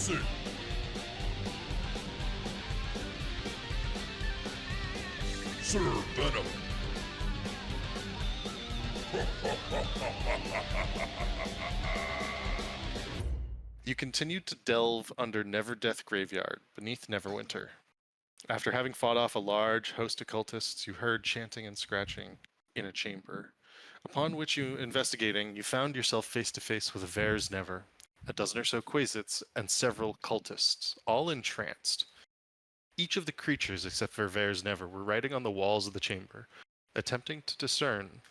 Listen! Sir Venom. You continued to delve under Neverdeath Graveyard, beneath Neverwinter. After having fought off a large host of cultists, you heard chanting and scratching in a chamber. Upon which you investigating, you found yourself face to face with a Vare's Never, a dozen or so Quasits, and several cultists, all entranced. Each of the creatures, except for Vare's Never, were writing on the walls of the chamber, attempting to discern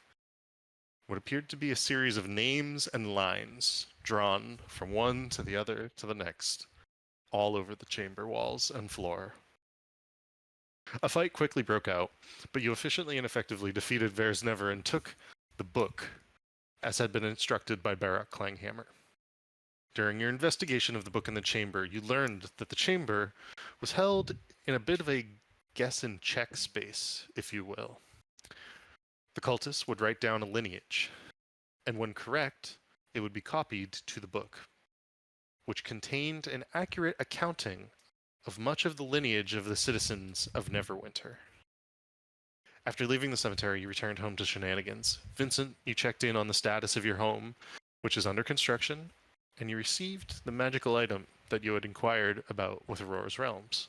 what appeared to be a series of names and lines drawn from one to the other to the next, all over the chamber walls and floor. A fight quickly broke out, but you efficiently and effectively defeated Vare's Never and took the book, as had been instructed by Barak Clanghammer. During your investigation of the book in the chamber, you learned that the chamber was held in a bit of a guess and check space, if you will. The cultists would write down a lineage, and when correct, it would be copied to the book, which contained an accurate accounting of much of the lineage of the citizens of Neverwinter. After leaving the cemetery, you returned home to Shenanigans. Vincent, you checked in on the status of your home, which is under construction, and you received the magical item that you had inquired about with Aurora's Realms.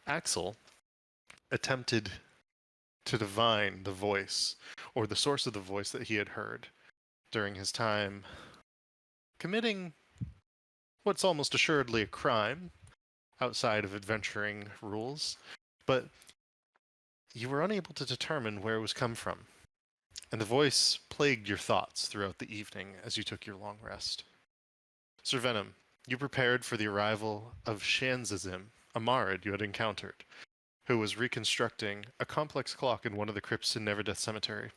Axel attempted to divine the voice, or the source of the voice that he had heard during his time committing what's almost assuredly a crime outside of adventuring rules, but you were unable to determine where it was come from, and the voice plagued your thoughts throughout the evening as you took your long rest. Sir Venom, you prepared for the arrival of Shanzazim, a Marid you had encountered, who was reconstructing a complex clock in one of the crypts in Neverdeath Cemetery.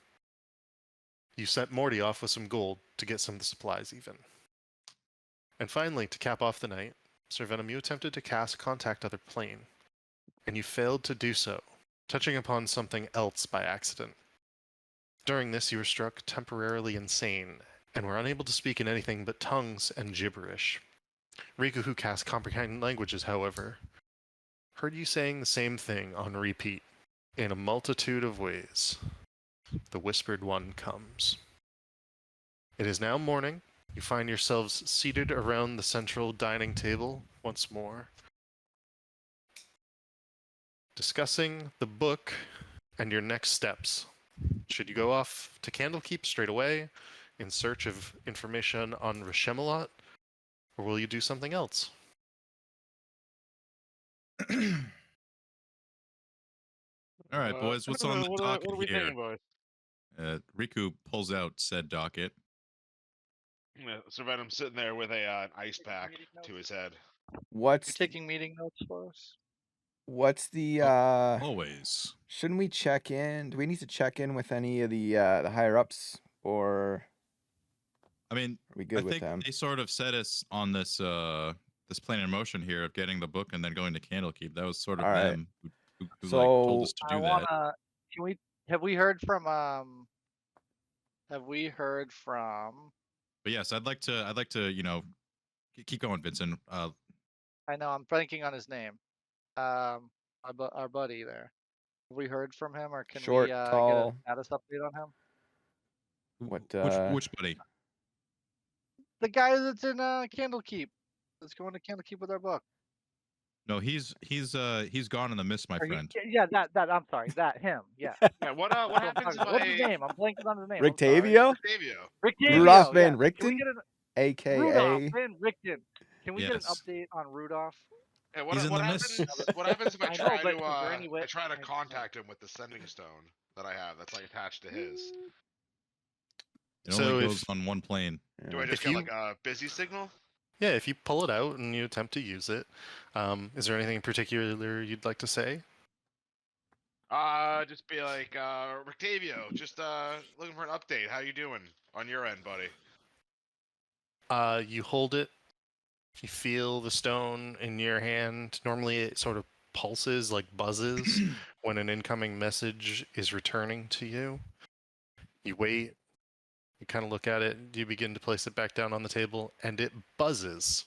You sent Morty off with some gold to get some of the supplies even. And finally, to cap off the night, Sir Venom, you attempted to cast Contact Other Plane, and you failed to do so, touching upon something else by accident. During this, you were struck temporarily insane, and were unable to speak in anything but tongues and gibberish. Riku, who cast Comprehend Languages, however, heard you saying the same thing on repeat, in a multitude of ways. The Whispered One comes. It is now morning. You find yourselves seated around the central dining table once more, discussing the book and your next steps. Should you go off to Candlekeep straight away in search of information on Rishemalot, or will you do something else? All right, boys, what's on the docket what are we here? thinking, boys? Riku pulls out said docket. Yeah, Sir Venom's sitting there with an ice pack to his head. You're What's taking meeting notes for us? what's the Always. shouldn't we check in? Do we need to check in with any of the higher ups, or I mean, are we good I with think them? they sort of set us on this this plan in motion here of getting the book and then going to Candlekeep. That was sort of All right. them who like told us So to I do wanna. that. Can we? Have we heard from? Have we heard from? But yes, I'd like to keep going, Vincent. I know I'm blanking on his name. Our buddy there. Have we heard from him, or can Short, we get a tall. status update on him? What which buddy? The guy that's in Candlekeep. That's going to Candlekeep with our book. No, he's gone in the mist, my Or friend. Yeah, that. I'm sorry, that him. Yeah. Yeah, what happens if What's his name? I'm blanking on his name. Rick I'm sorry. Tavio? Octavio. Rick Tavio. Rudolph Van Can we Richten? get an AKA Rudolph Van Richten? Can we get an Yes. update on Rudolph? Yeah, He's in what the happens? mist. What happens if I I know, try but to is there any way- I try to contact him with the sending stone that I have that's like attached to his? It So only if- goes on one plane. Do I Yeah. just If get you- like a busy signal? Yeah, if you pull it out and you attempt to use it, is there anything in particular you'd like to say? Just be like, Rictavio, just looking for an update. How you doing on your end, buddy? You hold it. You feel the stone in your hand. Normally it sort of pulses, like buzzes, when an incoming message is returning to you. You wait. You kind of look at it. You begin to place it back down on the table, and it buzzes.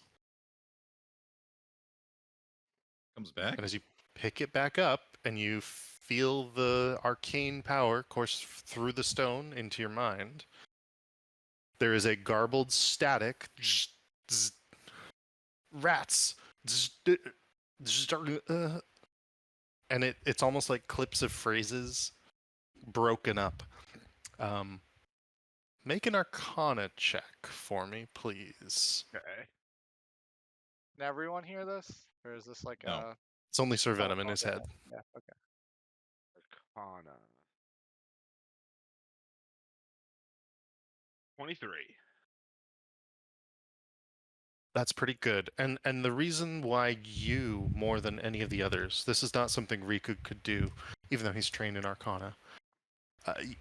Comes back. And as you pick it back up and you feel the arcane power course through the stone into your mind, there is a garbled static. Rats. And it's almost like clips of phrases broken up. Make an Arcana check for me, please. Okay. Can everyone hear this, or is this like No. a? It's only Sir Venom in Oh, his okay, head. Yeah. Okay. Arcana. 23. That's pretty good. And the reason why you, more than any of the others, this is not something Riku could do, even though he's trained in Arcana.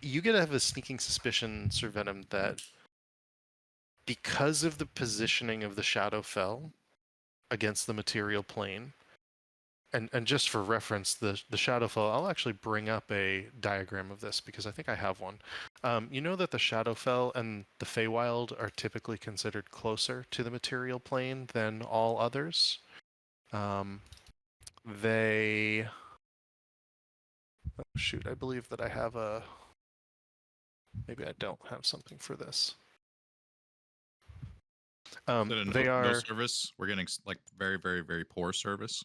You get to have a sneaking suspicion, Sir Venom, that because of the positioning of the Shadowfell against the material plane, and just for reference, the Shadowfell, I'll actually bring up a diagram of this because I think I have one. You know that the Shadowfell and the Feywild are typically considered closer to the material plane than all others. They... Oh, shoot, I believe that I have a... Maybe I don't have something for this. They are... no service. We're getting like very, very, very poor service.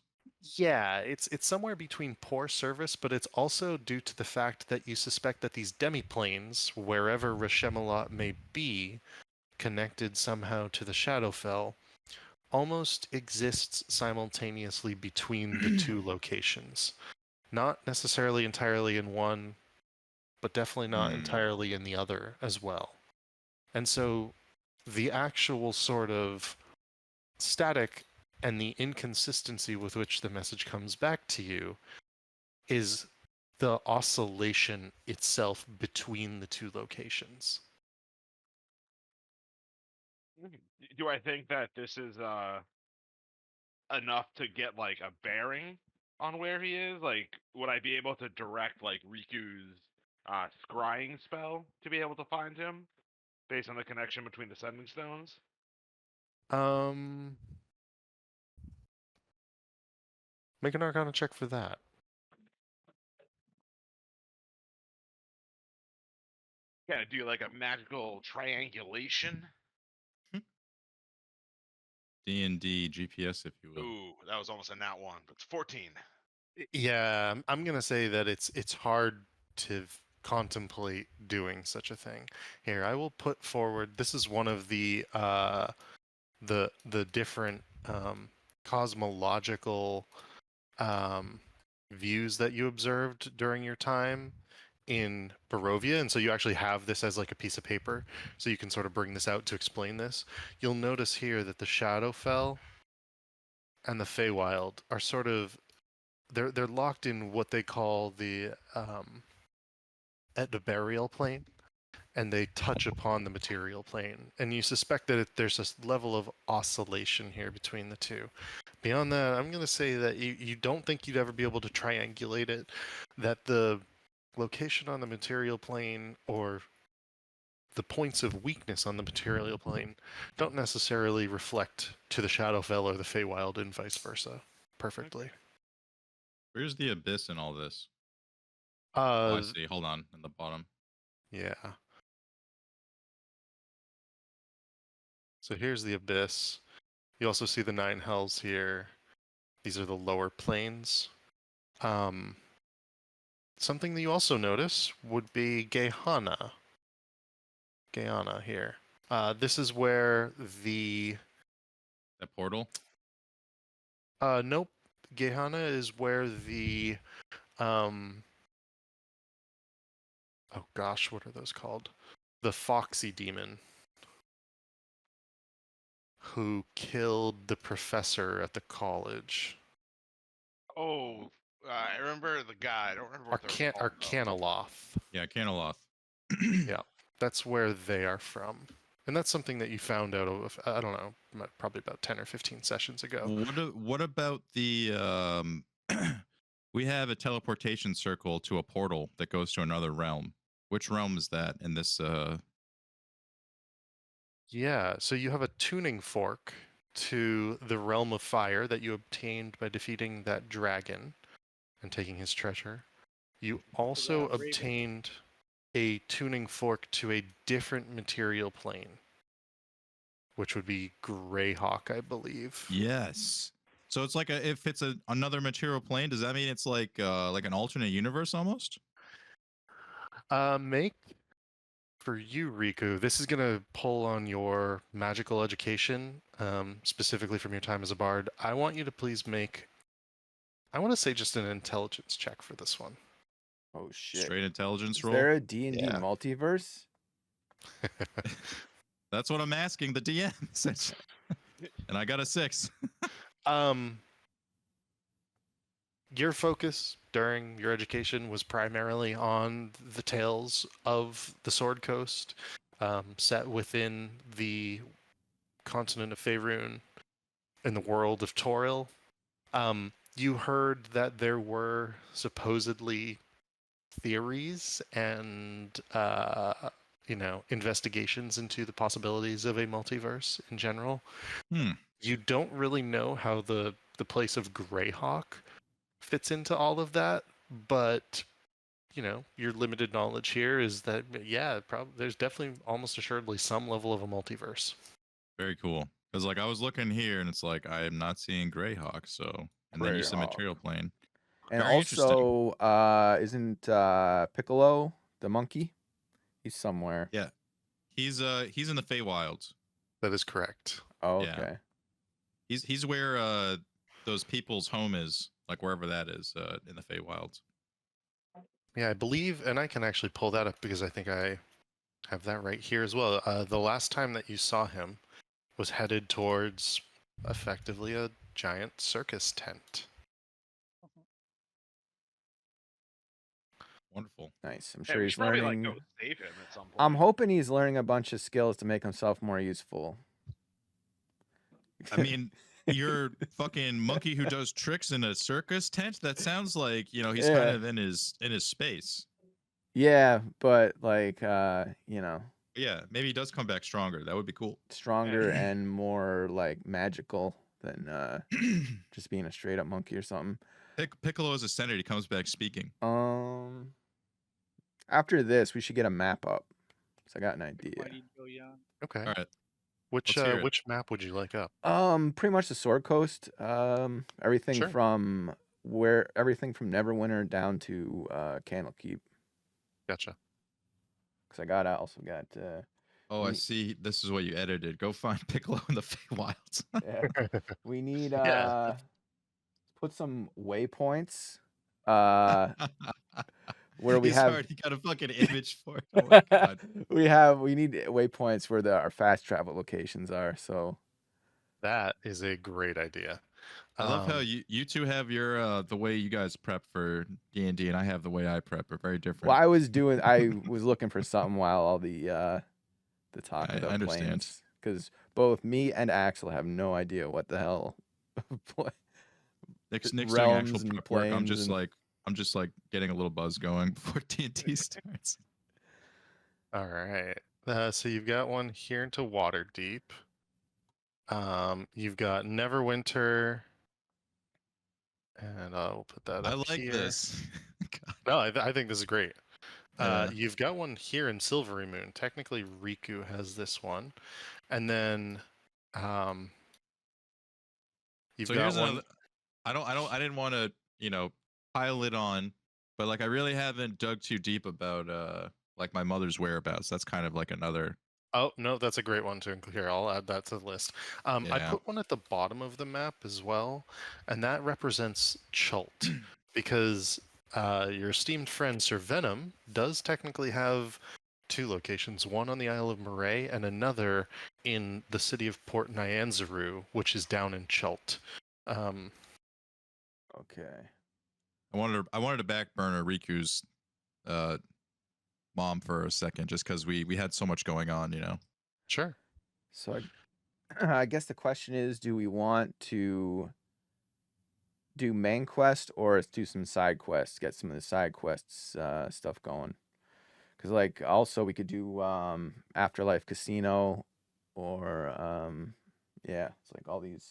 Yeah, it's somewhere between poor service, but it's also due to the fact that you suspect that these demiplanes, wherever Rashemalot may be, connected somehow to the Shadowfell, almost exists simultaneously between the two locations. Not necessarily entirely in one, but definitely not entirely in the other as well. And so the actual sort of static and the inconsistency with which the message comes back to you is the oscillation itself between the two locations. Do I think that this is enough to get like a bearing on where he is? Like, would I be able to direct like Riku's scrying spell to be able to find him based on the connection between the sending stones? Make an Arcana check for that. Can I do like a magical triangulation? D&D GPS, if you will. Ooh, that was almost a nat one, but it's 14. Yeah, I'm gonna say that it's hard to contemplate doing such a thing. Here, I will put forward. This is one of the different cosmological views that you observed during your time in Barovia, and so you actually have this as like a piece of paper, so you can sort of bring this out to explain this. You'll notice here that the Shadowfell and the Feywild are sort of they're locked in what they call the at the burial plane, and they touch upon the material plane, and you suspect that there's this level of oscillation here between the two. Beyond that, I'm going to say that you don't think you'd ever be able to triangulate it, that the location on the material plane or the points of weakness on the material plane don't necessarily reflect to the Shadowfell or the Feywild and vice versa perfectly. Where's the abyss in all this? Oh, I see. Hold on, in the bottom. Yeah. So here's the abyss. You also see the 9 hells here. These are the lower planes. Something that you also notice would be Gehenna. Gehenna here. This is where the... That portal? Nope. Gehenna is where the... Oh gosh, what are those called? The Foxy Demon, who killed the professor at the college. Oh, I remember the guy. I don't remember what they're called, though. Arcanoloth. Yeah, Caneloth. Yeah, that's where they are from. And that's something that you found out of, I don't know, probably about 10 or 15 sessions ago. What about the... we have a teleportation circle to a portal that goes to another realm. Which realm is that in this... Yeah, so you have a tuning fork to the realm of fire that you obtained by defeating that dragon and taking his treasure. You also Raven. obtained a tuning fork to a different material plane, which would be Greyhawk, I believe. Yes. So it's like if it's another material plane, does that mean it's like an alternate universe almost? Make for you, Riku. This is gonna pull on your magical education, specifically from your time as a bard. I want you to please make. I want to say just an intelligence check for this one. Oh shit. Straight intelligence Is roll. there a D&D Yeah. multiverse? That's what I'm asking the DM. And I got a 6. Your focus during your education was primarily on the tales of the Sword Coast, set within the continent of Faerun in the world of Toril. You heard that there were supposedly theories and investigations into the possibilities of a multiverse in general. You don't really know how the place of Greyhawk fits into all of that, but your limited knowledge here is that there's definitely almost assuredly some level of a multiverse. Very cool. Because like I was looking here and it's like I am not seeing Greyhawk, so and then you said Greyhawk. material plane. And Very interesting. also, isn't Piccolo the monkey? He's somewhere. Yeah. He's in the Feywilds. That is correct. Oh, Yeah. okay. He's where those people's home is, like wherever that is, in the Feywilds. Yeah, I believe, and I can actually pull that up because I think I have that right here as well. The last time that you saw him was headed towards effectively a giant circus tent. Wonderful. Nice. I'm Yeah, sure we he's should probably learning. like go save him at some point. I'm hoping he's learning a bunch of skills to make himself more useful. I mean, you're fucking monkey who does tricks in a circus tent. That sounds like he's Yeah. kind of in his space. Yeah, but like Yeah, maybe he does come back stronger. That would be cool. stronger and more like magical than just being a straight up monkey or something. Piccolo is a senator. He comes back speaking. After this, we should get a map up. So I got an idea. Okay. All right. Which Let's hear it. which map would you like up? Pretty much the Sword Coast. Everything Sure. from Neverwinter down to Candlekeep. Gotcha. Because I also got. Oh, I see. This is what you edited. Go find Piccolo in the Feywilds. Yeah. We need Yeah. put some waypoints. Where we He's have already got a fucking image for it. Oh my god. we need waypoints where our fast travel locations are. So That is a great idea. I love how you two have your the way you guys prep for D&D, and I have the way I prep. Are very different. well, I was looking for something while all the talk I about understand. planes, because both me and Axel have no idea what the hell Nick's doing realms actual and prep work. I'm planes just like getting a little buzz going before D&D starts. All right. So you've got one here into Waterdeep. You've got Neverwinter, and I'll put that I up like here. this. God. No, I think this is great. Yeah. You've got one here in Silvery Moon. Technically, Riku has this one, and then you've So got here's one. another. I didn't want to pile it on, but like I really haven't dug too deep about like my mother's whereabouts. That's kind of like another. Oh no, that's a great one to include here. I'll add that to the list. I Yeah. put one at the bottom of the map as well, and that represents Chult, because your esteemed friend Sir Venom does technically have two locations: one on the Isle of Moray and another in the city of Port Nyanzaru, which is down in Chult. Okay. I wanted to back burner Riku's mom for a second, just because we had so much going on, Sure. So I guess the question is, do we want to do main quest or do some side quests, get some of the side quests stuff going? Because also we could do Afterlife Casino or Yeah, it's like all these.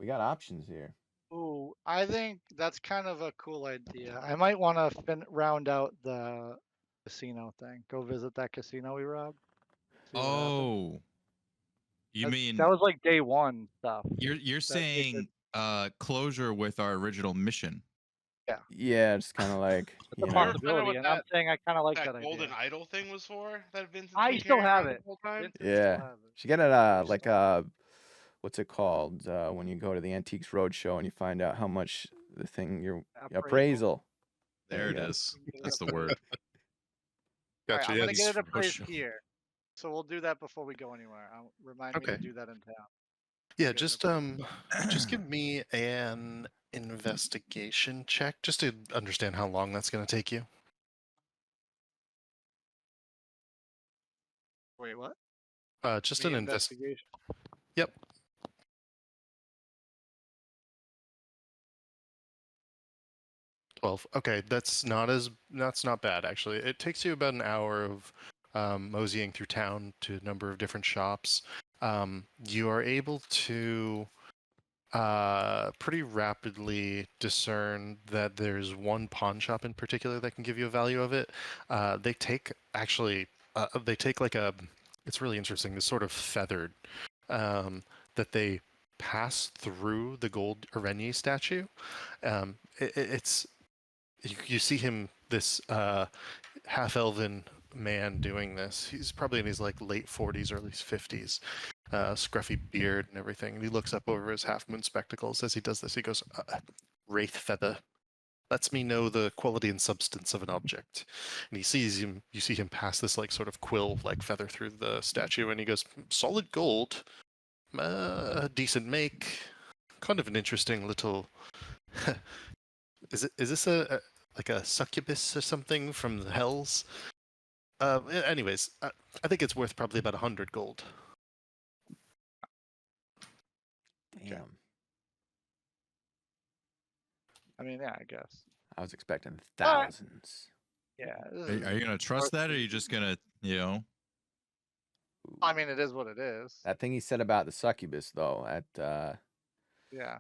We got options here. Ooh, I think that's kind of a cool idea. I might want to round out the casino thing. Go visit that casino we robbed. See what happened. Oh, you mean That was like day one stuff. you're That they could- saying closure with our original mission? Yeah, it's kind of like It's a you Do you know. ever find out possibility, what and I'm saying I kind of like that that golden idea. idol thing was for? That Vincent's I been still carrying have around it. the whole time? Vincent still Yeah, have it. she got it. Very Like smart. what's it called? When you go to the Antiques Roadshow and you find out how much the thing your Appraisal. appraisal. There it you go. is. You can get That's the appraised. word. All right, Gotcha. I'm Yeah, gonna get these- it appraised Roadshow. here. So we'll do that before we go anywhere. Remind me Okay. to do that in town. Yeah, Get it just just give me an investigation check just to understand how long that's going to take you. Wait, what? Just Me an invest. investigation. Yep. Okay, that's not bad actually. It takes you about an hour of moseying through town to a number of different shops. You are able to pretty rapidly discern that there's one pawn shop in particular that can give you a value of it. They take like a. It's really interesting. This sort of feathered that they pass through the gold Irenae statue. It's you see him, this half-elven man doing this. He's probably in his like late 40s, early 50s, scruffy beard and everything. And he looks up over his half-moon spectacles as he does this. He goes, "Wraith feather lets me know the quality and substance of an object." And he sees him. You see him pass this like sort of quill-like feather through the statue, and he goes, "Solid gold, decent make, kind of an interesting little." Is this like a succubus or something from the hells? Anyways, I think it's worth probably about 100 gold. Damn. I mean, yeah, I guess. I was expecting Alright. thousands. Yeah. Are you gonna trust that, or are you just gonna, I mean, it is what it is. That thing he said about the succubus, though, Yeah.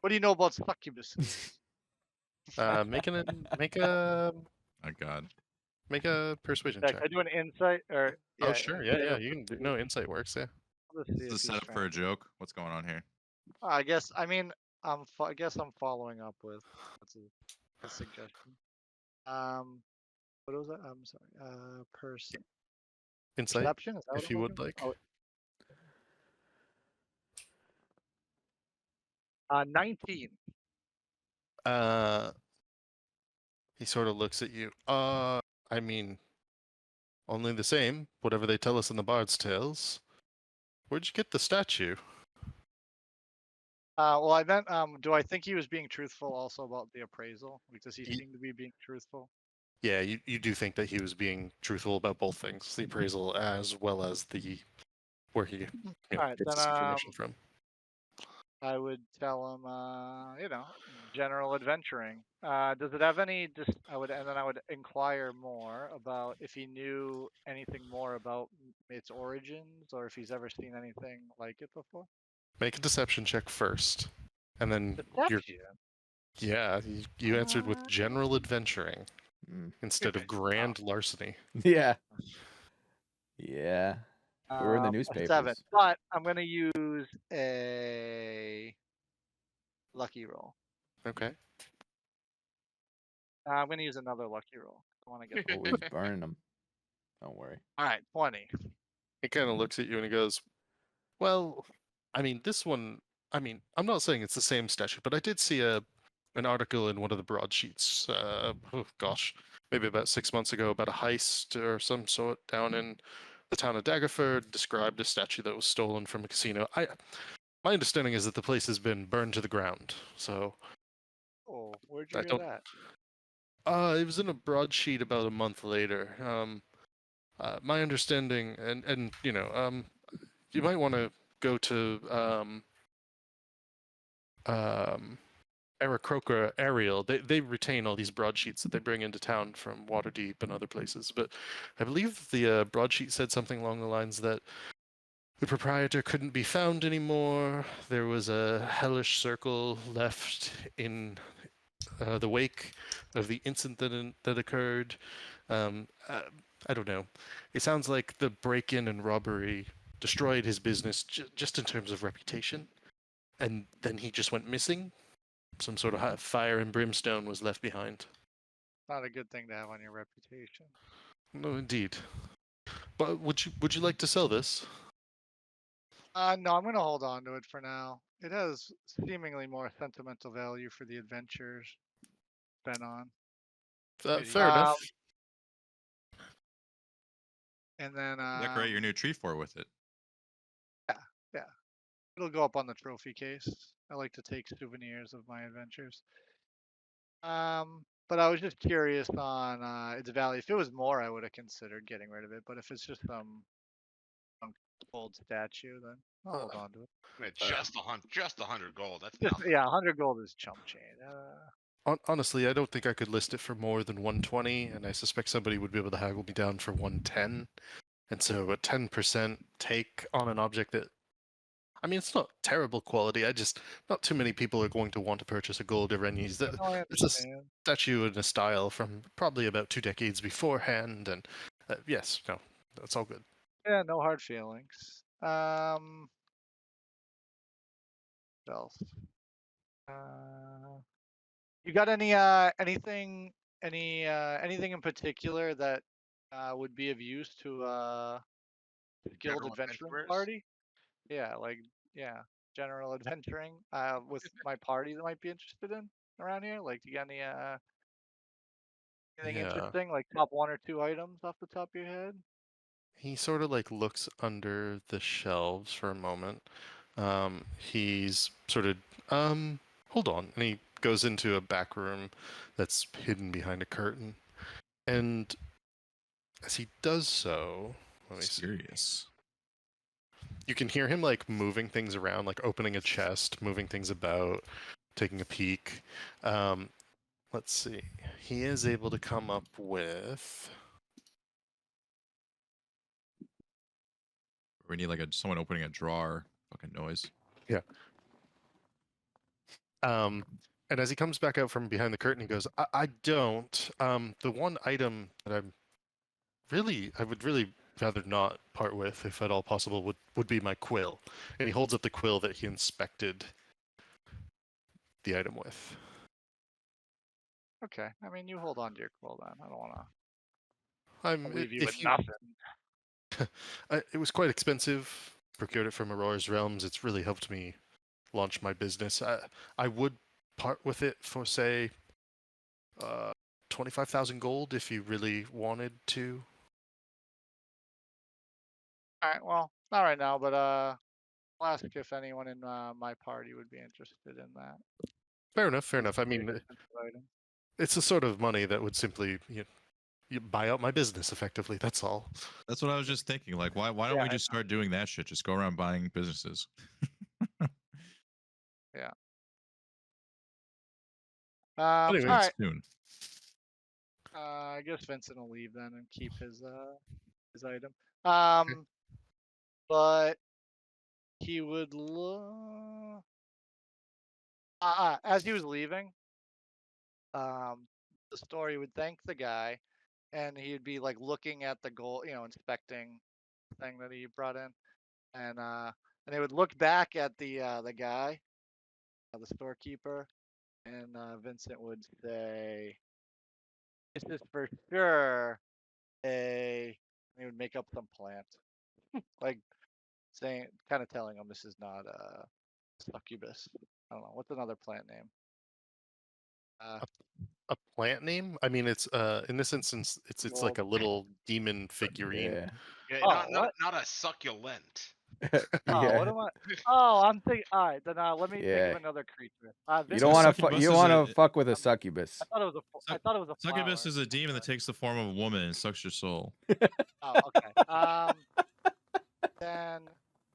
What do you know about succubuses? Make a my God. make a persuasion Yeah, check. can I do an insight or? Oh Yeah, sure, yeah. You can do no insight works. Yeah. Let's see Is if this he's set up trying for a to- joke? What's going on here? I guess. I mean, I guess I'm following up with what's a suggestion. What was that? I'm sorry. Insight, Perception. Is that what if I'm you would looking like. for? 19. He sort of looks at you. I mean, only the same. Whatever they tell us in the Bard's Tales. Where'd you get the statue? Well, I meant, do I think he was being truthful also about the appraisal? Like, does he Ye- seem to be being truthful? Yeah, you do think that he was being truthful about both things, the appraisal as well as the where he Alright, gets then, this information from. I would tell him, general adventuring. Does it have any? And then I would inquire more about if he knew anything more about its origins, or if he's ever seen anything like it before. Make a deception check first, and then you're Deception. you answered with general adventuring Mm. instead of grand larceny. Yeah. Yeah. We're in the A newspapers. 7, but I'm gonna use a lucky roll. Okay. I'm gonna use another lucky roll. I want to get. Oh, he's burning them. Don't worry. All right, 20. He kind of looks at you and he goes, "Well, I mean, this one. I mean, I'm not saying it's the same statue, but I did see an article in one of the broadsheets. Oh gosh, maybe about 6 months ago, about a heist or some sort down in the town of Daggerford. Described a statue that was stolen from a casino. My understanding is that the place has been burned to the ground. So Oh, where'd you I hear don't- that? it was in a broadsheet about a month later. My understanding, and you might want to go to Aarakocra Ariel. They retain all these broadsheets that they bring into town from Waterdeep and other places. But I believe the broadsheet said something along the lines that The proprietor couldn't be found anymore. There was a hellish circle left in the wake of the incident that occurred. Um, uh, I don't know. It sounds like the break-in and robbery destroyed his business just in terms of reputation, and then he just went missing. Some sort of fire and brimstone was left behind. Not a good thing to have on your reputation. No, indeed. But would you like to sell this? No, I'm gonna hold on to it for now. It has seemingly more sentimental value for the adventures been on. Fair enough. And then Decorate your new tree fort with it. yeah, it'll go up on the trophy case. I like to take souvenirs of my adventures. But I was just curious on its value. If it was more, I would have considered getting rid of it. But if it's just some gold statue, then I'll hold on to it. I mean, just 100 gold. That's Just, nothing. yeah, 100 gold is chump change. Honestly, I don't think I could list it for more than 120, and I suspect somebody would be able to haggle me down for 110. And so a 10% take on an object that, I mean, it's not terrible quality. Not too many people are going to want to purchase a gold Irenes. No, I It's a understand. statue in a style from probably about 2 decades beforehand, and yes, no, that's all good. Yeah, no hard feelings. What else? You got anything in particular that would be of use to guild General adventuring adventurers? party? Yeah, general adventuring with my party that might be interested in around here. Like, do you got anything Yeah. interesting? Like top 1 or 2 items off the top of your head? He sort of like looks under the shelves for a moment. He's sort of hold on, and he goes into a back room that's hidden behind a curtain. And as he does so, let me see. Serious. You can hear him like moving things around, like opening a chest, moving things about, taking a peek. Let's see. He is able to come up with. We need like someone opening a drawer. Fucking noise. Yeah. And as he comes back out from behind the curtain, he goes, I don't. The one item that I would really rather not part with, if at all possible, would be my quill. And he holds up the quill that he inspected the item with. Okay, I mean, you hold on to your quill then. I don't want I'm to leave you if with you, nothing. it was quite expensive. Procured it from Aurora's Realms. It's really helped me launch my business. I would part with it for say 25,000 gold if you really wanted to. All right, well, not right now, but I'll ask if anyone in my party would be interested in that. Fair enough. Fair enough. I Pretty mean, expensive item. it's the sort of money that would simply you buy out my business effectively. That's all. That's what I was just thinking. Like, why don't Yeah, we just start doing that shit? Just go around buying businesses. Yeah. Anyways, all right. Soon. I guess Vincent will leave then and keep his item. But he would look. As he was leaving, the story would thank the guy, and he'd be like looking at the gold, inspecting the thing that he brought in, and they would look back at the guy, the storekeeper, and Vincent would say, "This is for sure a." He would make up some plant, like saying, kind of telling him this is not a succubus. I don't know what's another plant name. a plant name? I mean, it's in this instance, it's like a little demon figurine. Yeah. Yeah, Oh, not a succulent. Oh, Yeah. what am I? Oh, I'm thinking. All right, then let me think Yeah. of another creature. You Vincent, don't want to. succubus You don't is want a- to fuck with a succubus. I thought it was a. I thought it was a flower. Succubus is a demon that takes the form of a woman and sucks your soul. Oh, okay. Then,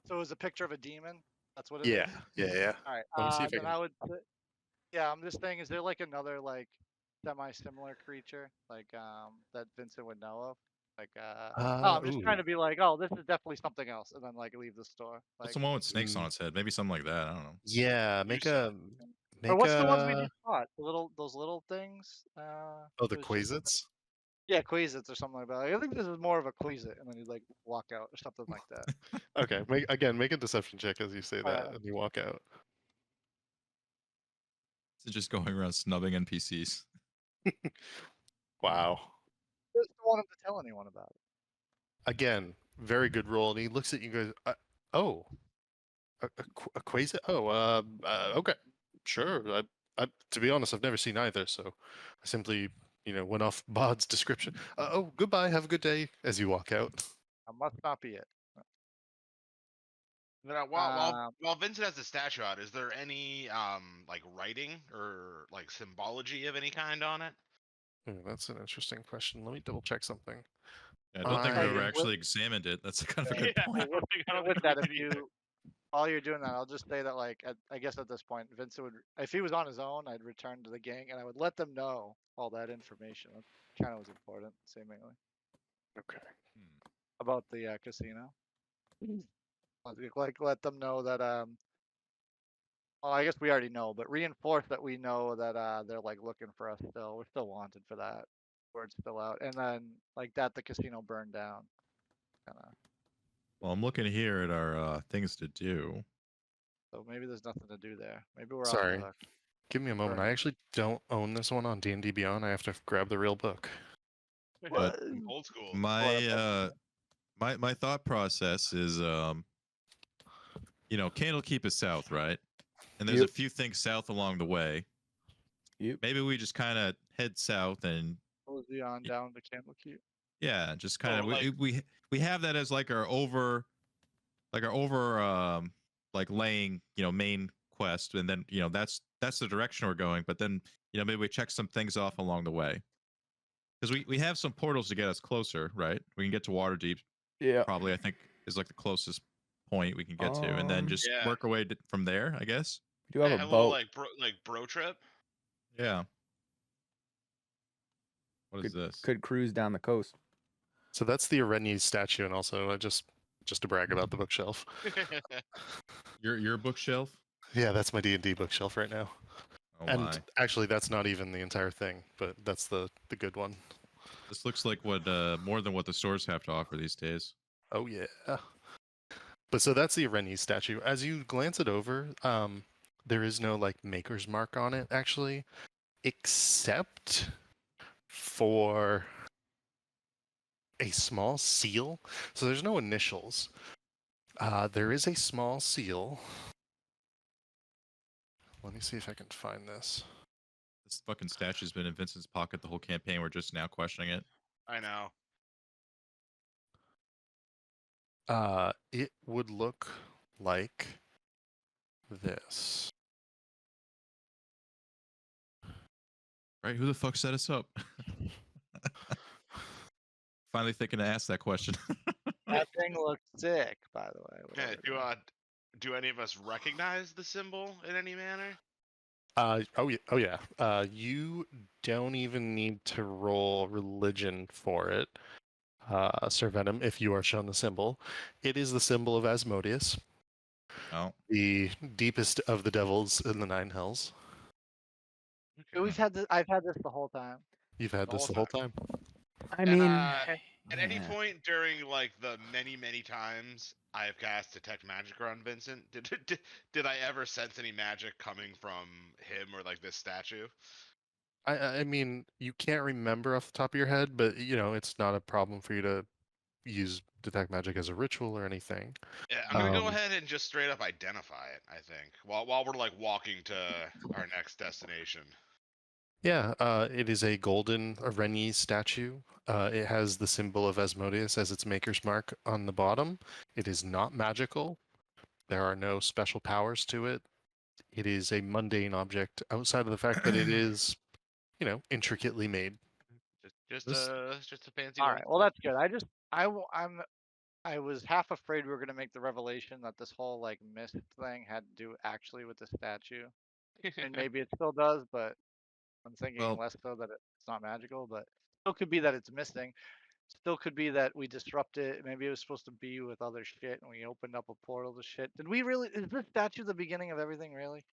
so it was a picture of a demon. That's what it is. Yeah. All right. Let me see if I Then can- I would. Yeah, I'm just saying. Is there like another like semi-similar creature like that Vincent would know of? Like, I'm just trying Ooh. to be like, oh, this is definitely something else, and then like leave the store. What's Like, the one with snakes on Mm. its head? Maybe something like that. I don't know. Yeah, You make said- a or make what's the ones we a just bought? Those little things. oh, the it was just a- Quasits. Yeah, Quasits or something like that. I think this is more of a Quasit, and then you like walk out or something like that. Okay, make a deception check as you say that, and you walk out. It's just going around snubbing NPCs. Wow. Just don't want him to tell anyone about it. Again, very good roll, and he looks at you and goes, "Oh, a Quasit? Oh, okay, sure. To be honest, I've never seen either, so I simply, went off Bod's description. Oh, goodbye. Have a good day." As you walk out. That must not be it. Now, while Vincent has the statue out, is there any like writing or like symbology of any kind on it? That's an interesting question. Let me double check something. I don't think we've Hey, ever with- actually examined it. That's a kind of a Yeah, good Yeah, point. I don't with think that, we if did either. you while you're doing that, I'll just say that like I guess at this point, Vincent would, if he was on his own, I'd return to the gang and I would let them know all that information. That kind of was important, seemingly, Okay. about the casino. Like let them know that well, I guess we already know, but reinforce that we know that they're like looking for us still. We're still wanted for that. Word's still out, and then like that the casino burned down. Kind of. Well, I'm looking here at our things to do. So maybe there's nothing to do there. Maybe we're Sorry. off the hook. Give me a moment. I Burn. actually don't own this one on D&D Beyond. I have to grab the real book. But Old school. My thought process is Candlekeep is south, right? And there's Yep. a few things south along the way. Yep. Maybe we just kind of head south and Mosey on down to Candlekeep. yeah, just kind of Or, like- we have that as like our over like laying, main quest, and then that's the direction we're going, but then maybe we check some things off along the way. Because we have some portals to get us closer, right? We can get to Waterdeep, Yeah. probably I think is like the closest point we can get to, and then just Yeah. work our way from there, I guess. We do have Yeah, a little boat. like bro trip. Yeah. What is Could, this? could cruise down the coast. So that's the Arenes statue, and also just to brag about the bookshelf. Your bookshelf? Yeah, that's my D&D bookshelf right now. Oh And my. actually, that's not even the entire thing, but that's the good one. This looks like what more than what the stores have to offer these days. Oh yeah. But so that's the Arenes statue. As you glance it over, there is no like maker's mark on it actually, except for a small seal. So there's no initials. There is a small seal. Let me see if I can find this. This fucking statue's been in Vincent's pocket the whole campaign. We're just now questioning it. I know. It would look like this. Right? Who the fuck set us up? Finally thinking to ask that question. That thing looks sick, by the way. Yeah, whatever it is. do any of us recognize the symbol in any manner? Oh yeah. You don't even need to roll religion for it, Sir Venom, if you are shown the symbol. It is the symbol of Asmodeus, Oh. the deepest of the devils in the nine hells. We've had this. I've had this the whole time. You've had The this whole the whole time. I And, mean, At any yeah. point during like the many times I have cast detect magic around Vincent, did I ever sense any magic coming from him or like this statue? I mean, you can't remember off the top of your head, but it's not a problem for you to use detect magic as a ritual or anything. Yeah, I'm gonna go Um, ahead and just straight up identify it. I think while we're like walking to our next destination. Yeah, it is a golden Arenes statue. It has the symbol of Asmodeus as its maker's mark on the bottom. It is not magical. There are no special powers to it. It is a mundane object outside of the fact that it is, intricately made. Just This- a fancy. All one. right. Well, that's good. I was half afraid we were gonna make the revelation that this whole like mist thing had to do actually with the statue, and maybe it still does, but I'm thinking Well- less so that it's not magical, but still could be that it's missing. still could be that we disrupt it. Maybe it was supposed to be with other shit, and we opened up a portal to shit. Did we really? Is this statue the beginning of everything? Really?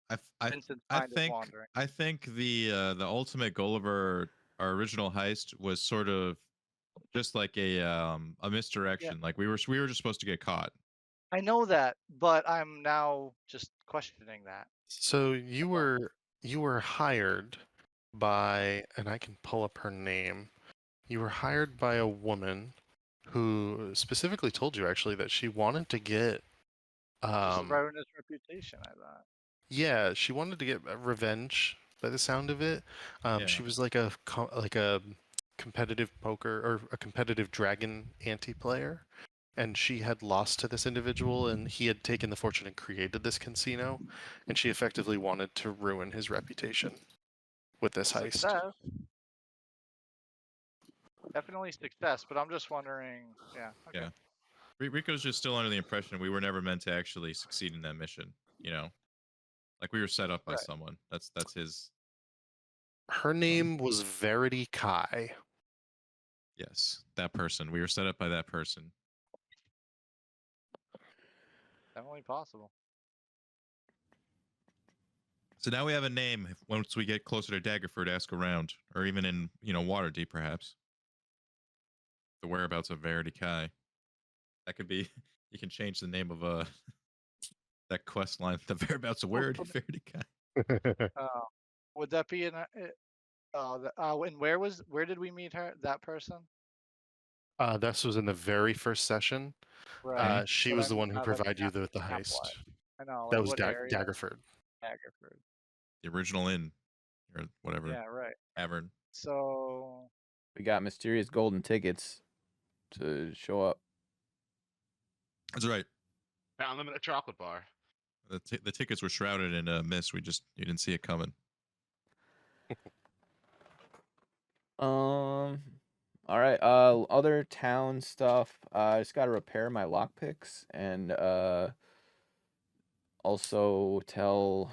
I, f- I, f- Vincent's I mind is think wandering. I think the ultimate goal of our original heist was sort of just like a misdirection. Like we were just supposed to get caught. I know that, but I'm now just questioning that. So you were hired by, and I can pull up her name. You were hired by a woman who specifically told you actually that she wanted to get Just ruin his reputation. I thought. yeah, she wanted to get revenge by the sound of it. Yeah. She was like a competitive poker or a competitive dragon anti-player, and she had lost to this individual, and he had taken the fortune and created this casino, and she effectively wanted to ruin his reputation with this heist. Success. Definitely success, but I'm just wondering. Yeah. Okay. Yeah. Rico's just still under the impression we were never meant to actually succeed in that mission. You know, like we were set up by Right. someone. That's his. Her name was Verity Kai. Yes, that person. We were set up by that person. Definitely possible. So now we have a name. Once we get closer to Daggerford, ask around, or even in Waterdeep, perhaps. The whereabouts of Verity Kai. That could be. You can change the name of that quest line. The whereabouts of Verity Kai. Would that be in? And where did we meet her? That person. This was in the very first session. Right. She But was I the mean, one who not provided you map- with the map heist. wise. I know. That Like was what area? Daggerford. Daggerford. The original inn, or whatever. Yeah. Right. Tavern. So. We got mysterious golden tickets to show up. That's right. Found them at a chocolate bar. The tickets were shrouded in a mist. You didn't see it coming. All right. Other town stuff. I just gotta repair my lockpicks and also tell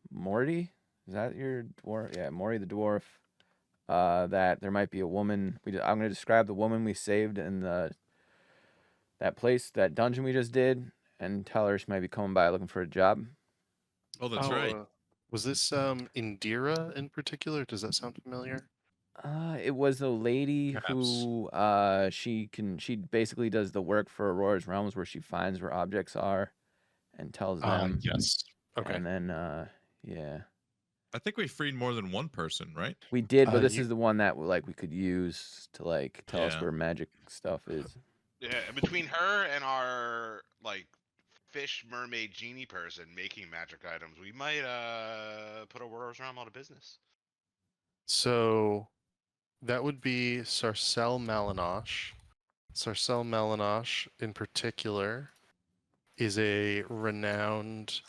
Morty. Is that your dwarf? Yeah, Morty the dwarf. That there might be a woman. I'm gonna describe the woman we saved in that place, that dungeon we just did, and tell her she might be coming by looking for a job. Oh, that's right. Was this Indira in particular? Does that sound familiar? It was a lady Perhaps. who she basically does the work for Aurora's Realms, where she finds where objects are and tells them. Yes. Okay. And then yeah, I think we freed more than one person, right? we did, but this you- is the one that we could use to tell us Yeah. where magic stuff is. Yeah, and between her and our fish mermaid genie person making magic items, we might put Aurora's Realm out of business. So that would be Sarcelle Malinosh. Sarcelle Malinosh, in particular, is a renowned.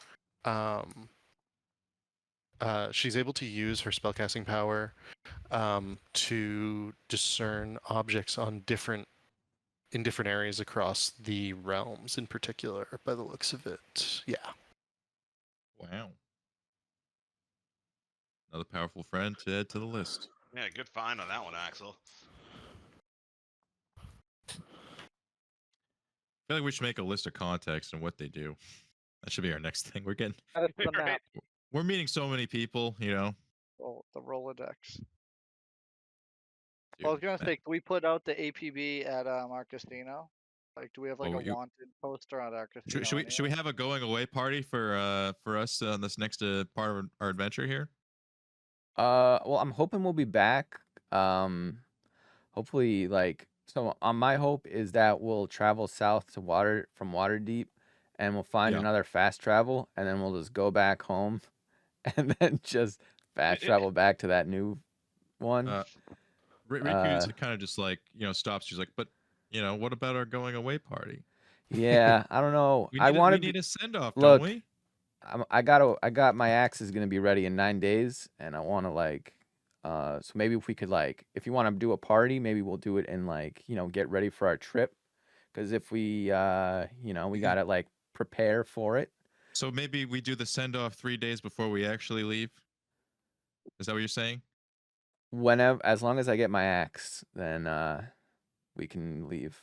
She's able to use her spellcasting power to discern objects in different areas across the realms. In particular, by the looks of it, yeah. Wow. Another powerful friend to add to the list. Yeah, good find on that one, Axel. I feel like we should make a list of contacts and what they do. That should be our next thing. We're getting. That's the Right. map. We're meeting so many people. The Rolodex. Dude, Well, I was gonna say, can we put out the APB at our casino? Like, do we have Oh, a wanted poster at our casino? Should we have a going away party for us on this next part of our adventure here? Well, I'm hoping we'll be back. Hopefully, so. My hope is that we'll travel south to from Waterdeep, and we'll find Yeah. another fast travel, and then we'll just go back home, and then just fast travel back to that new one. Riku kind of just stops. She's like, but what about our going away party? Yeah, I don't know. We I want to need a send off, look. don't we? I got my axe is gonna be ready in 9 days, and I want to so maybe if we could if you want to do a party, maybe we'll do it in get ready for our trip, because if we we gotta prepare for it. So maybe we do the send off 3 days before we actually leave. Is that what you're saying? Whenever, as long as I get my axe, then we can leave.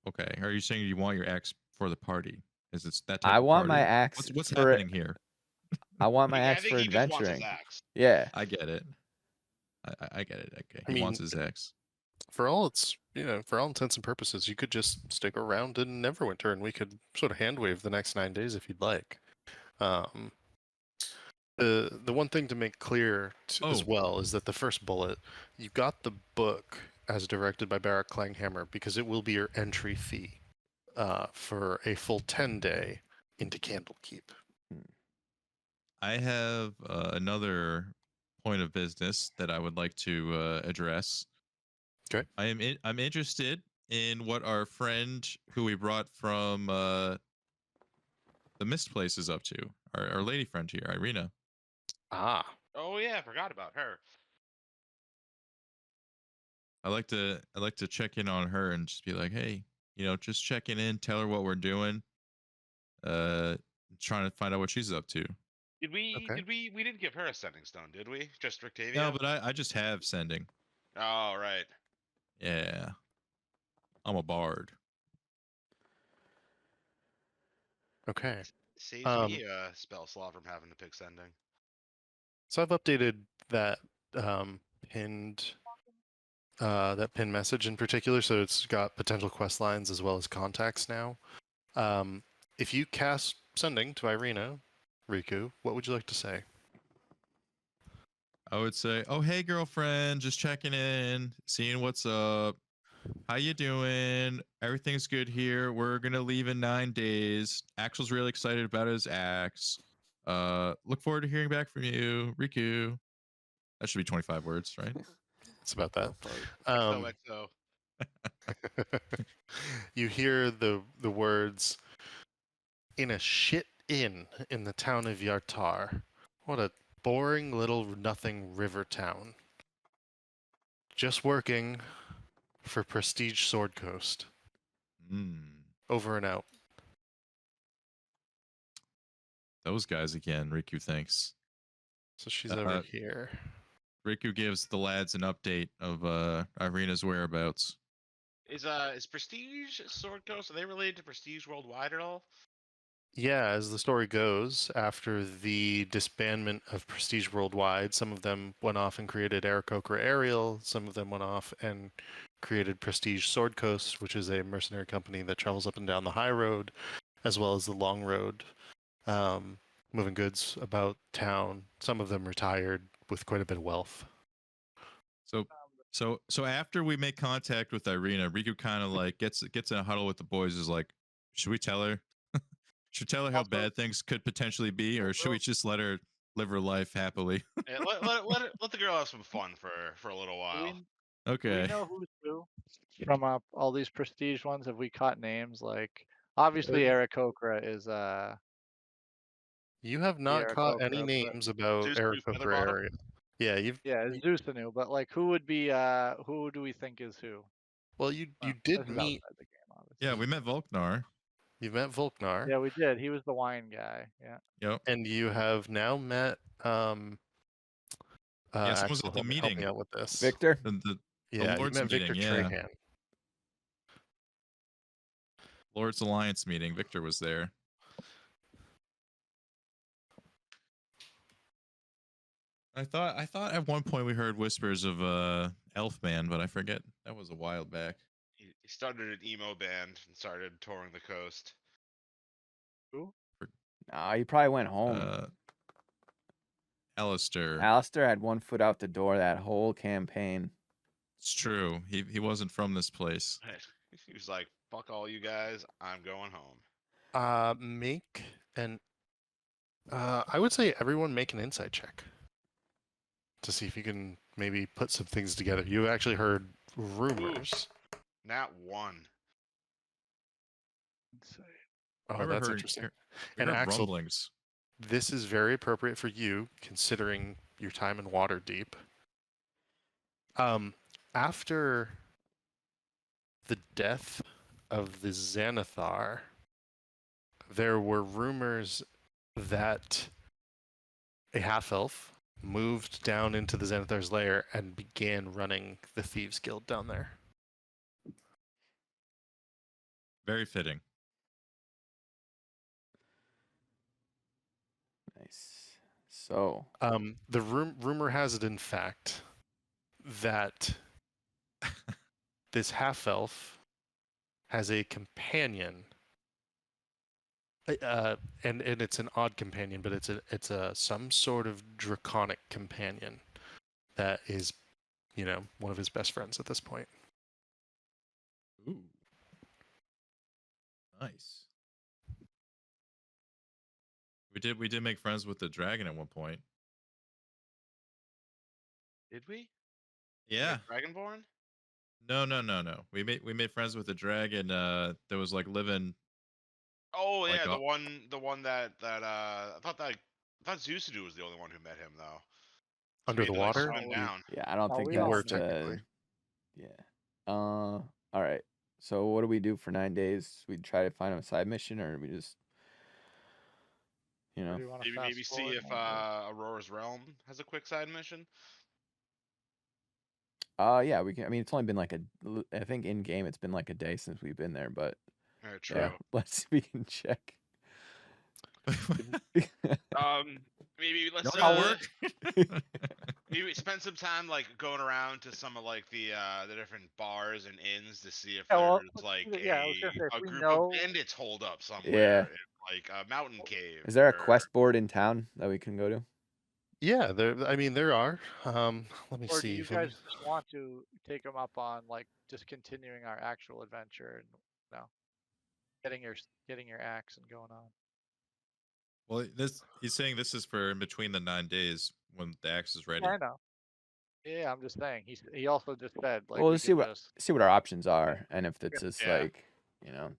Okay. Are you saying you want your axe for the party? Is it that type I of want my party? axe What's for happening here? I want my I axe think for he just wants his adventuring. axe. Yeah. I get it. I get it. Okay. I He wants mean, his axe. For all for all intents and purposes, you could just stick around in Neverwinter, and we could sort of handwave the next 9 days if you'd like. Um, the one thing to make clear as Oh. well is that the first bullet, you got the book as directed by Barak Klanghammer because it will be your entry fee for a full 10-day into Candlekeep. I have another point of business that I would like to address. Okay. I'm interested in what our friend who we brought from the Mist Place is up to. Our lady friend here, Irina. Ah, Oh yeah, I forgot about her. I like to check in on her and just be like, hey, just checking in, tell her what we're doing. Trying to find out what she's up to. Did we? Okay. We didn't give her a sending stone, did we? Just Rictavia? No, but I just have sending. Oh right. Yeah. I'm a bard. okay. Saves Um, me a spell slot from having to pick sending. So I've updated that pinned message in particular, so it's got potential quest lines as well as contacts now. If you cast sending to Irina, Riku, what would you like to say? I would say, "Oh, hey, girlfriend, just checking in, seeing what's up. How you doing? Everything's good here. We're gonna leave in 9 days. Axel's really excited about his axe. Look forward to hearing back from you, Riku." That should be 25 words, right? It's about that. XOXO. You hear the words in a shit inn in the town of Yartar. What a boring little nothing river town. Just working for Prestige Sword Coast. Over and out. Those guys again. Riku thinks. So she's over here. Riku gives the lads an update of Irina's whereabouts. Is Prestige Sword Coast? Are they related to Prestige Worldwide at all? Yeah, as the story goes, after the disbandment of Prestige Worldwide, some of them went off and created Aarakocra Aerial, some of them went off and created Prestige Sword Coast, which is a mercenary company that travels up and down the high road, as well as the long road, moving goods about town. Some of them retired with quite a bit of wealth. So after we make contact with Irina, Riku kind of like gets in a huddle with the boys. Is like, should we tell her? Should we tell her how Also- bad things could potentially be, or should we just let her live her life happily? Yeah, let the girl have some fun for a little while. Do Okay. we know who's who from all these prestige ones? Have we caught names? Like, obviously, Aarakocra is You have not caught any Aarakocra, but- names about Zeus Aarakocra Featherbottom? area. Yeah, you've Yeah, it's Zeusanu, but like, who would be? Who do we think is who? well, you Well, did this is meet. outside the game, obviously. Yeah, we met Volknar. You've met Volknar. Yeah, we did. He was the wine guy. Yeah. Yep. And you have now met Yeah, someone's Axel, at the help me meeting. out with this. Victor? The Yeah, you Lord's met Victor meeting, yeah. Trahan. Lord's Alliance meeting. Victor was there. I thought at one point we heard whispers of Elfman, but I forget. That was a while back. He started an emo band and started touring the coast. Nah, he probably went home. Alistair. Alistair had one foot out the door that whole campaign. It's true. He wasn't from this place. He was like, "Fuck all you guys, I'm going home." Make an. I would say everyone make an insight check to see if you can maybe put some things together. You actually heard rumors. Not one. Oh, Remember that's heard- interesting. We And heard Axel, rumblings. this is very appropriate for you, considering your time in Waterdeep. After the death of the Xanathar, there were rumors that a half-elf moved down into the Xanathar's lair and began running the Thieves Guild down there. Very fitting. Nice. So, The rumor has it, in fact, that this half elf has a companion, and it's an odd companion, but it's a some sort of draconic companion that is, one of his best friends at this point. Ooh. Nice. We did make friends with the dragon at one point. Did we? Yeah. Like Dragonborn? No. We made friends with the dragon. That was like living. Oh Like yeah, a- the one that I thought Zeusadu was the only one who met him though. So Under we the had to, like, water? hunt him we- down. yeah, I don't Oh, think we You all were that's met. technically. yeah. All right. So what do we do for 9 days? We try to find a side mission, or we just, Or do you want to Maybe see if Aurora's Realm has a quick side mission. Yeah, we can. I mean, it's only been like I think in game it's been like a day since we've been there, but True. yeah, we can check. Maybe let's No work. maybe spend some time like going around to some of like the different bars and inns to see if Yeah, well, there's like yeah, I was gonna say, if a we group know- of bandits holed up somewhere, Yeah. in, like a mountain cave. Is there a or- quest board in town that we can go to? Yeah, there are. Let me Or do see. you guys just want to take them up on like just continuing our actual adventure and getting your axe and going on? Well, he's saying this is for in between the 9 days when the axe is ready. Yeah, I know. Yeah, I'm just saying. He also just said like Well, we let's could see just what our options are, and if it's just Yeah. like, you know,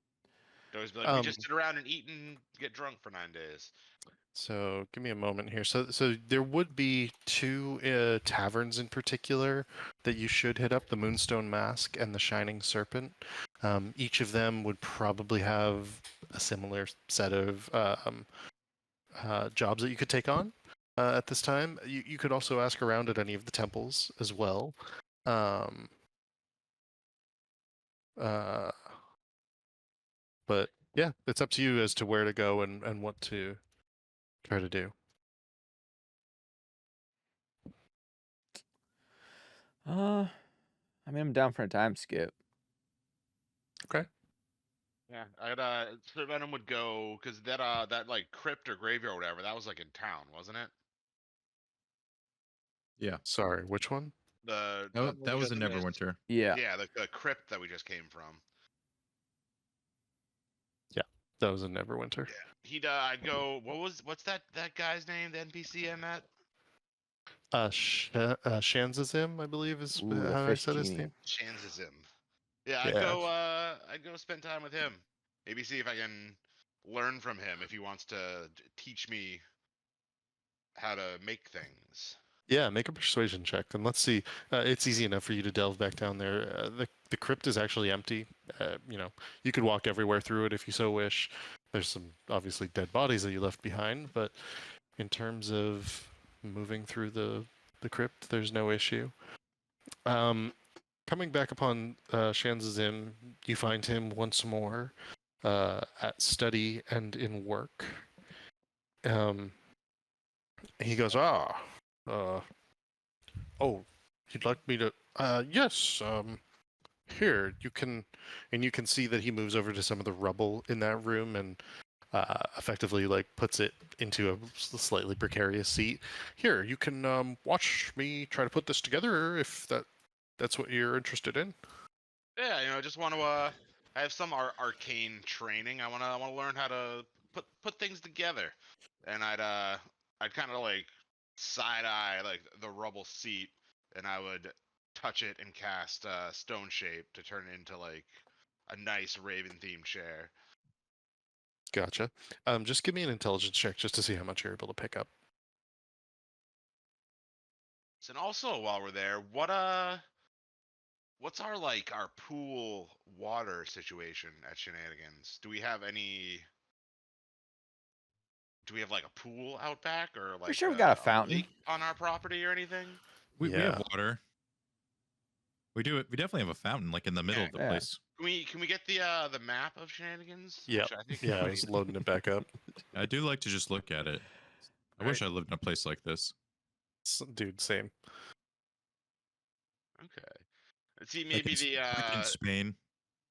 Always be like, we just sit around and eat and get drunk for 9 days. So give me a moment here. So there would be two taverns in particular that you should hit up: the Moonstone Mask and the Shining Serpent. Each of them would probably have a similar set of jobs that you could take on at this time. You could also ask around at any of the temples as well. But yeah, it's up to you as to where to go and what to try to do. I mean, I'm down for a time skip. Yeah, Sir Venom would go because that like crypt or graveyard or whatever that was like in town, wasn't it? Yeah. Sorry, which one? That was in Neverwinter. Yeah. Yeah, the crypt that we just came from. That was in Neverwinter. I'd go. What's that guy's name? The NPC I met. Shanzazim, I believe is Ooh, the how I fish said his genie. name. Shanzazim. Yeah, Yeah. I'd go spend time with him. Maybe see if I can learn from him if he wants to teach me how to make things. Yeah, make a persuasion check, and let's see. It's easy enough for you to delve back down there. The crypt is actually empty. You could walk everywhere through it if you so wish. There's some obviously dead bodies that you left behind, but in terms of moving through the crypt, there's no issue. Coming back upon Shanzazim, you find him once more at study and in work. He goes, oh, you'd like me to? Yes. Here you can, and you can see that he moves over to some of the rubble in that room and effectively like puts it into a slightly precarious seat. Here, you can watch me try to put this together if that's what you're interested in. Yeah, just want to. I have some arcane training. I want to learn how to put things together, and I'd kind of like side eye like the rubble seat, and I would touch it and cast stone shape to turn it into like a nice raven themed chair. Gotcha. Just give me an intelligence check just to see how much you're able to pick up. And also, while we're there, what's our pool water situation at Shenanigans? Do we have like a pool out back or like sure we got a fountain lake on our property or anything? We Yeah. have water. We do. We definitely have a fountain like in the middle Yeah. of the Yeah. place. Can we get the map of shenanigans? Yep. Which I think Yeah, I might- was loading it back up. I do like to just look at it. I wish I lived in a place like this. Dude, same. Okay. Let's see, Like maybe in Spain.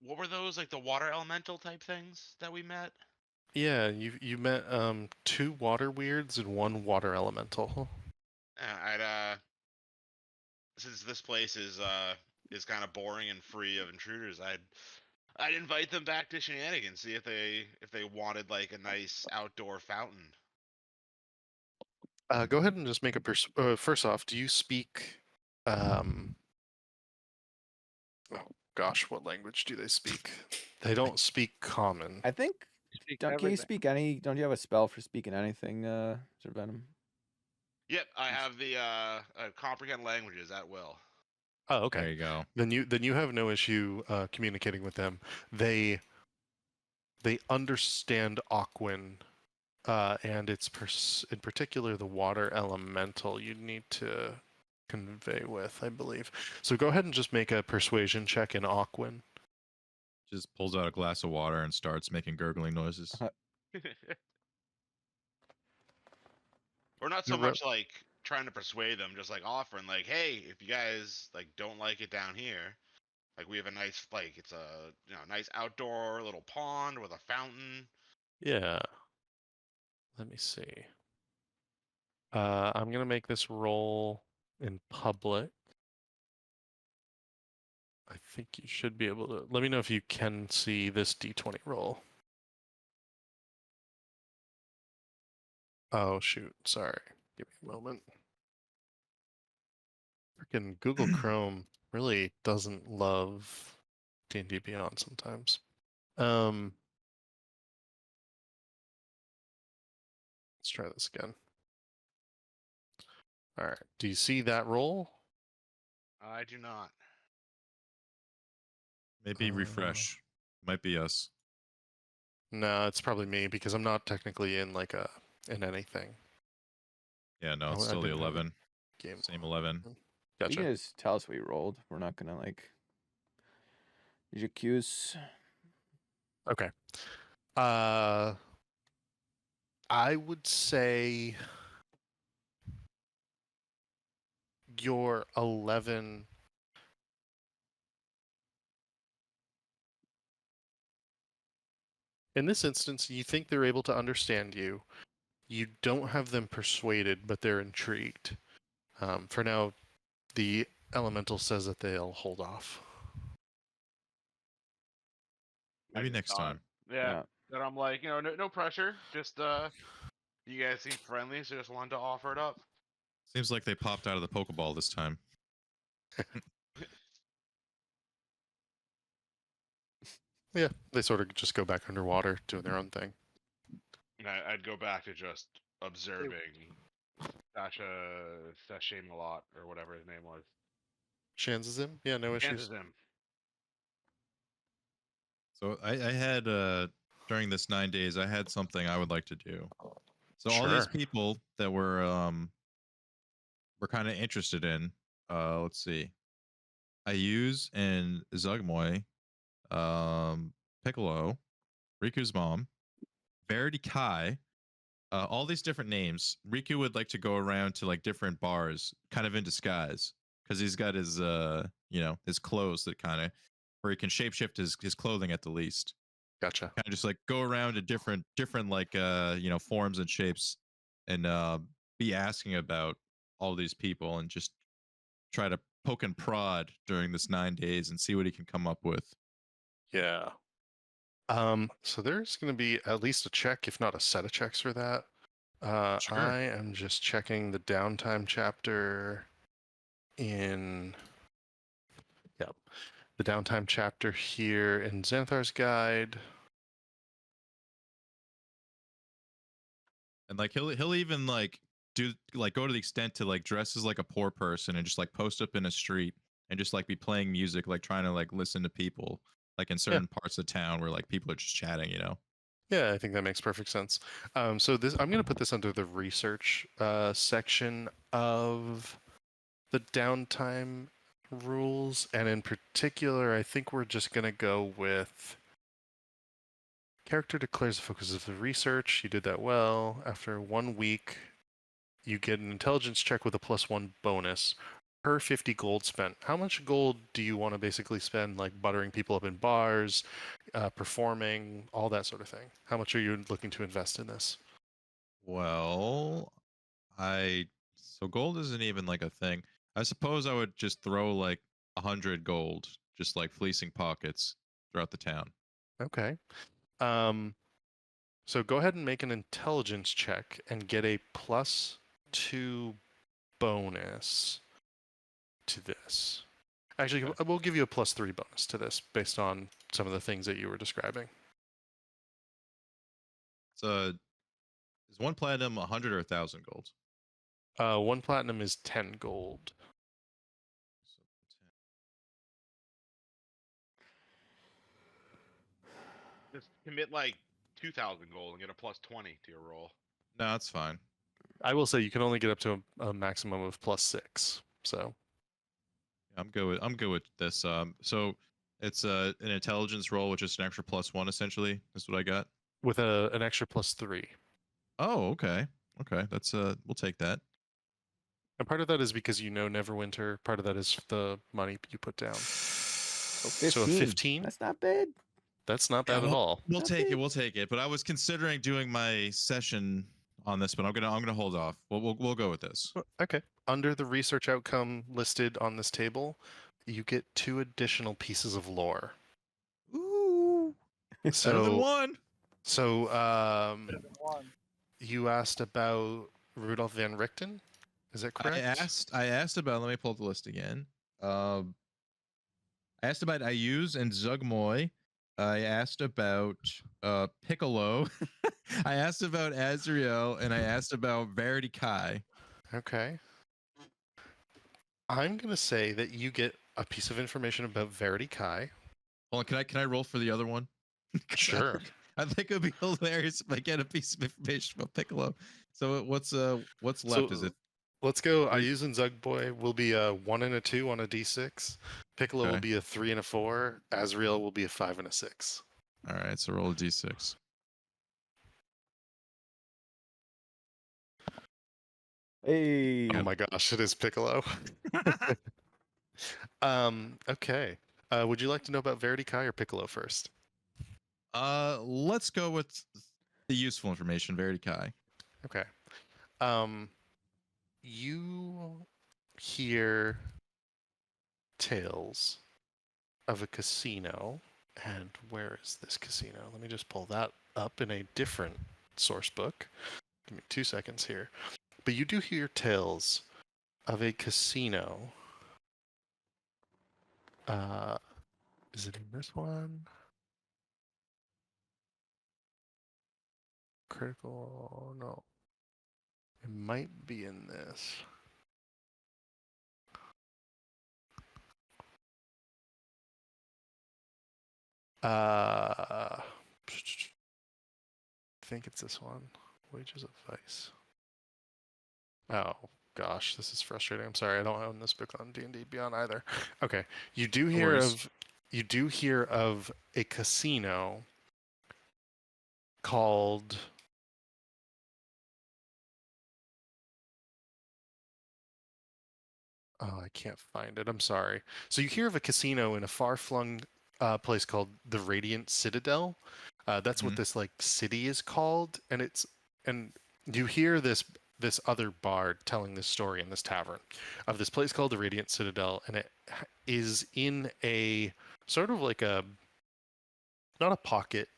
what were those, like the water elemental type things that we met? Yeah, you met 2 water weirds and 1 water elemental. I'd since this place is kind of boring and free of intruders, I'd invite them back to shenanigans, see if they wanted like a nice outdoor fountain. Go ahead and just make a first off, do you speak oh gosh, what language do they speak? They don't speak common. I think. Speak Can you everything. speak any? Don't you have a spell for speaking anything, Sir Venom? Yep, I have the comprehend languages at will. Oh, There okay. you go. Then you have no issue communicating with them. They understand Aquan, and it's in particular the water elemental you need to convey with, I believe. So go ahead and just make a persuasion check in Aquan. Just pulls out a glass of water and starts making gurgling noises. Or not so You're right. much like trying to persuade them, just like offering, like, hey, if you guys like don't like it down here, like we have a nice, like it's a nice outdoor little pond with a fountain. Yeah. Let me see. I'm gonna make this roll in public. I think you should be able to. Let me know if you can see this D20 roll. Oh shoot! Sorry. Give me a moment. Freaking Google Chrome really doesn't love D&D Beyond sometimes. Let's try this again. All right. Do you see that roll? I do not. Maybe refresh. Might be us. No, it's probably me because I'm not technically in in anything. Yeah, no, Oh, it's I still the didn't have the 11. Game. Same 11. You Gotcha. can just tell us what you rolled. We're not gonna use your cues. Okay. I would say your 11. In this instance, you think they're able to understand you. You don't have them persuaded, but they're intrigued. For now, the elemental says that they'll hold off. Maybe I next just time. Yeah. Then I'm like, no pressure. Just you guys seem friendly, so just wanted to offer it up. Seems like they popped out of the Pokeball this time. Yeah, they sort of just go back underwater, doing their own thing. And I'd go back to just observing Sasha Malot or whatever his name was. Shanzazim? Yeah, no issues. Him. So I had during this 9 days, I had something I would like to do. So all these Sure. people that were kind of interested in, let's see, Ayuz and Zugmoy, Piccolo, Riku's mom, Verity Kai, all these different names. Riku would like to go around to like different bars, kind of in disguise, because he's got his his clothes that kind of where he can shapeshift his clothing at the least. Gotcha. Kind of just like go around to different like forms and shapes, and be asking about all these people and just try to poke and prod during this 9 days and see what he can come up with. Yeah. So there's going to be at least a check, if not a set of checks for that. Sure. I am just checking the downtime chapter in. Yep. The downtime chapter here in Xanthar's guide. And like he'll even like do like go to the extent to like dress as like a poor person and just like post up in a street and just like be playing music, like trying to like listen to people like in certain parts of town where like people are just chatting, Yeah, I think that makes perfect sense. So this I'm going to put this under the research section of the downtime rules, and in particular, I think we're just going to go with character declares the focus of the research. You did that well. After 1 week, you get an intelligence check with a +1 bonus per 50 gold spent. How much gold do you want to basically spend, like buttering people up in bars, performing, all that sort of thing? How much are you looking to invest in this? Well, so gold isn't even like a thing. I suppose I would just throw like 100 gold, just like fleecing pockets throughout the town. Okay. So go ahead and make an intelligence check and get a +2 bonus to this. Actually, we'll give you a +3 bonus to this based on some of the things that you were describing. So is 1 platinum 100 or 1,000 gold? 1 platinum is 10 gold. So 10. Just commit like 2,000 gold and get a +20 to your roll. No, that's fine. I will say you can only get up to a maximum of +6. So I'm good with this. So it's an intelligence roll, which is an extra +1 essentially. That's what I got. with an extra +3. Oh, okay. Okay, that's we'll take that. And part of that is because you know Neverwinter. Part of that is the money you put down. So So a 15? That's not bad. That's not Yeah, bad at all. We'll Not take it. bad. We'll take it. But I was considering doing my session on this, but I'm gonna hold off. We'll go with this. Okay. Under the research outcome listed on this table, you get 2 additional pieces of lore. Ooh, better than So, one. so One. you asked about Rudolf van Richten? Is that correct? I asked about. Let me pull up the list again. I asked about Ayuz and Zugmoy. I asked about Piccolo. I asked about Azriel, and I asked about Verity Kai. Okay. I'm going to say that you get a piece of information about Verity Kai. Hold on, can I roll for the other one? 'Cause Sure. I think it would be hilarious if I get a piece of information about Piccolo. So what's left? Is it Let's go. three? Ayuz and Zugboy will be a 1 and a 2 on a d6. Piccolo will Okay. be a 3 and a 4. Azriel will be a 5 and a 6. All right, so roll a d6. Hey. Oh my gosh, it is Piccolo. Okay. Would you like to know about Verity Kai or Piccolo first? Let's go with the useful information, Verity Kai. Okay. You hear tales of a casino, and where is this casino? Let me just pull that up in a different source book. Give me 2 seconds here. But you do hear tales of a casino. Is it in this one? Critical, no. It might be in this. I think it's this one. Wages of Vice. Oh gosh, this is frustrating. I'm sorry, I don't own this book on D&D Beyond either. Okay, you do hear of a casino called Oh, I can't find it. I'm sorry. So you hear of a casino in a far-flung place called the Radiant Citadel. That's what Mhm. this like city is called, and you hear this other bard telling this story in this tavern of this place called the Radiant Citadel, and it is in a sort of like a not a pocket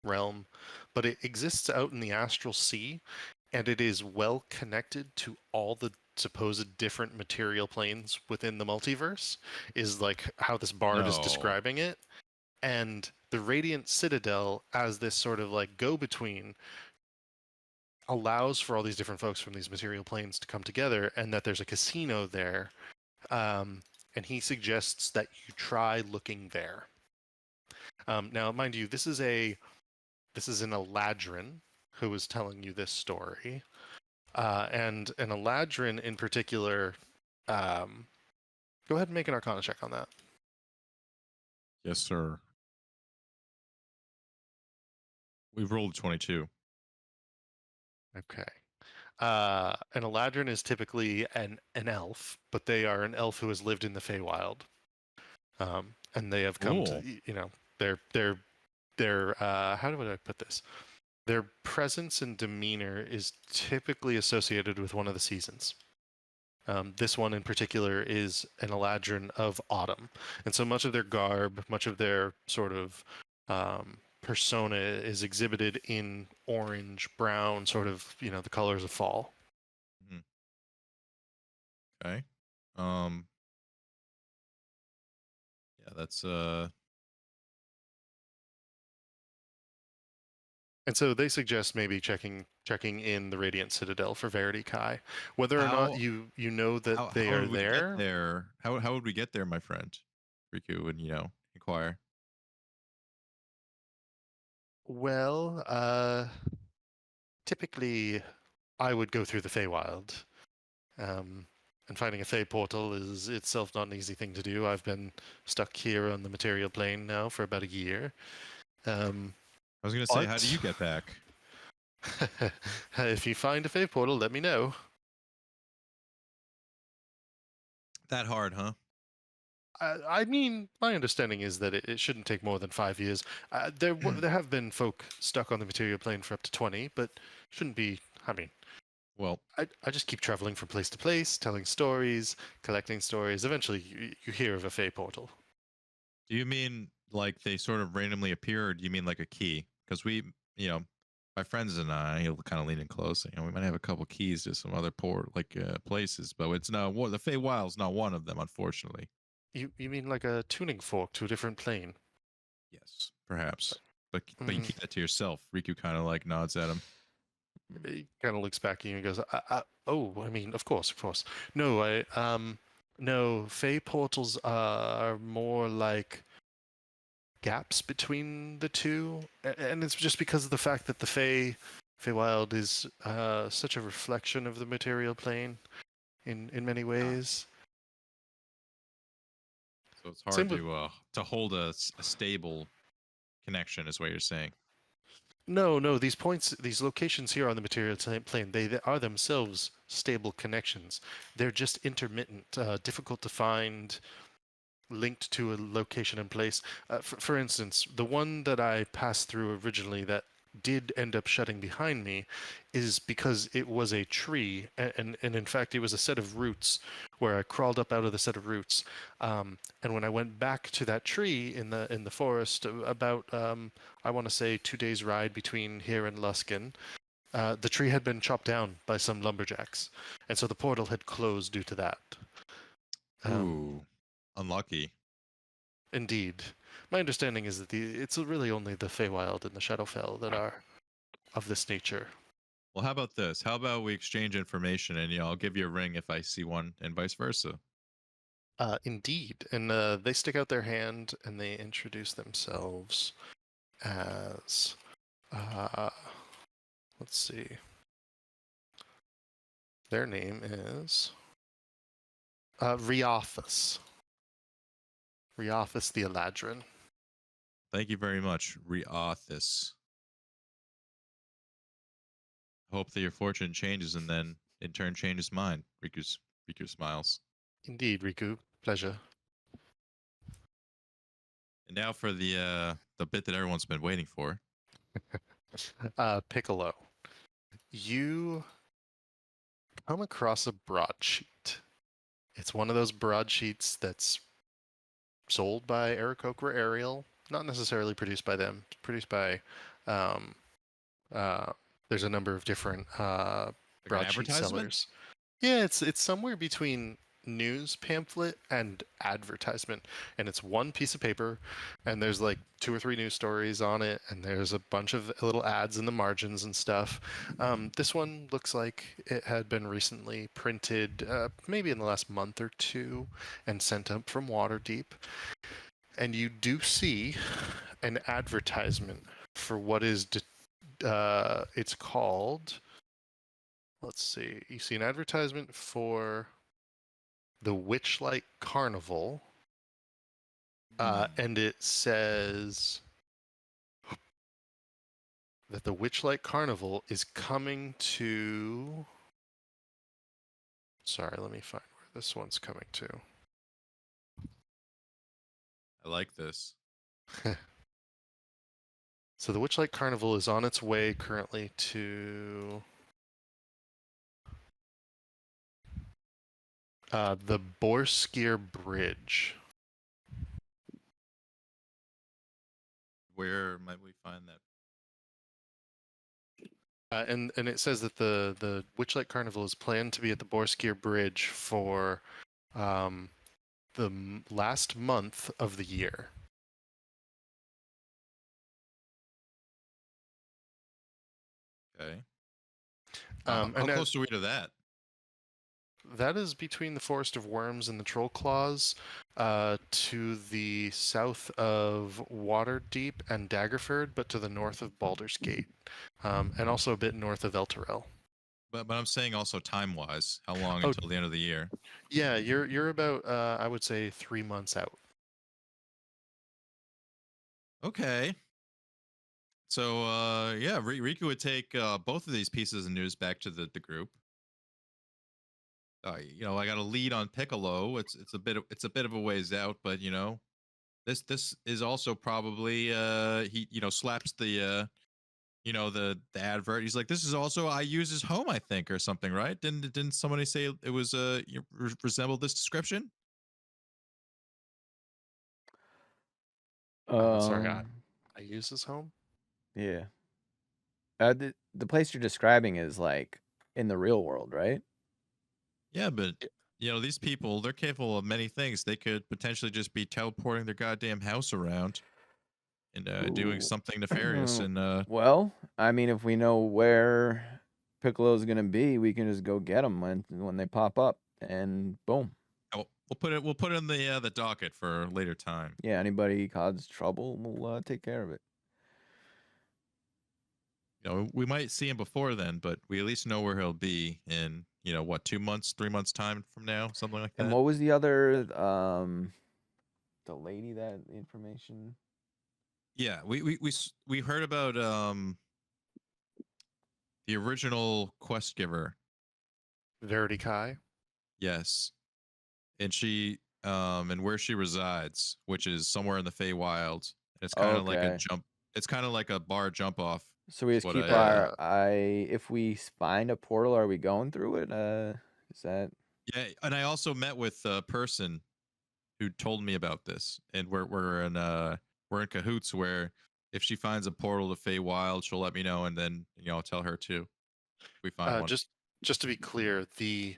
realm, but it exists out in the astral sea, and it is well connected to all the supposed different material planes within the multiverse, is like how this bard is No. describing it. And the Radiant Citadel, as this sort of like go-between, allows for all these different folks from these material planes to come together, and that there's a casino there. And he suggests that you try looking there. Now, mind you, this is an Eladrin who is telling you this story. And an Eladrin in particular Go ahead and make an Arcana check on that. Yes, sir. We've rolled 22. Okay. An Eladrin is typically an elf, but they are an elf who has lived in the Feywild. And they have come Cool. to, you know, their how do I put this? Their presence and demeanor is typically associated with one of the seasons. This one in particular is an Eladrin of autumn, and so much of their garb, much of their sort of persona is exhibited in orange, brown, sort of, you know, the colors of fall. Okay. Yeah, that's And so they suggest maybe checking in the Radiant Citadel for Verity Kai. Whether or How- not you know that how, they how are would we there. get there? How would we get there, my friend? Riku would, inquire. Well, typically I would go through the Feywild. And finding a Fey portal is itself not an easy thing to do. I've been stuck here on the material plane now for about a year. I was going to say, how but- do you get back? If you find a Fey portal, let me know. That hard, huh? I mean, my understanding is that it shouldn't take more than 5 years. There have been folk stuck on the material plane for up to 20, but shouldn't be. I mean, Well, I just keep traveling from place to place, telling stories, collecting stories. Eventually, you hear of a Fey portal. do you mean like they sort of randomly appear, or do you mean like a key? Because we, my friends and I, he'll kind of lean in close. We might have a couple keys to some other places, but it's not one. The Feywild's not one of them, unfortunately. You mean like a tuning fork to a different plane? Yes, perhaps. But you keep that to yourself. Riku kind of like nods at him. He kind of looks back at you and goes, "Oh, I mean, of course. No, no. Fey portals are more like gaps between the two, and it's just because of the fact that the Feywild is such a reflection of the material plane in many ways. So it's hard to hold a stable connection, is what you're saying. No. These locations here on the material plane, they are themselves stable connections. They're just intermittent, difficult to find, linked to a location and place. For instance, the one that I passed through originally that did end up shutting behind me is because it was a tree, and in fact it was a set of roots where I crawled up out of the set of roots, and when I went back to that tree in the forest, about I want to say 2 days ride between here and Luskin, the tree had been chopped down by some lumberjacks, and so the portal had closed due to that. Ooh, unlucky. Indeed. My understanding is that it's really only the Feywild and the Shadowfell that are of this nature. Well, how about this? How about we exchange information, and I'll give you a ring if I see one, and vice versa. Indeed. And they stick out their hand and they introduce themselves as, let's see. Their name is Riothus. Riothus the Eladrin. Thank you very much, Riothus. Hope that your fortune changes and then in turn changes mine. Riku smiles. Indeed, Riku. Pleasure. And now for the bit that everyone's been waiting for. Piccolo. You come across a broadsheet. It's one of those broadsheets that's sold by Aarakocra or Ariel, not necessarily produced by them. It's produced by there's a number of different broadsheet sellers. Yeah, it's somewhere between news pamphlet and advertisement, and it's one piece of paper, and there's like 2 or 3 news stories on it, and there's a bunch of little ads in the margins and stuff. This one looks like it had been recently printed, maybe in the last month or 2, and sent up from Waterdeep. And you do see an advertisement for what is it's called. Let's see. You see an advertisement for the Witchlight Carnival, Hmm. and it says that the Witchlight Carnival is coming to. Sorry, let me find where this one's coming to. I like this. So the Witchlight Carnival is on its way currently to the Borskier Bridge. Where might we find that? And it says that the Witchlight Carnival is planned to be at the Borskier Bridge for the last month of the year. Okay. How How close are we to that? That is between the Forest of Worms and the Troll Claws, to the south of Waterdeep and Daggerford, but to the north of Baldur's Gate, and also a bit north of Elturel. But I'm saying also time wise, how long Oh. until the end of the year? Yeah, you're about I would say 3 months out. Okay. So yeah, Riku would take both of these pieces of news back to the group. I got a lead on Piccolo. It's a bit of a ways out, but this is also probably he slaps the the advert. He's like, this is also I use his home, I think, or something, right? Didn't somebody say it was resembled this description? Sorry, Um, I use his home. yeah. The place you're describing is like in the real world, right? Yeah, but these people, they're capable of many things. They could potentially just be teleporting their goddamn house around and doing Ooh. something nefarious. And Well, I mean, if we know where Piccolo's gonna be, we can just go get them when they pop up, and boom. we'll put it in the docket for later time. Yeah, anybody cause trouble, we'll take care of it. We might see him before then, but we at least know where he'll be in 2 months, 3 months time from now, something like that. And what was the other the lady that information? Yeah, we heard about the original quest giver. Verity Kai. Yes. And she and where she resides, which is somewhere in the Feywild. It's kind of like a Okay. jump. It's kind of like a bar jump off. So we just keep our eye. If we find a portal, are we going through it? Is that? Yeah, and I also met with a person who told me about this, and we're in cahoots. Where if she finds a portal to Feywild, she'll let me know, and then I'll tell her too. If we find one. Just to be clear, the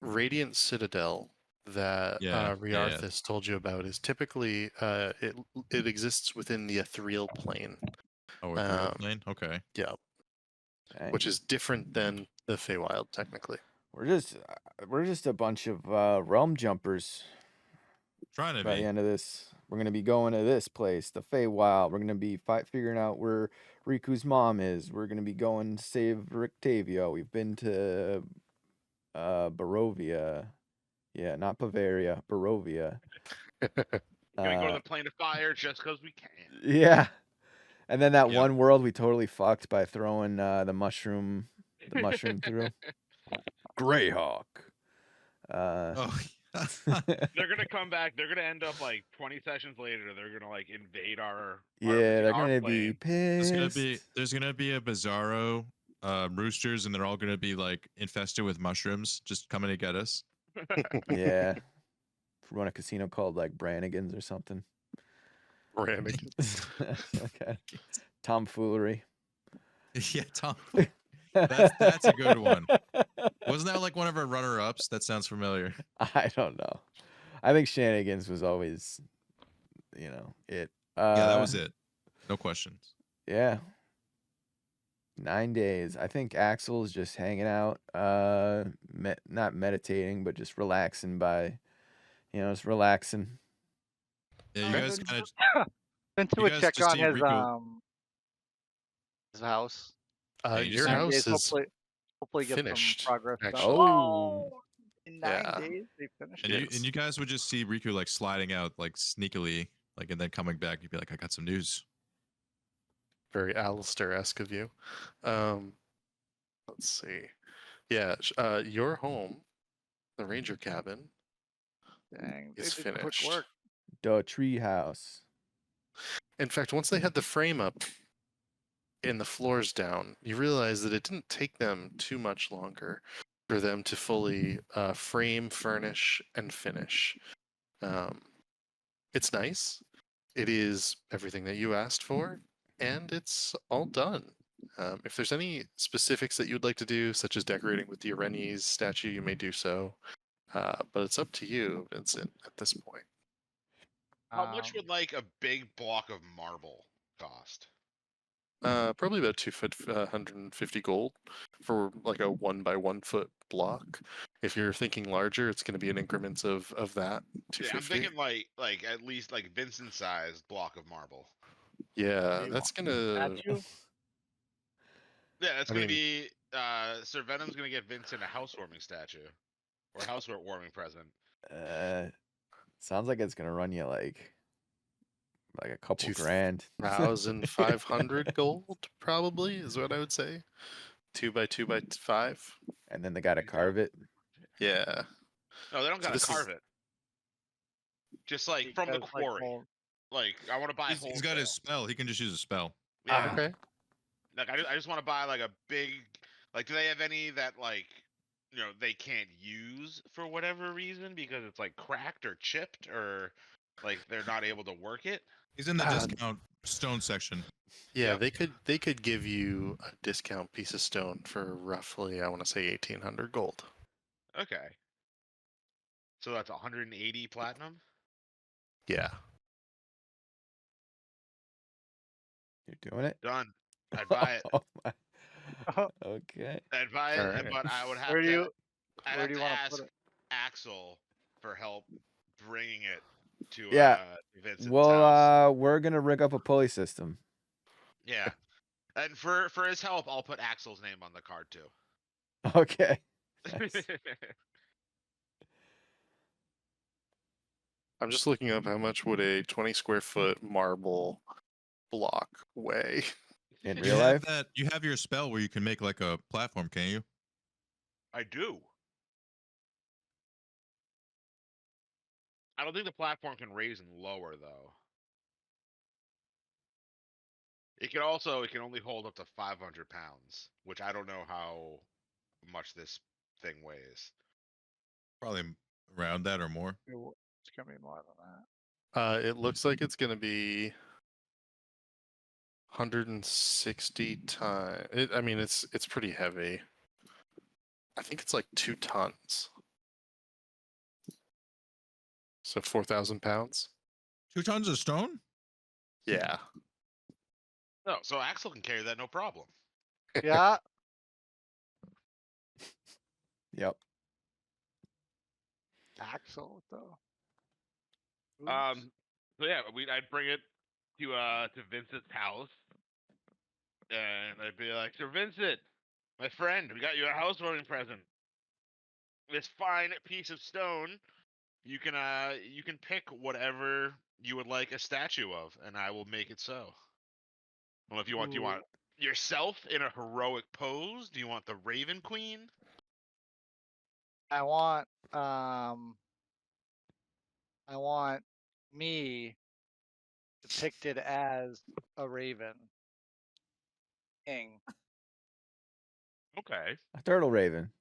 Radiant Citadel that Riarthis told you about is typically it exists within the ethereal plane. Oh, ethereal plane. Okay. Yeah. Okay. Which is different than the Feywild, technically. We're just a bunch of realm jumpers. Trying to by be. the end of this. We're gonna be going to this place, the Feywild. We're gonna be figuring out where Riku's mom is. We're gonna be going to save Rictavio. We've been to Barovia. Yeah, not Bavaria, Barovia. Gonna go to the plane of fire just because we can. Yeah. And then that one world we totally fucked by throwing the mushroom through. Greyhawk. They're gonna come back. They're gonna end up like 20 sessions later. They're gonna like invade our. They're gonna plane. be pissed. There's gonna be a Bizarro roosters, and they're all gonna be like infested with mushrooms, just coming to get us. Yeah. Run a casino called like Brannigan's or something. Brannigan's. Okay. Tomfoolery. Yeah, tomfoolery. That's a good one. Wasn't that like one of our runner-ups? That sounds familiar. I don't know. I think Shenanigans was always, it. Yeah, that was it. No questions. Yeah. 9 days. I think Axel's just hanging out, not meditating, but just relaxing just relaxing. Yeah, you guys kind of. Been to check on his house. Your house is hopefully get finished, some progress done. actually. Oh. In 9 Yeah. days, they finished And it. you guys would just see Riku like sliding out like sneakily, like, and then coming back. You'd be like, I got some news. Very Alistair-esque of you. Let's see. Yeah, your home, the ranger cabin, Dang, they is did quick finished. work. The tree house. In fact, once they had the frame up and the floors down, you realize that it didn't take them too much longer for them to fully frame, furnish, and finish. It's nice. It is everything that you asked for, and it's all done. If there's any specifics that you'd like to do, such as decorating with the Arenes statue, you may do so. But it's up to you, Vincent, at this point. How much Um, would like a big block of marble cost? Probably about 150 gold for like a 1 by 1 foot block. If you're thinking larger, it's going to be in increments of that Yeah, I'm 250. thinking like at least like Vincent-sized block of marble. Yeah, you that's want gonna. statue? Yeah, that's I gonna mean- be Sir Venom's gonna get Vincent a housewarming statue. Or housewarming present. Sounds like it's gonna run you like a couple Two grand. 1,500 gold, probably, is what I would say. 2 by 2 by 5. And then they gotta carve it. Yeah. No, they don't So gotta this is- carve it. Just like from the Because, like, quarry. mold- Like I want to buy. He's got his spell. He can just use a spell. Yeah. Okay. Like I just want to buy like a big. Like, do they have any that like, they can't use for whatever reason because it's like cracked or chipped or like they're not able to work it? He's in the Ah. discount stone section. Yeah, Yep. they could give you a discount piece of stone for roughly, I want to say 1,800 gold. Okay. So that's 180 platinum. Yeah. You're doing it? Done. I'd buy it. Oh my. Okay. I'd buy it, Alright. but I would have Where do to. you I'd where have do you to want to ask put it? Axel for help bringing it to Yeah. Vincent's Well, house. we're gonna rig up a pulley system. Yeah. And for his help, I'll put Axel's name on the card too. Okay. Nice. I'm just looking up how much would a 20 square foot marble block weigh. In You real have life? that. You have your spell where you can make like a platform, can't you? I do. I don't think the platform can raise and lower though. It can only hold up to 500 pounds, which I don't know how much this thing weighs. Probably around that or more. It's gonna be more than that. It looks like it's going to be 160 times. I mean, it's pretty heavy. I think it's like 2 tons. So 4,000 pounds. 2 tons of stone? Yeah. No, so Axel can carry that no problem. Yeah. Yep. Axel though. So yeah, I'd bring it to Vincent's house, and I'd be like, Sir Vincent, my friend, we got you a housewarming present. This fine piece of stone. You can pick whatever you would like a statue of, and I will make it so. Well, if you want, do you want yourself in a heroic pose? Do you want the Raven Queen? I want me depicted as a raven king. Okay. A turtle raven.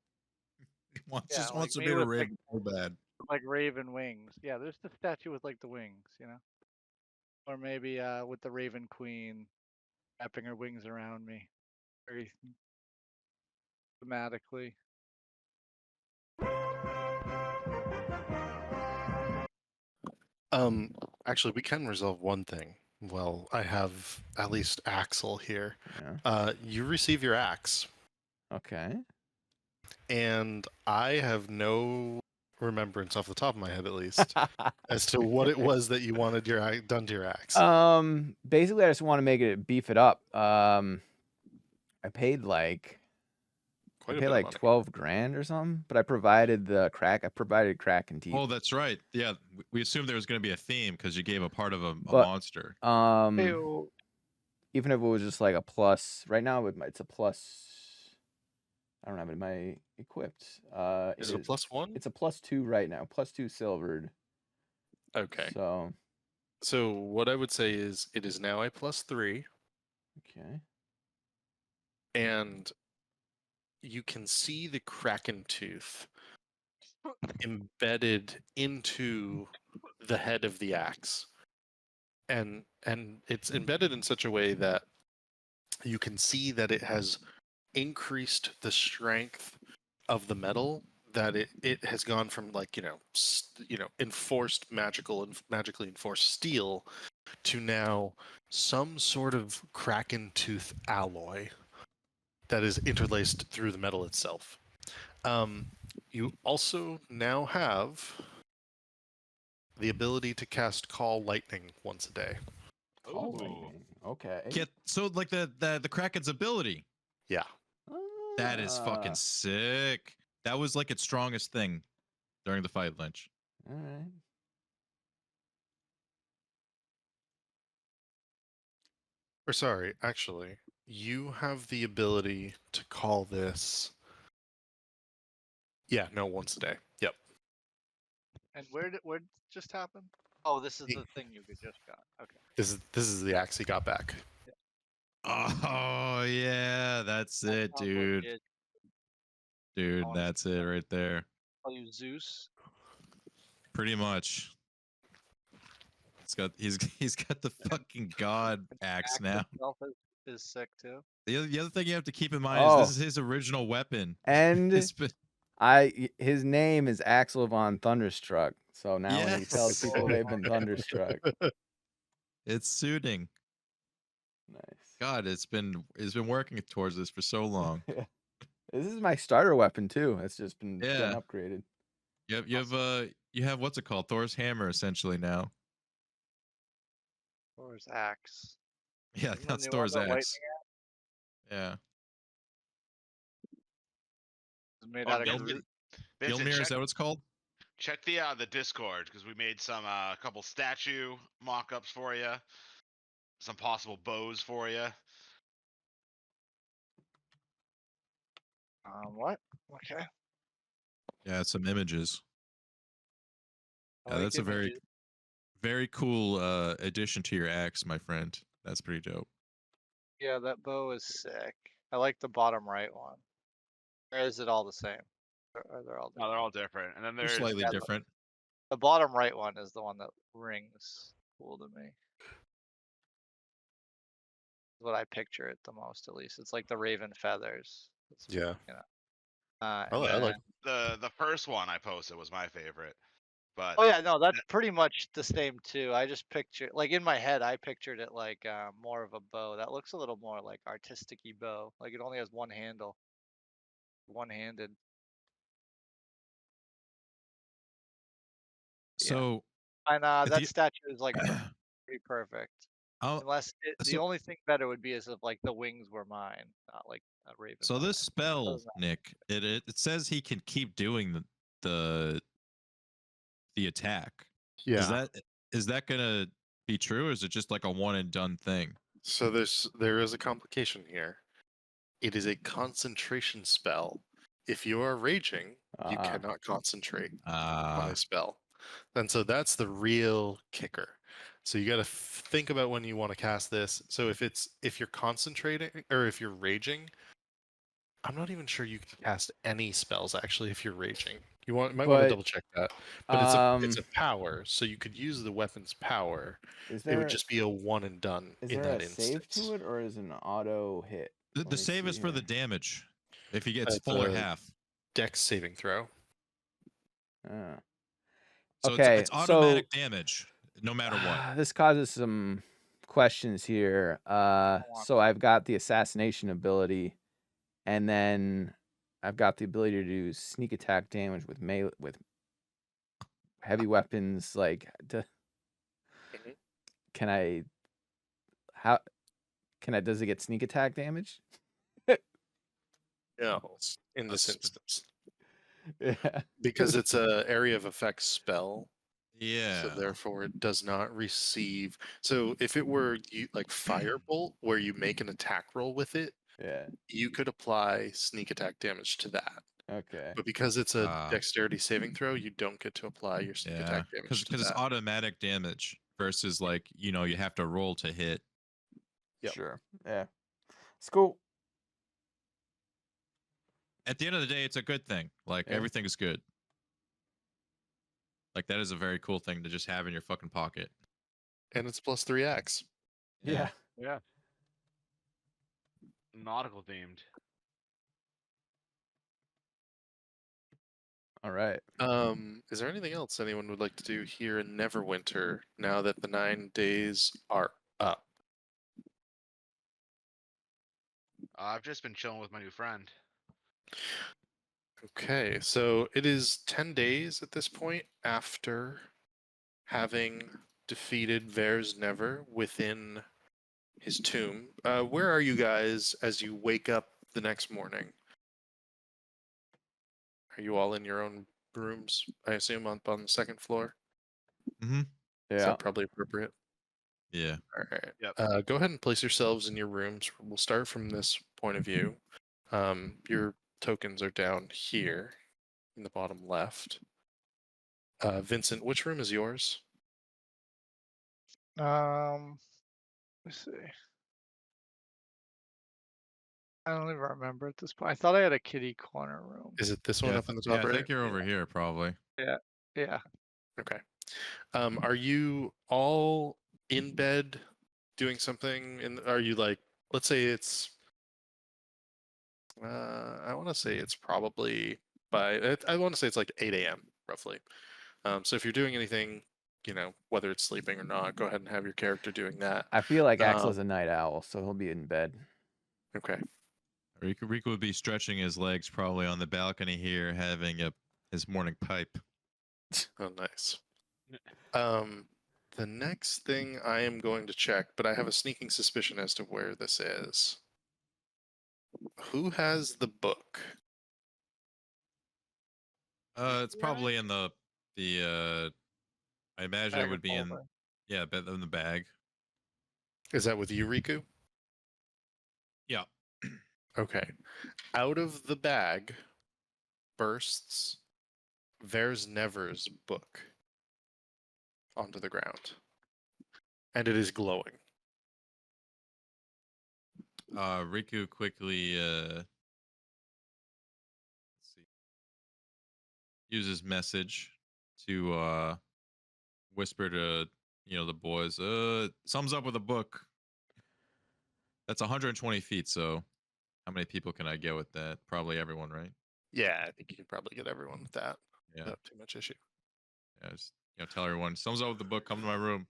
He wants, Yeah, just like wants to me be a with, raven so bad. Like raven wings. Yeah, there's the statue with like the wings, or maybe with the Raven Queen wrapping her wings around me, very thematically. Actually, we can resolve one thing. Well, I have at least Axel here. Yeah. You receive your axe, Okay. and I have no remembrance off the top of my head, at least, as to what it was that you wanted done to your axe. Basically, I just want to make it beef it up. I paid like quite I a pay bit like of money. 12 grand or something, but I provided Kraken teeth. Oh, that's right. Yeah, we assumed there was going to be a theme because you gave a part of a But- monster. Ew. Even if it was just like a plus, right now it's a plus. I don't have it in my equipped. Is it a +1? It's a +2 right now. +2 silvered. Okay. So So what I would say is it is now a +3, okay. and you can see the Kraken tooth embedded into the head of the axe. And it's embedded in such a way that you can see that it has increased the strength of the metal, that it has gone from like enforced magically enforced steel to now some sort of Kraken tooth alloy that is interlaced through the metal itself. You also now have the ability to cast Call Lightning once a day. Call Ooh. lightning. Okay. So like the Kraken's ability. Yeah. That is fucking sick. That was like its strongest thing during the fight, Lynch. All right. Or sorry, actually, you have the ability to call this. Yeah, no, once a day. Yep. And where did just happen? Oh, this is He- the thing you could just got. Okay. This is the axe he got back. Oh yeah, that's it, Sounds dude. legit. Dude, wanna that's see it that. right there. Call you Zeus. Pretty much. He's got the fucking god axe now. itself is sick too. The other thing you have to keep in mind is this Oh. is his original weapon. And It's been, his name is Axel von Thunderstruck. So now when he tells Yes. people they've been thunderstruck. it's suiting. Nice. God, it's been working towards this for so long. This is my starter weapon too. It's just been Yeah. getting upgraded. You have what's it called? Thor's hammer essentially now. Thor's axe. Yeah, Isn't the that's new Thor's one the lightning axe. Yeah. It's made Oh, out of Mil- Groot. Vincent, Gilmir, is check, that what it's called? check the Discord because we made some couple statue mock-ups for you, some possible bows for you. What? Okay. Yeah, some images. I Yeah, like that's a very images. very cool addition to your axe, my friend. That's pretty dope. Yeah, that bow is sick. I like the bottom right one. Or is it all the same? Or they're all No, different? they're all different. And then They're there's slightly yeah, different. The bottom right one is the one that rings cool to me. What I picture it the most, at least. It's like the raven feathers. It's, Yeah. you know. I And like. then- the first one I posted was my favorite. But Oh yeah, no, that's pretty much the same too. I just picture like in my head, I pictured it like more of a bow. That looks a little more like artistic-y bow. Like it only has one handle, one-handed. Yeah. So And If that you- statue is like pretty perfect. I'll, Unless the so- only thing better would be is if like the wings were mine, not like a raven. so mine. this spell, Doesn't Nick, it says he can keep doing the attack. Yeah. Is that gonna be true, or is it just like a one and done thing? So there is a complication here. It is a concentration spell. If you are raging, you Ah. cannot concentrate on Ah, a spell. And so that's the real kicker. So you got to think about when you want to cast this. So if you're concentrating or if you're raging, I'm not even sure you can cast any spells actually if you're raging. You might want to But, double check that. But it's a power, so you could use the weapon's power. Is It would there just be a one and done is in there that a save instance. to it or is it an auto hit? the Let me save is see for the here. damage. If he gets It's full or a- half, Dex saving throw. Ah. so Okay, it's automatic damage no matter what. This causes some questions here. on. So I've got the assassination ability, and then I've got the ability to do sneak attack damage with with heavy weapons. Like, Mhm. can I? How can I? Does it get sneak attack damage? No, in this That's- instance, Yeah. because it's a area of effect spell. Yeah. So therefore, it does not receive. So if it were like Firebolt, where you make an attack roll with it, Yeah. you could apply sneak attack damage to that. Okay. But because it's a Ah. dexterity saving throw, you don't get to apply your sneak Yeah, attack damage to because it's that. automatic damage versus like you have to roll to hit. Yep. Sure. Yeah. It's cool. At the end of the day, it's a good thing. Like Yeah. everything is good. Like that is a very cool thing to just have in your fucking pocket. And it's plus 3x. Yeah. Yeah. Nautical themed. All right. Is there anything else anyone would like to do here in Neverwinter now that the 9 days are up? I've just been chilling with my new friend. Okay, so it is 10 days at this point after having defeated Vers Never within his tomb. Where are you guys as you wake up the next morning? Are you all in your own rooms? I assume on the second floor. Mm-hmm. Is Yeah. that probably appropriate? Yeah. All right. Yep. Go ahead and place yourselves in your rooms. We'll start from this point of view. Your tokens are down here in the bottom left. Vincent, which room is yours? Let's see. I don't even remember at this point. I thought I had a kitty corner room. Is it this one Yeah, up in the yeah, top I right? think you're over here probably. Yeah. Okay. Are you all in bed doing something? And are you like, let's say it's, I want to say it's probably I want to say it's like 8 a.m. roughly. So if you're doing anything, whether it's sleeping or not, go ahead and have your character doing that. I feel like Axel's a night owl, so he'll be in bed. Okay. Riku would be stretching his legs probably on the balcony here, having his morning pipe. Oh, nice. The next thing I am going to check, but I have a sneaking suspicion as to where this is. Who has the book? It's probably in the I imagine it Bag would of be in holding. in the bag. Is that with you, Riku? Yeah. Okay. Out of the bag bursts Vers Never's book onto the ground. And it is glowing. Riku quickly let's see. Uses message to whisper to the boys, sums up with a book. That's 120 feet, so how many people can I get with that? Probably everyone, right? Yeah, I think you could probably get everyone with that Yeah. without too much issue. Yeah, just tell everyone, sums up with the book, come to my room.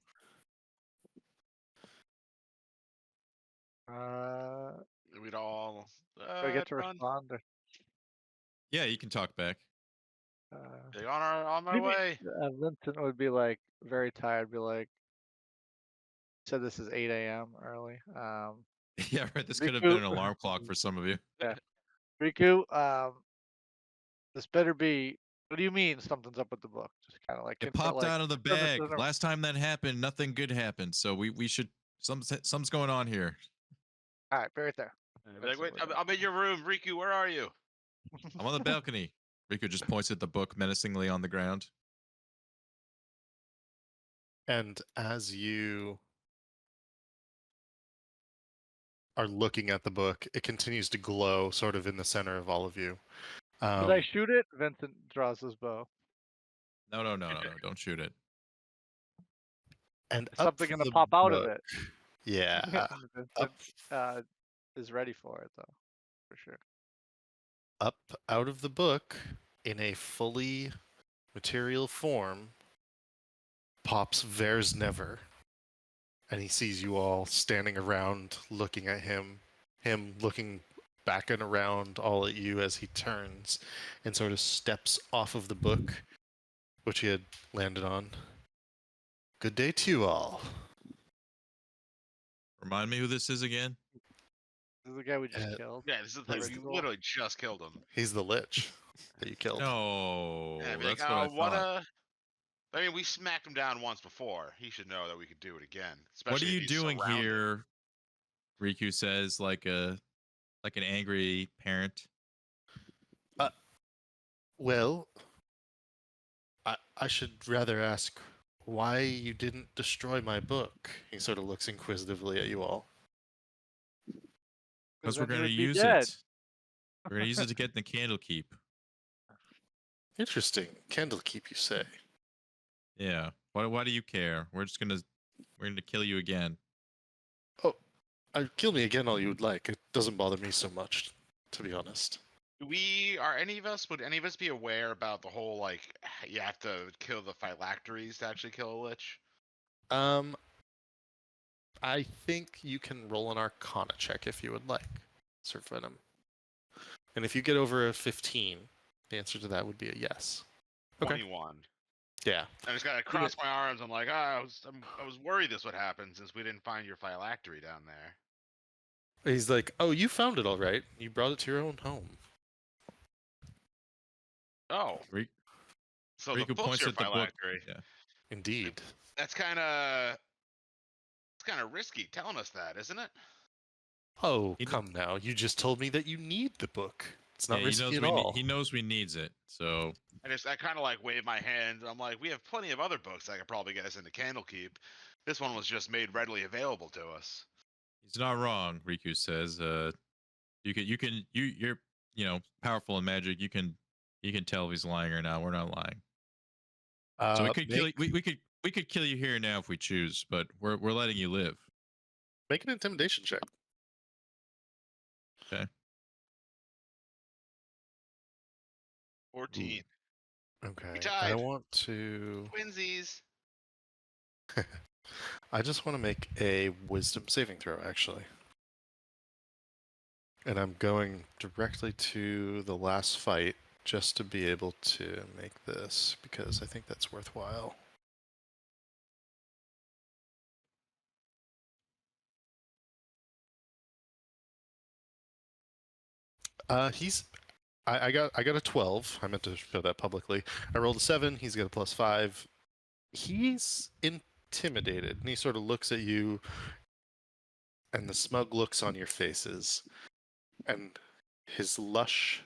We'd all. Do I get to run. respond? Or, Yeah, you can talk back. They're on my maybe, way. Vincent would be like very tired. Be like, said this is 8 a.m. early. Yeah, right. This could have been an Riku- alarm clock for some of you. Riku, this better be. What do you mean something's up with the book? Just kind of like It popped out of the confirm this bag. isn't a- Last time that happened, nothing good happened. So we should something's going on here. All right, be right there. I'd be like, wait, I'm in your room, Riku. Where are you? I'm on the balcony. Riku just points at the book menacingly on the ground. And as you are looking at the book, it continues to glow sort of in the center of all of you. Did I shoot it? Vincent draws his bow. No, don't shoot it. And There's something gonna pop out of it. Yeah. Vincent is ready for it though, for sure. Up out of the book, in a fully material form, pops Vers Never. And he sees you all standing around looking at him looking back and around all at you as he turns and sort of steps off of the book, which he had landed on. Good day to you all. Remind me who this is again? This is the guy we just Uh, killed. Yeah, this is the thing. Red We Skull? literally just killed him. He's the lich that you killed. No, Yeah, be like, that's what I "Oh, what thought. I mean, we smacked him down once before. He should know that we could do it again. Especially What are if you he's doing surrounded. here? Riku says, like an angry parent. Well, I should rather ask why you didn't destroy my book. He sort of looks inquisitively at you all. Because we're then you going to would be use dead. it. We're going to use it to get in the candle keep. Interesting. Candlekeep, you say? Yeah. Why do you care? We're gonna kill you again. Oh, kill me again all you would like. It doesn't bother me so much, to be honest. Would any of us be aware about the whole, like, you have to kill the phylacteries to actually kill a lich? I think you can roll an Arcana check if you would like, Sir Venom. And if you get over a 15, the answer to that would be a yes. Okay. 21. Yeah. I just gotta cross my arms. I'm like, I was worried this would happen since we didn't find your phylactery down there. He's like, oh, you found it all right. You brought it to your own home. Oh, Riku so the book's points your at the book. phylactery. Yeah. Indeed. That's kind of risky telling us that, isn't it? Oh, He d- come now. You just told me that you need the book. It's not Yeah, risky at all. he knows we needs it. So I kind of like wave my hand. I'm like, we have plenty of other books that could probably get us into Candlekeep. This one was just made readily available to us. he's not wrong. Riku says, you're powerful in magic. You can tell if he's lying or not. We're not lying. So we could kill you. We could kill you here now if we choose, but we're letting you live. Make an intimidation check. Okay. 14. Okay. I tied. want to. Twinsies. I just want to make a wisdom saving throw, actually. And I'm going directly to the last fight just to be able to make this because I think that's worthwhile. I got a 12. I meant to show that publicly. I rolled a 7. He's got a +5. He's intimidated, and he sort of looks at you, and the smug looks on your faces, and his lush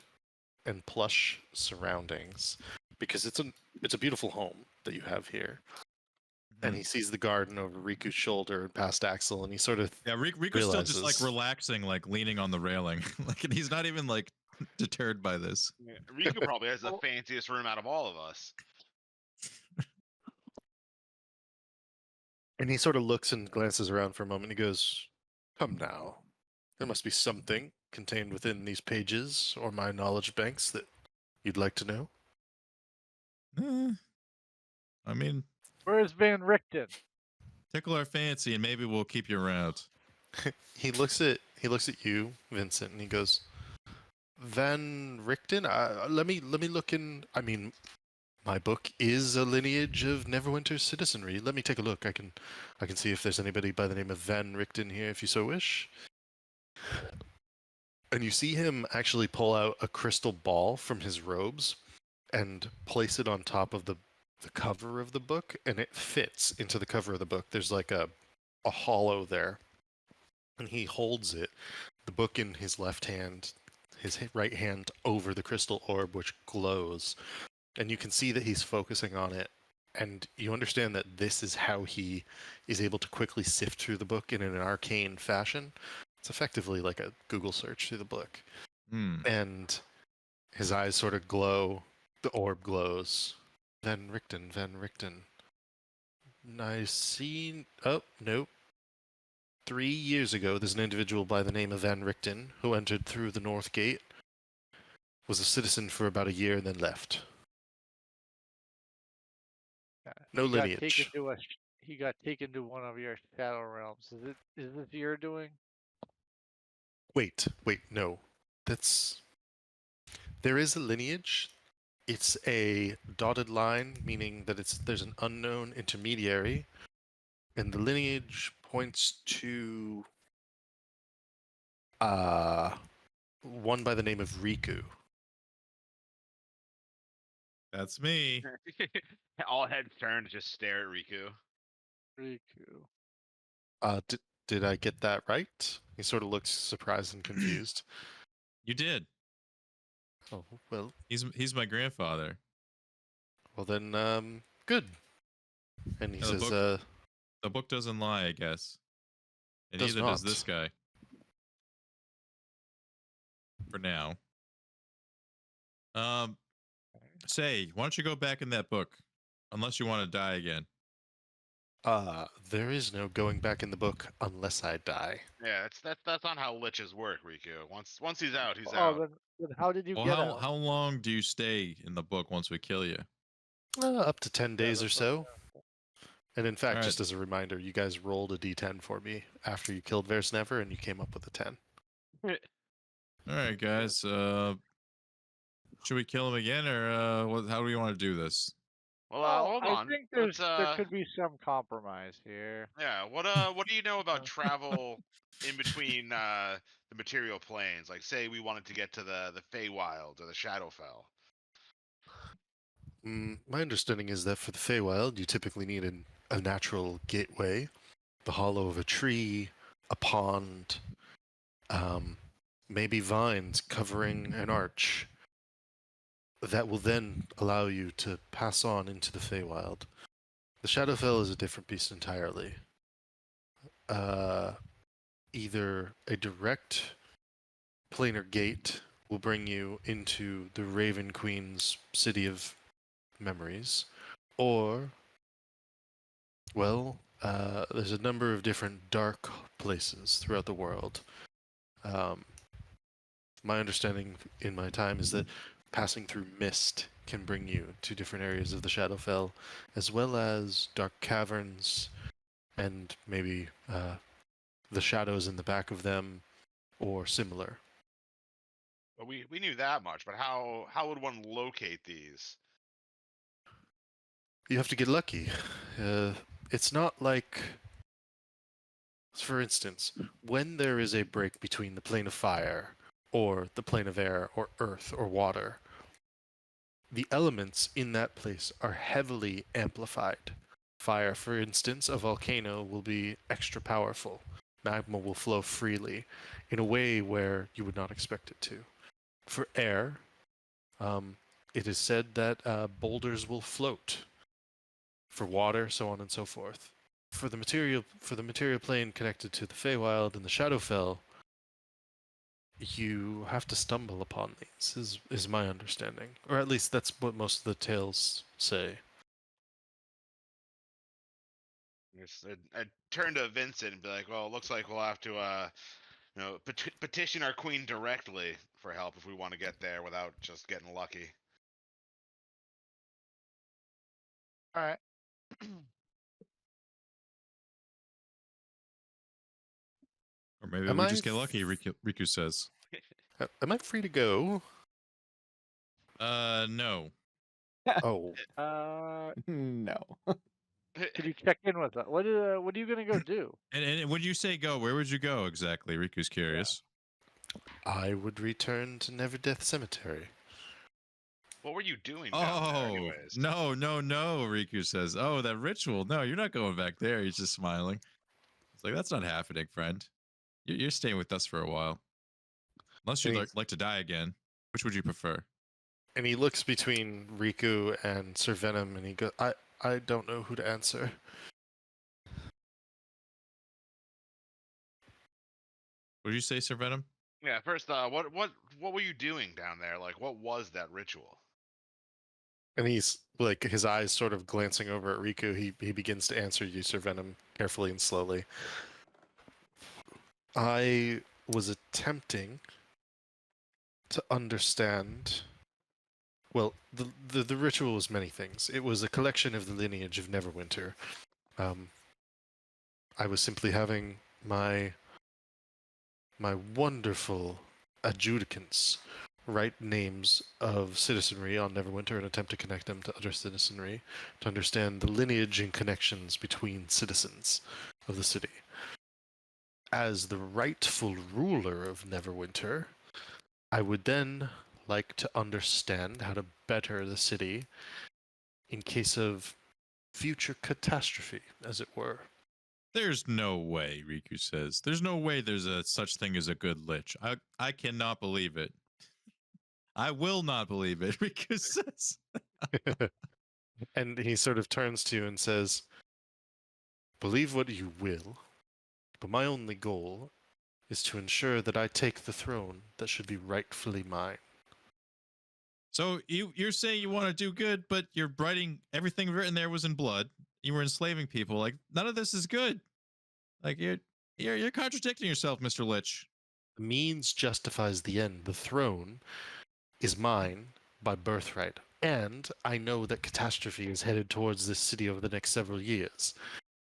and plush surroundings, because it's a beautiful home that you have here. And he sees the garden over Riku's shoulder and past Axel, and he sort of Riku's still just like realizes- relaxing, like leaning on the railing, like, and he's not even like deterred by this. Yeah, Riku probably has the fanciest room out of all of us. And he sort of looks and glances around for a moment. He goes, "Come now, there must be something contained within these pages or my knowledge banks that you'd like to know." I mean, Where's Van Richten? tickle our fancy, and maybe we'll keep you around. He looks at you, Vincent, and he goes, "Van Richten? Let me look in. I mean, my book is a lineage of Neverwinter citizenry. Let me take a look. I can see if there's anybody by the name of Van Richten here, if you so wish." And you see him actually pull out a crystal ball from his robes and place it on top of the cover of the book, and it fits into the cover of the book. There's like a hollow there. And he holds it, the book in his left hand, his right hand over the crystal orb, which glows. And you can see that he's focusing on it. And you understand that this is how he is able to quickly sift through the book in an arcane fashion. It's effectively like a Google search through the book. And his eyes sort of glow. The orb glows. Van Richten, Van Richten. I see. Oh, nope. 3 years ago, there's an individual by the name of Van Richten who entered through the North Gate, was a citizen for about a year, and then left. No He got lineage. taken to he got taken to one of your shadow realms. Is this your doing? Wait, no. There is a lineage. It's a dotted line, meaning that there's an unknown intermediary, and the lineage points to One by the name of Riku. That's me. All heads turn to just stare at Riku. Riku. Did I get that right? He sort of looks surprised and confused. You did. Oh, well, He's my grandfather. well then, good. And he Yeah, the says, book- The book doesn't lie, I guess. And Does neither does not. this guy. For now. Say, why don't you go back in that book? Unless you want to die again. there is no going back in the book unless I die. Yeah, that's not how liches work, Riku. Once he's out, he's Oh, out. then how did you Well, get out? how long do you stay in the book once we kill you? Up to 10 days or that's so. And in fact, Alright. just as a reminder, you guys rolled a d10 for me after you killed Versnever, and you came up with a 10. All right, guys. Should we kill him again, or how do we want to do this? Well, Well, hold I on. think Let's, there could be some compromise here. Yeah. What do you know about travel in between the material planes? Like, say we wanted to get to the Feywild or the Shadowfell. My understanding is that for the Feywild, you typically need a natural gateway, the hollow of a tree, a pond, maybe vines covering an arch. That will then allow you to pass on into the Feywild. The Shadowfell is a different beast entirely. Either a direct planar gate will bring you into the Raven Queen's city of memories, or, well, there's a number of different dark places throughout the world. My understanding in my time is that passing through mist can bring you to different areas of the Shadowfell, as well as dark caverns, and maybe the shadows in the back of them, or similar. But we knew that much. But how would one locate these? You have to get lucky. It's not like, for instance, when there is a break between the plane of fire, or the plane of air, or earth, or water, the elements in that place are heavily amplified. Fire, for instance, a volcano will be extra powerful. Magma will flow freely in a way where you would not expect it to. For air, it is said that boulders will float. For water, so on and so forth. For the material plane connected to the Feywild and the Shadowfell, you have to stumble upon these, is my understanding. Or at least that's what most of the tales say. I'd turn to Vincent and be like, "Well, it looks like we'll have to, petition our queen directly for help if we want to get there without just getting lucky." All right. Or maybe Am we I just get lucky, Riku says. Am I free to go? No. Oh, No. Could you check in with that? What are you gonna go do? And when you say go, where would you go exactly? Riku's curious. I would return to Neverdeath Cemetery. What were you doing down there, Oh, anyways? no, Riku says. Oh, that ritual. No, you're not going back there. He's just smiling. It's like, that's not happening, friend. You're staying with us for a while. Unless you'd like to die again. Which would you prefer? And he looks between Riku and Sir Venom, and he goes, I don't know who to answer. What did you say, Sir Venom? Yeah. First, what were you doing down there? Like, what was that ritual? And he's like, his eyes sort of glancing over at Riku. He begins to answer you, Sir Venom, carefully and slowly. I was attempting to understand. Well, the ritual was many things. It was a collection of the lineage of Neverwinter. I was simply having my wonderful adjudicants write names of citizenry on Neverwinter and attempt to connect them to other citizenry to understand the lineage and connections between citizens of the city. as the rightful ruler of Neverwinter, I would then like to understand how to better the city in case of future catastrophe, as it were. There's no way, Riku says. There's no way there's a such thing as a good lich. I cannot believe it. I will not believe it, Riku says. And he sort of turns to you and says, "Believe what you will, but my only goal is to ensure that I take the throne that should be rightfully mine." So you're saying you want to do good, but you're writing everything written there was in blood. You were enslaving people. Like none of this is good. Like you're contradicting yourself, Mr. Lich. The means justifies the end. The throne is mine by birthright. And I know that catastrophe is headed towards this city over the next several years.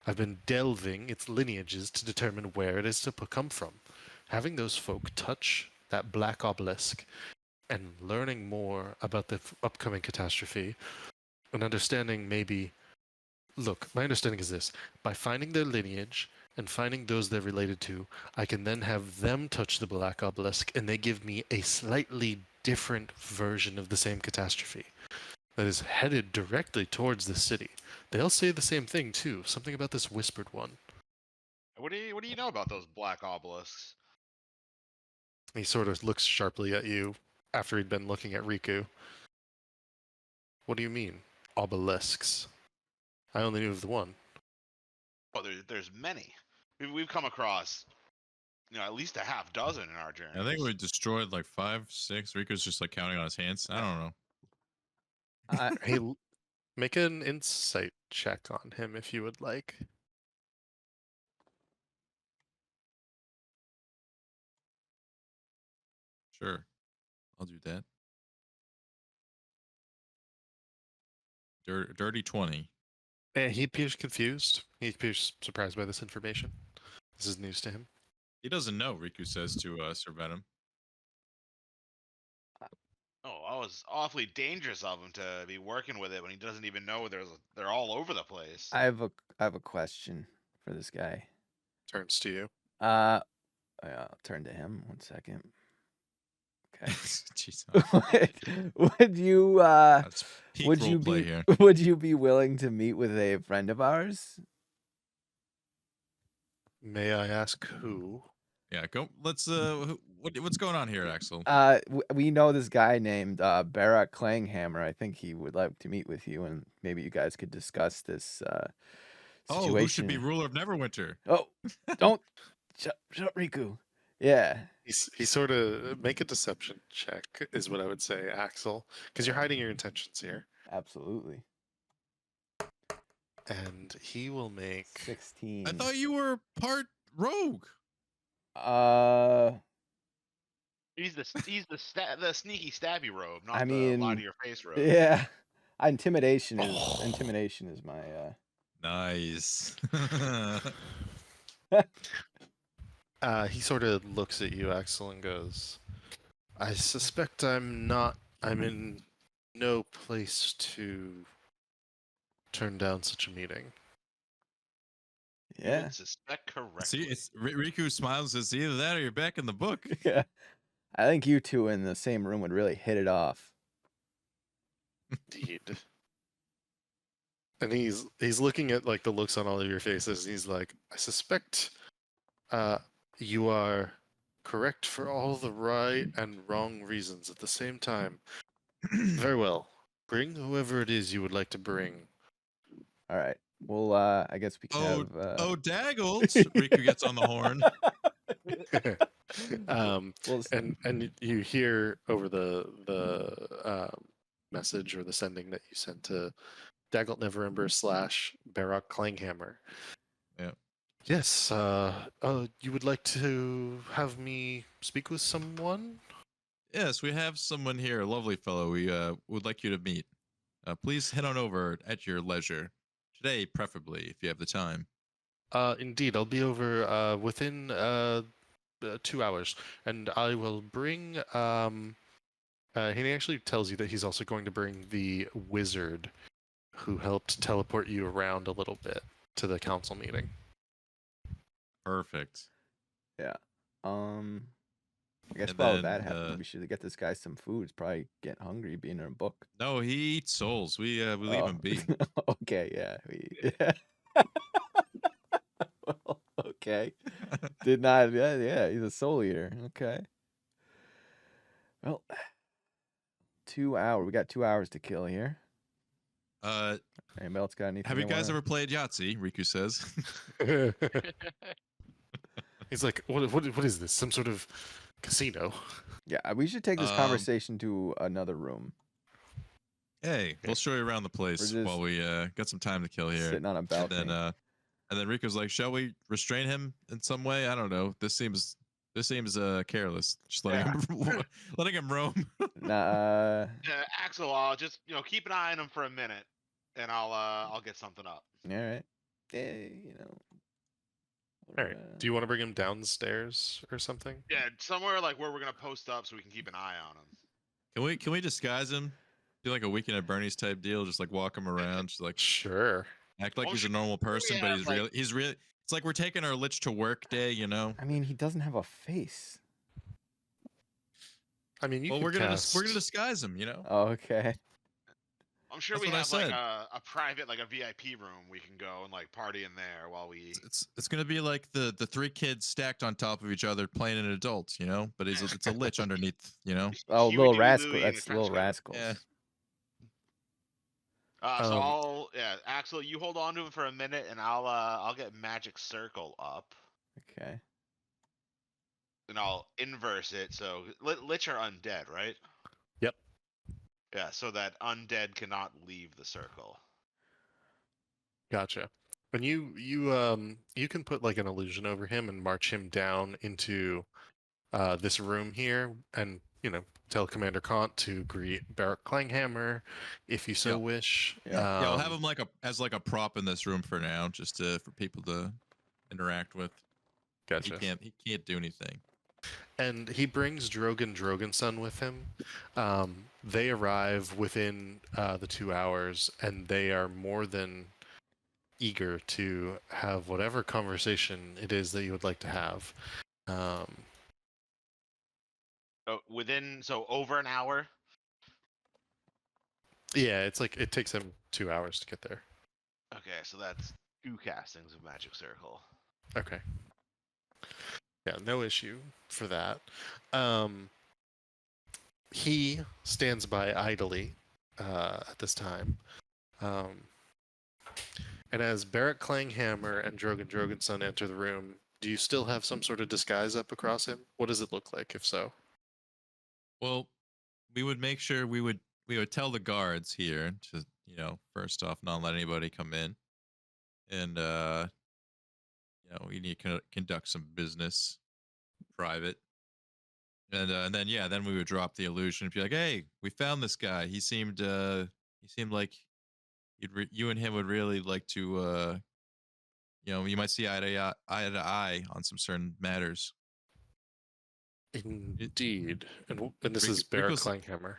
I've been delving its lineages to determine where it is to come from. Having those folk touch that black obelisk and learning more about the upcoming catastrophe and understanding maybe... Look, my understanding is this. By finding their lineage and finding those they're related to, I can then have them touch the black obelisk and they give me a slightly different version of the same catastrophe that is headed directly towards the city. They'll say the same thing too, something about this whispered one. What do you know about those black obelisks? He sort of looks sharply at you after he'd been looking at Riku. What do you mean, obelisks? I only knew of the one. Oh, there's many. We've come across, at least a half dozen in our journey. I think we destroyed like 5, 6. Riku's just like counting on his hands. I don't know. Hey, make an insight check on him if you would like. Sure, I'll do that. Dirty 20. He appears confused. He appears surprised by this information. This is news to him. He doesn't know, Riku says to Sir Venom. Oh, that was awfully dangerous of him to be working with it when he doesn't even know they're all over the place. I have a question for this guy. Turns to you. I'll turn to him 1 second. Okay. Jeez, would you that's peak would you roleplay be here. would you be willing to meet with a friend of ours? May I ask who? Yeah, go. Let's. What's going on here, Axel? We know this guy named Barak Klanghammer. I think he would like to meet with you, and maybe you guys could discuss this situation. Oh, who should be ruler of Neverwinter? Oh, don't shut up, Riku. Yeah. He sort of make a deception check is what I would say, Axel, because you're hiding your intentions here. Absolutely. And he will make 16. I thought you were part rogue. He's the sneaky stabby robe, not I the mean, lie to your face robe. Yeah. Intimidation is my Nice. he sort of looks at you, Axel, and goes, "I suspect I'm in no place to turn down such a meeting." You yeah. would suspect correctly. See, it's Riku smiles and says, "Either that or you're back in the book." Yeah. I think you two in the same room would really hit it off. Indeed. And he's looking at like the looks on all of your faces. And he's like, "I suspect you are correct for all the right and wrong reasons at the same time." Very well. Bring whoever it is you would like to bring. All right. Well, I guess we can have. Oh, Daggles! Riku gets on the horn. Well, and you hear over the message or the sending that you sent to Daggelt Neverember / Barak Klanghammer. Yeah. Yes. You would like to have me speak with someone? Yes, we have someone here, a lovely fellow we would like you to meet. Please head on over at your leisure. Today, preferably, if you have the time. Indeed, I'll be over within 2 hours, and I will bring. He actually tells you that he's also going to bring the wizard who helped teleport you around a little bit to the council meeting. Perfect. Yeah. I guess And while that then, happens, we should get this guy some food. He's probably getting hungry being in a book. no, he eats souls. We leave him be. Okay, yeah. Yeah. Well, okay. Did not. Yeah. He's a soul eater. Okay. Well, 2 hours. We got 2 hours to kill here. Anybody else got anything? Have you they guys wanna- ever played Yahtzee? Riku says. He's like, what is this? Some sort of casino? Yeah, we should take this Um, conversation to another room. Hey, we'll show you around the place just while we got some time to kill here. Sitting on a balcony. And then Rico's like, "Shall we restrain him in some way? I don't know. This seems careless. Just letting him roam." Nah, Yeah, Axel, I'll just keep an eye on him for a minute, and I'll get something up. all right. Yeah, All right. Do you want to bring him downstairs or something? Yeah, somewhere like where we're gonna post up so we can keep an eye on him. Can we disguise him? Do like a Weekend at Bernie's type deal? Just like walk him around, just like Sure. act like Oh, he's a sure. normal person, but have, he's like- really he's really. It's like we're taking our lich to work day, you know. I mean, he doesn't have a face. I mean, Well, we're gonna disguise him, you know. Oh, okay. I'm sure That's we what I have like said. a private, like a VIP room we can go and like party in there while we. It's gonna be like the three kids stacked on top of each other playing an adult, you know. But it's a lich underneath, you know. Oh, Huey, Little Dewey, Rascal. Louie in a That's trench Little coat. Rascals. Yeah. So Axel, you hold on to him for a minute, and I'll get Magic Circle up, Okay. and I'll inverse it. So lich are undead, right? Yep. Yeah, so that undead cannot leave the circle. Gotcha. And you can put like an illusion over him and march him down into this room here, and tell Commander Kant to greet Barrack Klanghammer if you so Yep. wish. Yeah. Yeah, we'll have him like as a prop in this room for now, just for people to interact with. Gotcha. He can't do anything. And he brings Drogonson with him. They arrive within the 2 hours, and they are more than eager to have whatever conversation it is that you would like to have. Over an hour. Yeah, it's like it takes him 2 hours to get there. Okay, so that's 2 castings of Magic Circle. Okay. Yeah, no issue for that. He stands by idly at this time. And as Barrack Klanghammer and Drogonson enter the room, do you still have some sort of disguise up across him? What does it look like, if so? Well, we would make sure we would tell the guards here to first off not let anybody come in, and we need to conduct some business private, and then we would drop the illusion and be like, hey, we found this guy. He seemed like you and him would really like to you might see eye to eye on some certain matters. Indeed. And this is Barrack Klanghammer.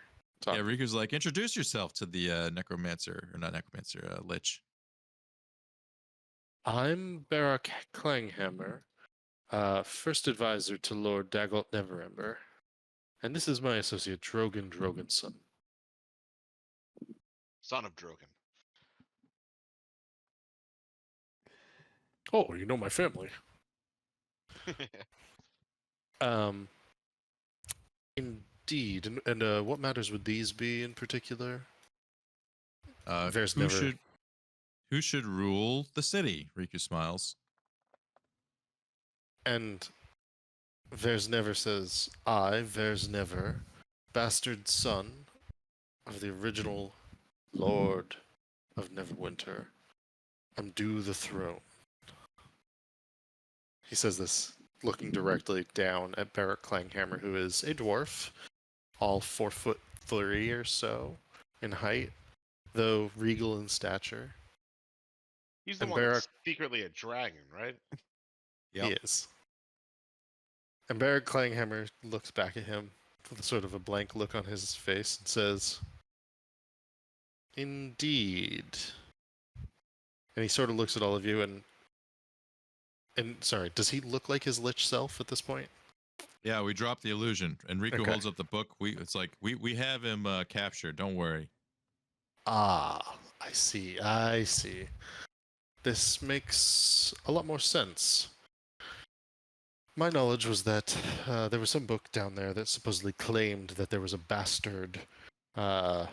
Yeah, Riku's like, introduce yourself to the necromancer, or not necromancer, lich. I'm Barrack Klanghammer, first advisor to Lord Dagult Neverember, and this is my associate Drogonson. Son of Drogon. Oh, you know my family. Indeed. And what matters would these be in particular? There's who should rule the city? Riku smiles. And There's Never says, I, There's Never, bastard son of the original Lord of Neverwinter, am due the throne. He says this looking directly down at Barrack Klanghammer, who is a dwarf, all 4'3" or so in height, though regal in stature. He's the And one that's Barrack- secretly a dragon, right? Yep. He is. And Barrack Klanghammer looks back at him with sort of a blank look on his face and says, Indeed. And he sort of looks at all of you, and And sorry, does he look like his lich self at this point? Yeah, we dropped the illusion, and Riku Okay. holds up the book. It's like we have him captured. Don't worry. Ah, I see. I see. This makes a lot more sense. My knowledge was that there was some book down there that supposedly claimed that there was a bastard ruler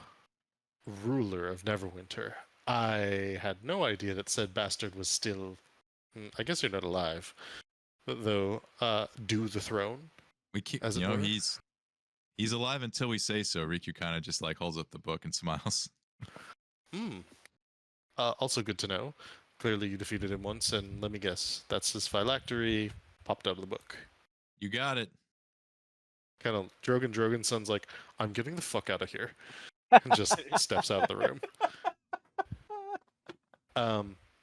of Neverwinter. I had no idea that said bastard was still. I guess you're not alive, though. Do the throne, We keep, as you it know, were. he's alive until we say so. Riku kind of just like holds up the book and smiles. Hmm. Also good to know. Clearly, you defeated him once, and let me guess, that's his phylactery popped out of the book. You got it. Kind of Drogon's like, I'm getting the fuck out of here, and just steps out of the room.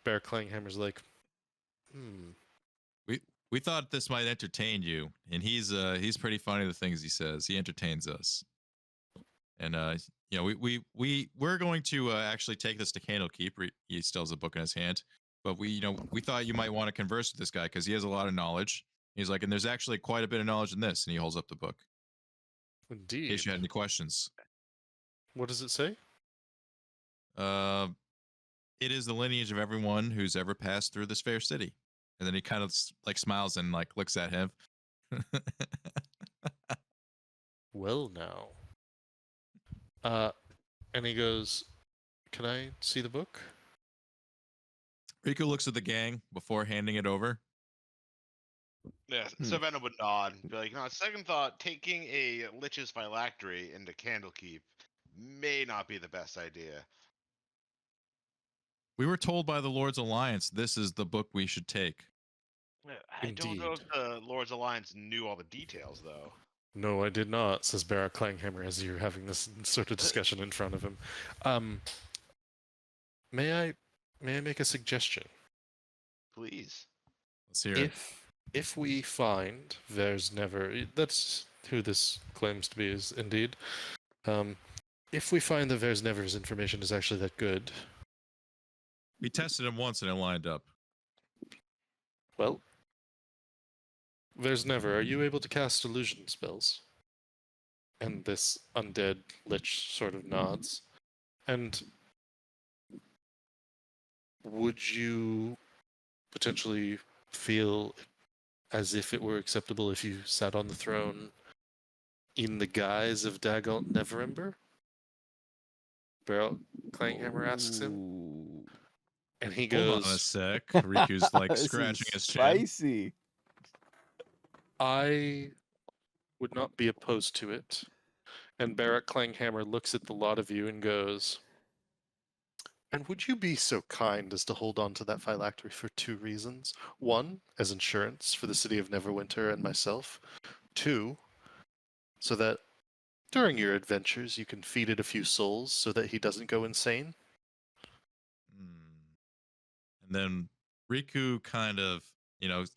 Bear Clanghammer's like, We thought this might entertain you, and he's pretty funny. The things he says, he entertains us. And you know, we're going to actually take this to Candlekeep. He still has a book in his hand, but we thought you might want to converse with this guy because he has a lot of knowledge. He's like, and there's actually quite a bit of knowledge in this, and he holds up the book. In Indeed. case you had any questions. What does it say? It is the lineage of everyone who's ever passed through this fair city. And then he kind of like smiles and like looks at him. Well, now. And he goes, can I see the book? Riku looks at the gang before handing it over. Yeah, so Venom would nod and be like, no, second thought, taking a Lich's phylactery into Candlekeep may not be the best idea. We were told by the Lord's Alliance this is the book we should take. I don't know if Indeed. the Lord's Alliance knew all the details, though. No, I did not, says Barrack Clanghammer as you're having this sort of discussion in front of him. May I make a suggestion? Please. Let's hear it. If we find there's never, that's who this claims to be, is indeed. If we find that there's never's information is actually that good, We tested him once and it lined up. well, there's never. Are you able to cast illusion spells? And this undead lich sort of nods. And would you potentially feel as if it were acceptable if you sat on the throne in the guise of Dagalt Neverember? Barrel Clanghammer asks him. Ooh, And he Hold on a goes, sec. Riku's like this is scratching his chin. spicy. I would not be opposed to it. And Barrack Clanghammer looks at the lot of you and goes, and would you be so kind as to hold on to that phylactery for two reasons? One, as insurance for the city of Neverwinter and myself. Two, so that during your adventures you can feed it a few souls so that he doesn't go insane. And then Riku kind of,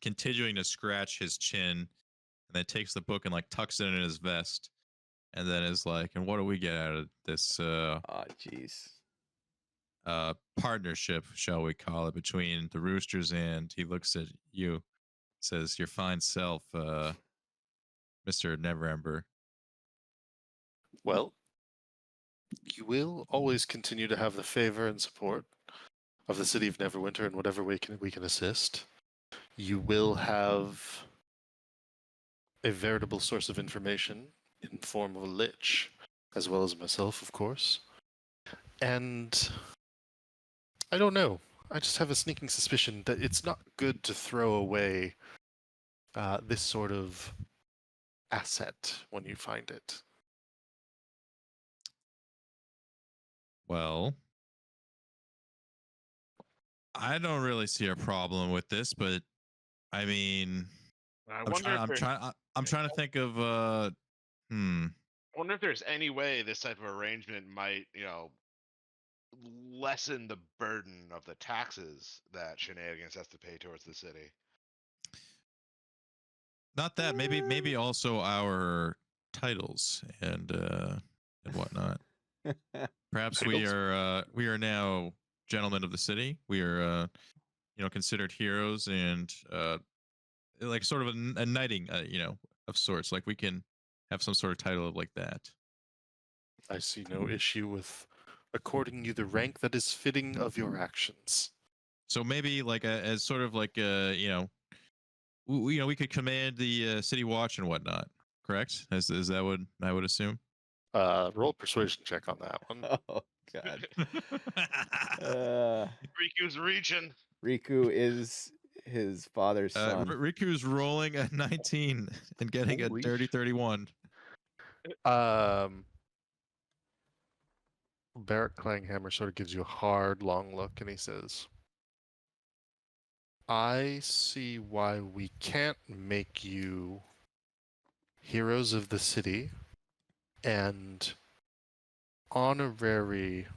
continuing to scratch his chin, and then takes the book and like tucks it in his vest, and then is like, and what do we get out of this Oh, jeez. partnership, shall we call it, between the Roosters? And he looks at you, says, your fine self, Mr. Neverember. Well, you will always continue to have the favor and support of the city of Neverwinter in whatever way we can assist. You will have a veritable source of information in form of a lich, as well as myself, of course. And I don't know. I just have a sneaking suspicion that it's not good to throw away this sort of asset when you find it. Well, I don't really see a problem with this, but I mean, I'm trying to think of I wonder if there's any way this type of arrangement might, lessen the burden of the taxes that Shenanigans has to pay towards the city. not that, maybe also our titles and whatnot. Perhaps we are now gentlemen of the city. We are considered heroes and like sort of a knighting, of sorts. Like we can have some sort of title like that. I see no issue with according you the rank that is fitting of your actions. So maybe like as sort of like we could command the city watch and whatnot. Correct? Is that what I would assume? Roll persuasion check on that one. Oh God. Uh, Riku's reaching. Riku is his father's son. Riku's rolling a 19 and getting Holy a dirty 31. Barrett Clanghammer sort of gives you a hard, long look, and he says, I see why we can't make you heroes of the city and honorary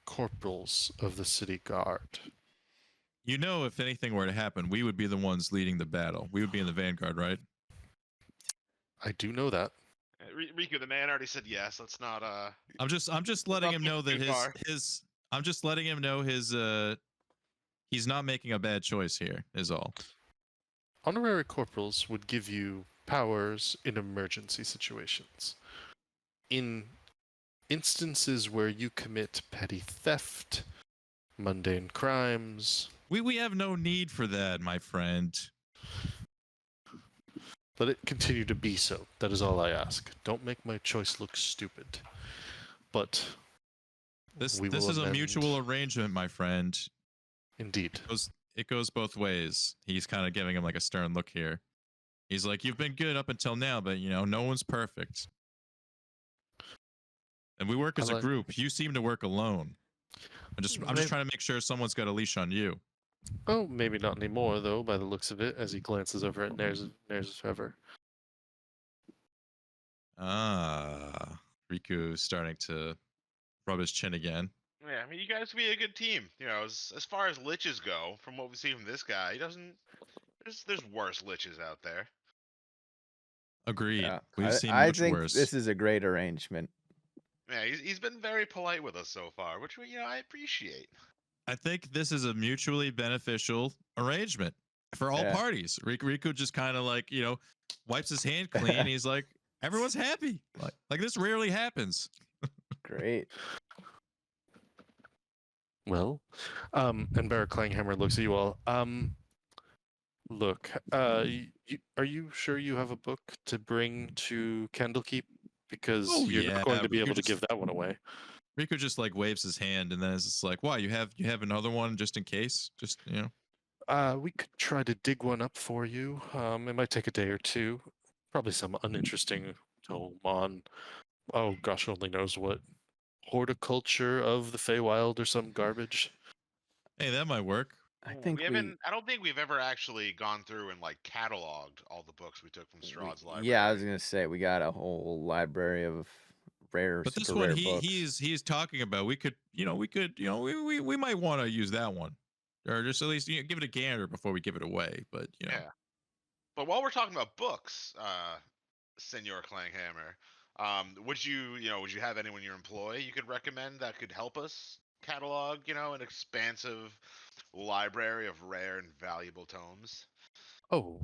corporals of the city guard. If anything were to happen, we would be the ones leading the battle. We would be in the vanguard, right? I do know that. Riku, the man already said yes. Let's not. I'm just letting him know that too far. his. I'm just letting him know his. He's not making a bad choice here. Is all. Honorary corporals would give you powers in emergency situations. In instances where you commit petty theft, mundane crimes. We have no need for that, my friend. Let it continue to be so. That is all I ask. Don't make my choice look stupid. But This we is will a amend. mutual arrangement, my friend. Indeed. It goes both ways. He's kind of giving him like a stern look here. He's like, you've been good up until now, but no one's perfect. And we work as a group. You seem to work alone. I'm just trying to make sure someone's got a leash on you. Oh, maybe not anymore, though, by the looks of it, as he glances over at Nair's Trevor. Riku's starting to rub his chin again. Yeah, I mean, you guys could be a good team. As far as liches go, from what we see from this guy, he doesn't. There's worse liches out there. Agreed. Yeah. We've seen I much think worse. this is a great arrangement. Yeah, he's been very polite with us so far, which I appreciate. I think this is a mutually beneficial arrangement for all parties. Riku just kind of like, wipes his hand clean. He's like, everyone's happy. Like this rarely happens. Great. Well, and Barrett Clanghammer looks at you all. Look, are you sure you have a book to bring to Candlekeep? Because you're not going to be able to give that one away. Riku just like waves his hand and then it's just like, "Why, you have another one just in case?" Just, we could try to dig one up for you. It might take a day or two. Probably some uninteresting tome on, oh gosh, only knows what, horticulture of the Feywild or some garbage. Hey, that might work. I think I don't think we've ever actually gone through and like cataloged all the books we took from Strahd's library. Yeah, I was gonna say we got a whole library of rare, but this super one rare books. he's talking about, we might want to use that one, or just at least give it a gander before we give it away. But Yeah. But while we're talking about books, Senor Clanghammer, would you have anyone in your employ you could recommend that could help us catalog an expansive library of rare and valuable tomes? Oh,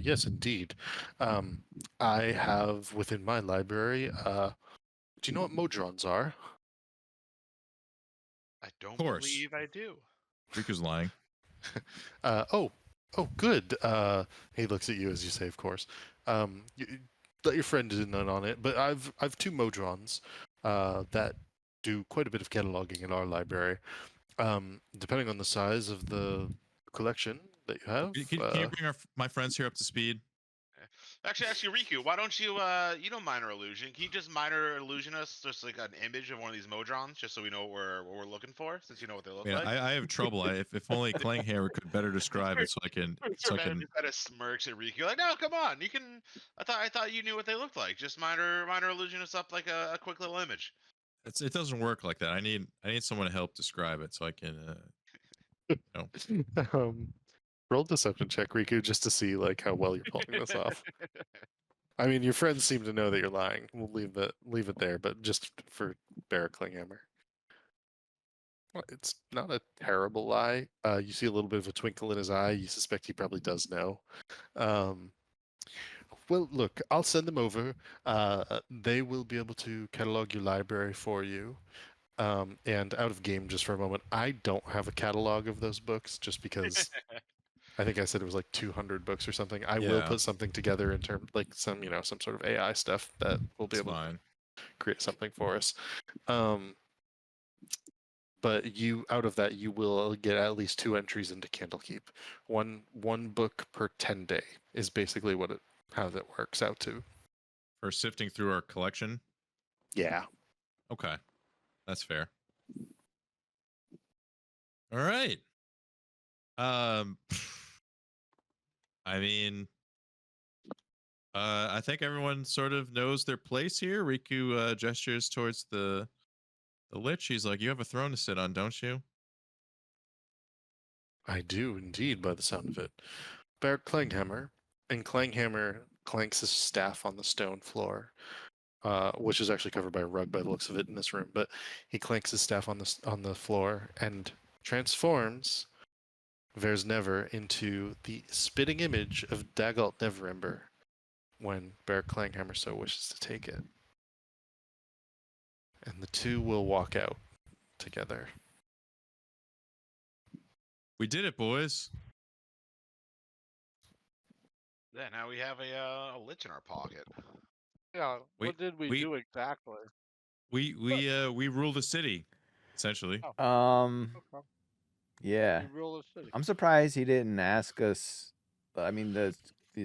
yes, indeed. I have within my library. Do you know what modrons are? I don't course. believe I do. Riku's lying. Oh, good. He looks at you as you say, of course. Let your friend in on it, but I've two modrons that do quite a bit of cataloging in our library. Depending on the size of the collection that you have. Can you bring my friends here up to speed? Actually, Riku, why don't you minor illusion? Can you just minor illusion us just like an image of one of these modrons, just so we know what we're looking for, since you know what they look like? I have trouble. If only Clanghammer could better describe it, so I can. Just kind of smirks at Riku, like, no, come on, you can. I thought you knew what they looked like. Just minor illusion us up like a quick little image. It doesn't work like that. I need someone to help describe it, so I can. Roll deception check, Riku, just to see like how well you're pulling this off. I mean, your friends seem to know that you're lying. We'll leave it there, but just for Barrett Clanghammer. It's not a terrible lie. You see a little bit of a twinkle in his eye. You suspect he probably does know. Well, look, I'll send them over. They will be able to catalog your library for you. And out of game just for a moment, I don't have a catalog of those books just because I think I said it was like 200 books or something. I will Yeah. put something together in terms like some, some sort of AI stuff that will be It's able fine. to create something for us. But you out of that you will get at least 2 entries into Candlekeep. One book per 10 day is basically how that works out to. For sifting through our collection. Yeah. Okay, that's fair. All right. I mean, I think everyone sort of knows their place here. Riku gestures towards the lich. He's like, "You have a throne to sit on, don't you?" I do indeed, by the sound of it. Bear Clanghammer, and Clanghammer clanks his staff on the stone floor, which is actually covered by a rug by the looks of it in this room. But he clanks his staff on the floor and transforms Versnever into the spitting image of Dagalt Neverember when Bear Clanghammer so wishes to take it. And the two will walk out together. We did it, boys. Yeah, now we have a lich in our pocket. Yeah. We- What did we we- do exactly? We rule the city, essentially. Oh, okay. Yeah. We rule the city. I'm surprised he didn't ask us. I mean, the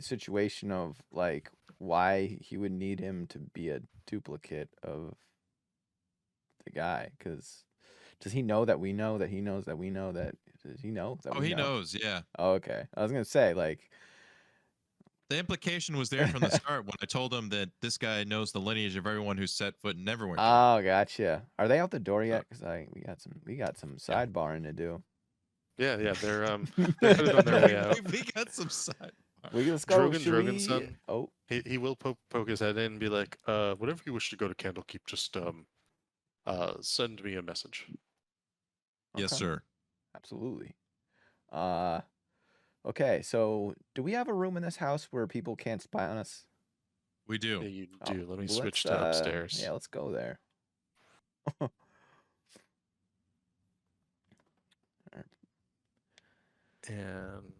situation of like why he would need him to be a duplicate of the guy. Because does he know that we know that he knows that we know that? Does he know that Oh, we he know? knows. Yeah. Oh, okay. I was gonna say like. The implication was there from the start when I told him that this guy knows the lineage of everyone who's set foot in Neverwinter. Oh, gotcha. Are they out the door yet? Because we got some sidebarring to do. Yeah, they're headed on their way out. We got some side. Let's go. Drogan Should we- Droganson. Oh, He will poke his head in and be like, whenever you wish to go to Candlekeep, just send me a message. Yes, okay. sir. Absolutely. Okay, so do we have a room in this house where people can't spy on us? We do. Yeah, you Oh, do. Let me let's, switch to upstairs. Yeah, let's go there. And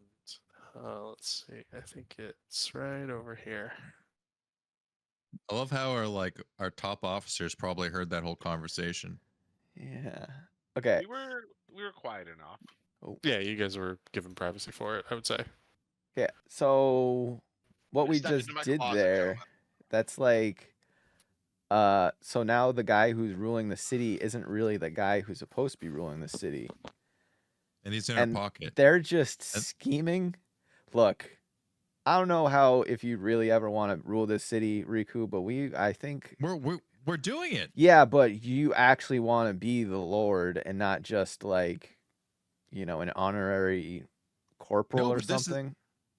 let's see. I think it's right over here. I love how our top officers probably heard that whole conversation. Yeah. Okay. We were quiet enough. Oh. Yeah, you guys were given privacy for it, I would say. Yeah. So what we Step just into my did closet, there, gentlemen. that's like so now the guy who's ruling the city isn't really the guy who's supposed to be ruling the city. And he's in And our pocket. they're just And- scheming. Look, I don't know if you really ever want to rule this city, Riku, but I think We're doing it. yeah, but you actually want to be the Lord and not just like, an honorary corporal No, or but this is- something.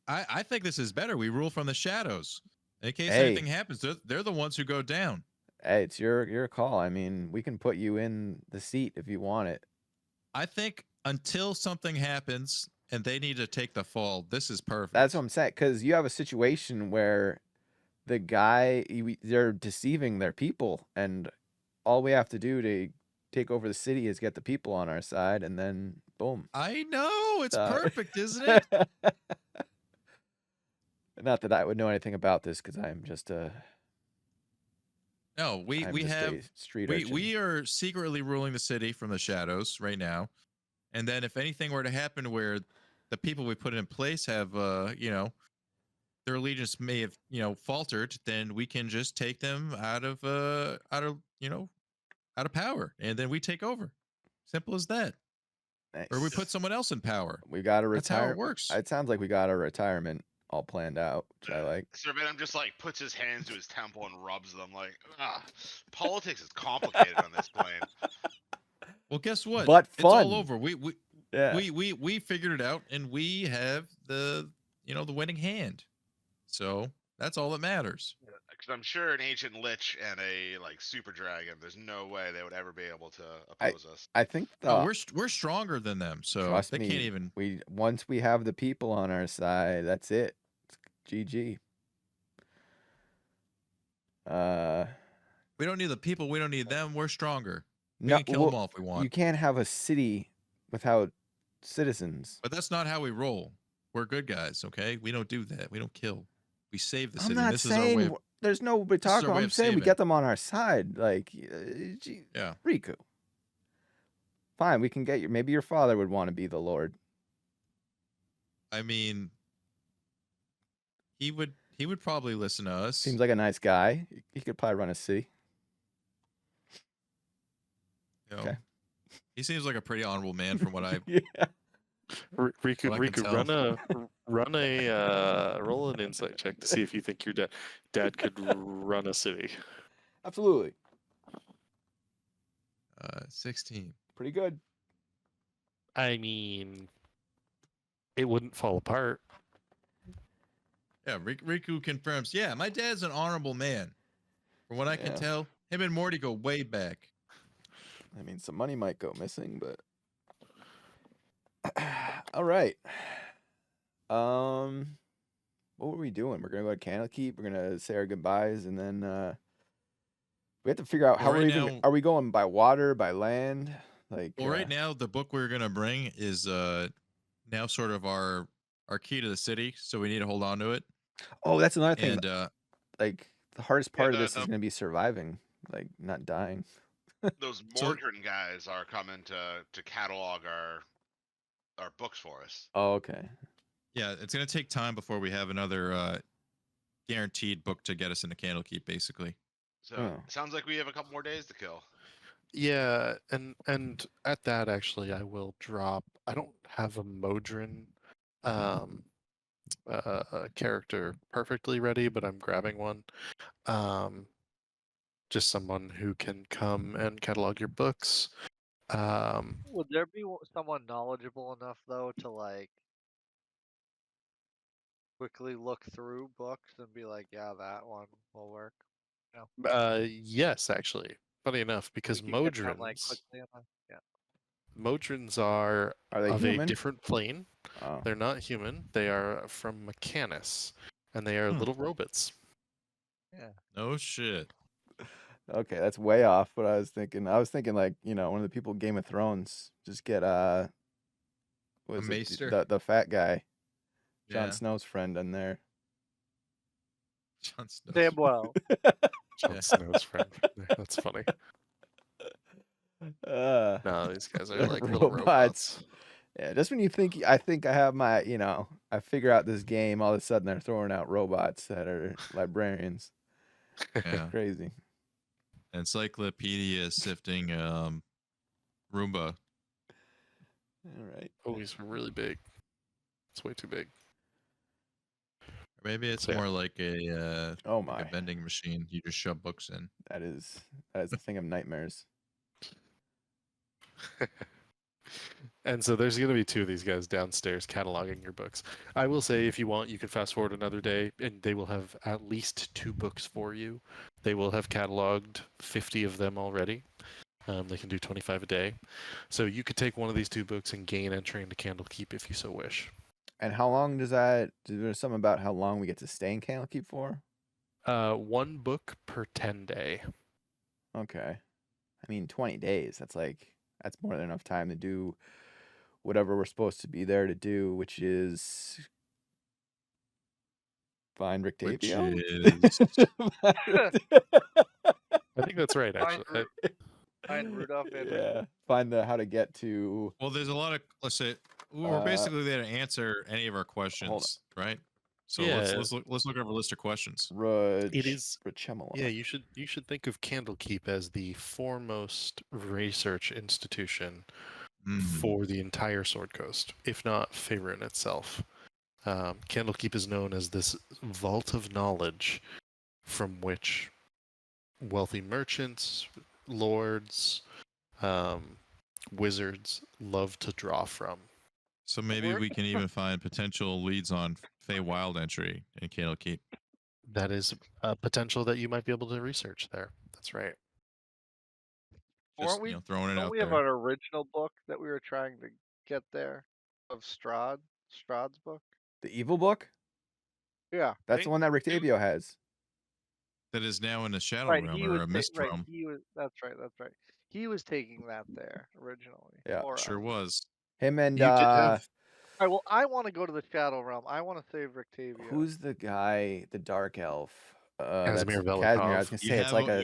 I think this is better. We rule from the shadows. In case Hey. anything happens, they're the ones who go down. Hey, it's your call. I mean, we can put you in the seat if you want it. I think until something happens and they need to take the fall, this is perfect. That's what I'm saying. Because you have a situation where the guy, they're deceiving their people, and all we have to do to take over the city is get the people on our side, and then boom. I know. It's Uh, perfect, isn't it? Not that I would know anything about this, because I'm just No, we have a street urchin. we are secretly ruling the city from the shadows right now. And then if anything were to happen where the people we put in place have their allegiance may have, faltered, then we can just take them out of power, and then we take over. Simple as that. Nice. Or we put someone else in power. We got a That's how it retire. works. It sounds like we got a retirement all planned out, which I like. Sir Venom just puts his hands to his temple and rubs them politics is complicated on this plane. Well, guess what? But It's all fun. over. Yeah. We figured it out, and we have the winning hand. So that's all that matters. Because I'm sure an ancient lich and a like super dragon, there's no way they would ever be able to I- oppose us. I think No, the we're stronger than them, so trust they me, can't even. once we have the people on our side, that's it. It's GG. We don't need the people. We don't need them. We're stronger. We No, can kill them all if we you want. can't have a city without citizens. But that's not how we roll. We're good guys, okay? We don't do that. We don't kill. We save the city. I'm not This is our way. saying Of, there's no this is our talk. way I'm of saying we saving. get them on our side. Like, Yeah. Riku. Fine, we can get you. Maybe your father would want to be the lord. I mean, he would probably listen to us. Seems like a nice guy. He could probably run a city. You know? Okay. He seems like a pretty honorable man from what I. Yeah. Riku, Well, I can tell. roll an insight check to see if you think your dad could run a city. Absolutely. 16. Pretty good. I mean, it wouldn't fall apart. Yeah, Riku confirms. Yeah, my dad's an honorable man. From what I can Yeah. tell, him and Morty go way back. I mean, some money might go missing, but all right. What were we doing? We're gonna go to Candlekeep. We're gonna say our goodbyes, and then we have to figure out Well, how right we're even. now- Are we going by water, by land? Like, Well, right now the book we're gonna bring is now sort of our key to the city, so we need to hold on to it. oh, that's another thing. And Like, the hardest part of the- this is gonna be surviving, like not dying. Those So- Mordrin guys are coming to catalog our books for us. Oh, okay. yeah, it's gonna take time before we have another guaranteed book to get us into Candlekeep, basically. So Oh. sounds like we have a couple more days to kill. Yeah, and at that actually, I will drop. I don't have a Modron character perfectly ready, but I'm grabbing one. Just someone who can come and catalog your books. Would there be someone knowledgeable enough though to like quickly look through books and be like, yeah, that one will work? Yes, actually. Funny enough, because We could get them, like Modrons, quickly enough. Yeah. Modrons are Are they of human? a different plane. Oh. They're not human. They are from Mechanus, and they are little robots. No shit. Okay, that's way off what I was thinking. I was thinking like, one of the people in Game of Thrones. Just get what is it? maester? The fat guy. Jon Yeah. Snow's friend in there. Jon Snow. Samwell. Jon Snow's friend. That's funny. Uh, No, these guys are They're like little robots. robots. yeah, just when you think I have my, I figure out this game, all of a sudden they're throwing out robots that are librarians. Yeah. Crazy. Encyclopedia sifting Roomba. All right. Oh, he's really big. It's way too big. Or maybe it's So, yeah. more like a Oh like my. a vending machine. You just shove books in. That is a thing of nightmares. And so there's going to be two of these guys downstairs cataloging your books. I will say, if you want, you can fast forward another day, and they will have at least 2 books for you. They will have cataloged 50 of them already. They can do 25 a day. So you could take one of these 2 books and gain entry into Candlekeep if you so wish. And how long does that? Is there something about how long we get to stay in Candlekeep for? 1 book per 10 day. Okay. I mean, 20 days. That's more than enough time to do whatever we're supposed to be there to do, which is find Rick Which Tapio. is I think that's right, actually. Find Rudolph and yeah, find how to get to. well, there's a lot of let's say we're basically there to answer any of our questions, right? So Yeah. let's look over a list of questions. It is- Rachemala. Yeah, you should think of Candlekeep as the foremost research institution for the entire Sword Coast, if not Faerun itself. Candlekeep is known as this vault of knowledge from which wealthy merchants, lords, wizards love to draw from. So maybe we can even find potential leads on Fey Wild entry in Candlekeep. That is a potential that you might be able to research there. That's right. Just Weren't we? throwing it Don't out we have there. an original book that we were trying to get there of Strahd's book? The evil book? Yeah. That's the one that Rictavio has. That is now in a shadow Right. realm He or was a mist right. realm. He was. That's right. That's right. He was taking that there originally. Yeah. For Sure us. was. Him and You did have All right. Well, I want to go to the Shadow Realm. I want to save Rictavio. who's the guy, the dark elf? Casimir That's Velikov. Casimir. I was gonna You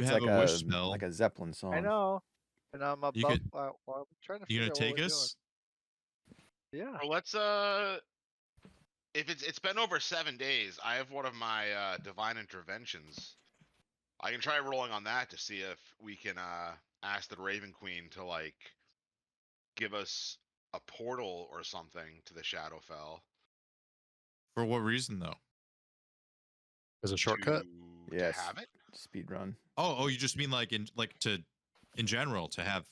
say have a wish spell. like a Zeppelin song. I know. And I'm about. You could- well, I'm trying to You figure gonna out what take we're us? doing. Yeah. Well, let's if it's been over 7 days, I have one of my divine interventions. I can try rolling on that to see if we can ask the Raven Queen to like give us a portal or something to the Shadowfell. For what reason though? as a shortcut. To Yes. have it. Speed run. Oh, you just mean like in general to have.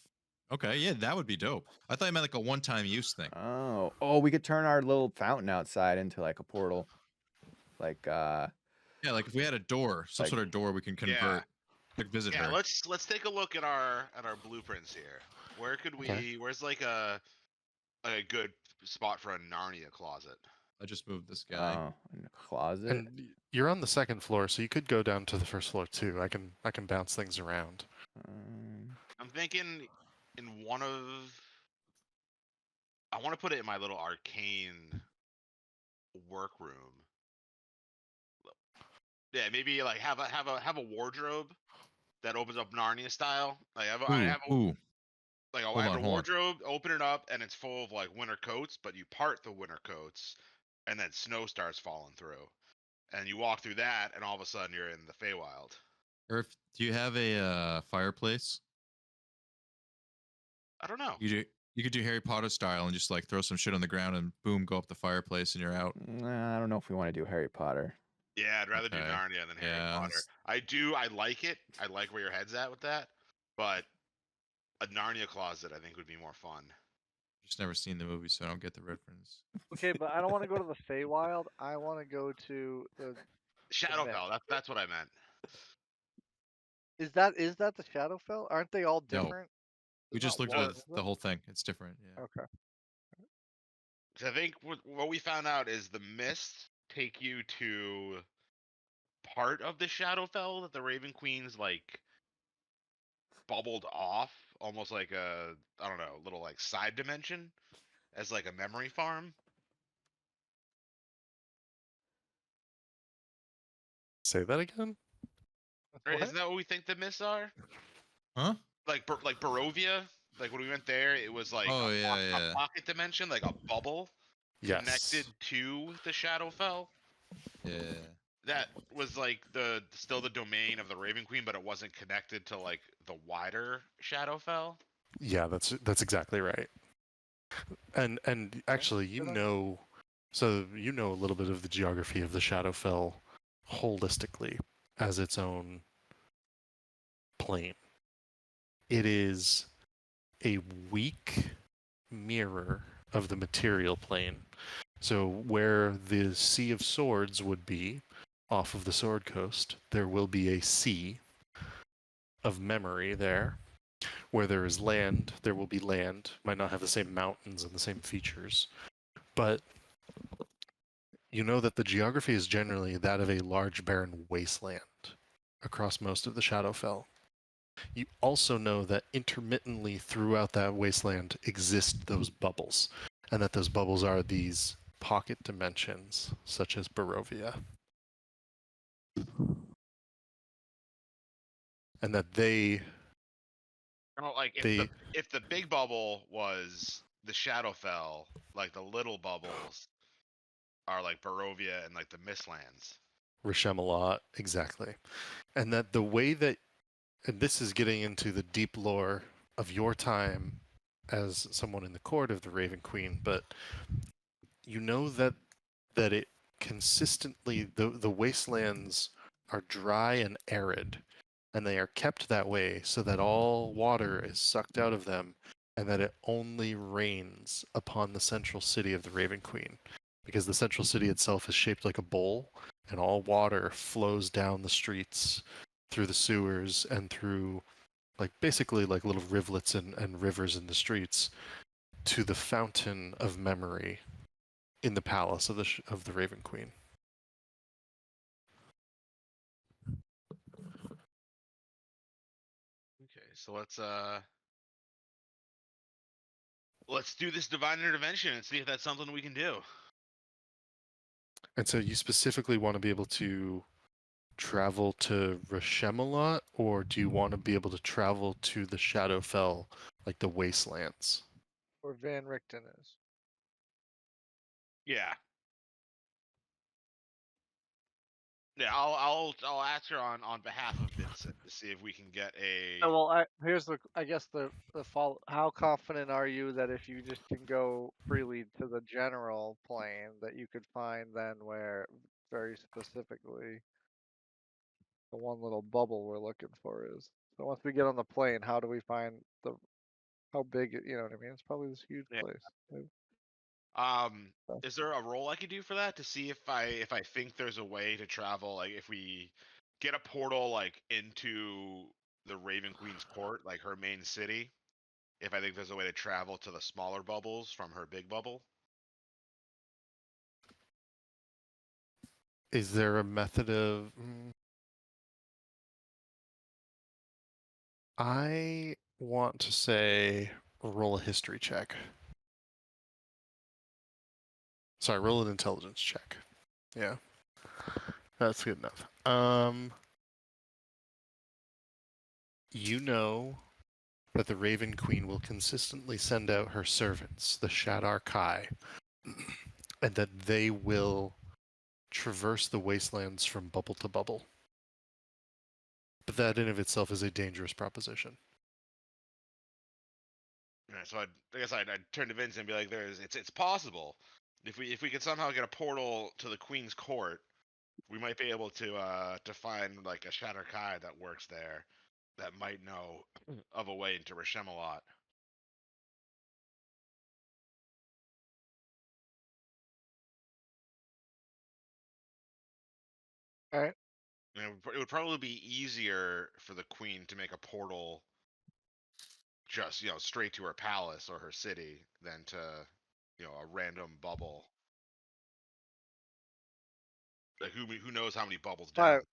Okay, yeah, that would be dope. I thought you meant like a one-time use thing. Oh, we could turn our little fountain outside into like a portal. Like Yeah, like if we had a door, some Like- sort of door we can convert. Yeah. Like visit Yeah, her. let's take a look at our blueprints here. Where could we? Okay. Where's like a good spot for a Narnia closet? I just moved this guy. in a closet. And you're on the second floor, so you could go down to the first floor too. I can bounce things around. I'm thinking in one of. I want to put it in my little arcane workroom. Yeah, maybe like have a wardrobe that opens up Narnia style. Like I have a, Ooh. like Hold I have on, a hold on. wardrobe, open it up, and it's full of like winter coats. But you part the winter coats, and then snow starts falling through, and you walk through that, and all of a sudden you're in the Feywild. Earth, do you have a fireplace? I don't know. You could do Harry Potter style and just like throw some shit on the ground and boom, go up the fireplace and you're out. Nah, I don't know if we want to do Harry Potter. Yeah, I'd rather do Okay. Narnia than Harry Yeah, Potter. that's- I like it. I like where your head's at with that. But a Narnia closet, I think, would be more fun. Just never seen the movie, so I don't get the reference. Okay, but I don't want to go to the Feywild. I want to go to the. Shadowfell, that's what I meant. Is that the Shadowfell? Aren't they all No. different? We It's just not looked one, at is the it? whole thing. It's different. Yeah. Okay. 'Cause I think what we found out is the mists take you to part of the Shadowfell that the Raven Queen's like bubbled off, almost like a I don't know, little like side dimension as like a memory farm. Say that again. Right? What? Isn't that what we think the mists are? Huh? Like Barovia? Like when we went there, it was like Oh, a, yeah, a yeah. pocket dimension, like a bubble Yes. connected to the Shadowfell. Yeah. That was like still the domain of the Raven Queen, but it wasn't connected to like the wider Shadowfell. Yeah, that's exactly right. And actually, you Good know, so you know a little bit of the geography of the Shadowfell holistically as its own plane. It is a weak mirror of the material plane. So where the Sea of Swords would be, off of the Sword Coast, there will be a sea of memory there. Where there is land, there will be land. Might not have the same mountains and the same features. But you know that the geography is generally that of a large barren wasteland across most of the Shadowfell. You also know that intermittently throughout that wasteland exist those bubbles, and that those bubbles are these pocket dimensions, such as Barovia. And that they Like if the big bubble was the Shadowfell, like the little bubbles are like Barovia and like the Mistlands. Rishamalot, exactly. And that the way that, and this is getting into the deep lore of your time as someone in the court of the Raven Queen, but you know that it consistently, the wastelands are dry and arid, and they are kept that way so that all water is sucked out of them, and that it only rains upon the central city of the Raven Queen, because the central city itself is shaped like a bowl, and all water flows down the streets, through the sewers, and through basically little rivulets and rivers in the streets to the fountain of memory in the palace of the Raven Queen. Okay, so let's do this divine intervention and see if that's something we can do. And so you specifically want to be able to travel to Rashemalot, or do you want to be able to travel to the Shadowfell, like the Wastelands? Where Van Richten is. Yeah. Yeah, I'll ask her on behalf of Vincent to see if we can get a. Oh, well, here's I guess the fall. How confident are you that if you just can go freely to the general plane, that you could find then where very specifically the one little bubble we're looking for is? So once we get on the plane, how do we find how big it? You know what I mean? It's probably this huge Yeah. place. Is there a role I could do for that to see if I think there's a way to travel, like if we get a portal like into the Raven Queen's court, like her main city, if I think there's a way to travel to the smaller bubbles from her big bubble? Is there a method of... I want to say roll a history check. Sorry, roll an intelligence check. Yeah. That's good enough. You know that the Raven Queen will consistently send out her servants, the Shadar Kai, and that they will traverse the wastelands from bubble to bubble. But that in of itself is a dangerous proposition. Yeah, so I guess I'd turn to Vincent and be like, it's possible. If we could somehow get a portal to the Queen's court, we might be able to find like a Shatter Kai that works there that might know of a way into Rashemalot. All right. You know, it would probably be easier for the Queen to make a portal just, straight to her palace or her city than to, a random bubble. Like who knows how many bubbles All down right.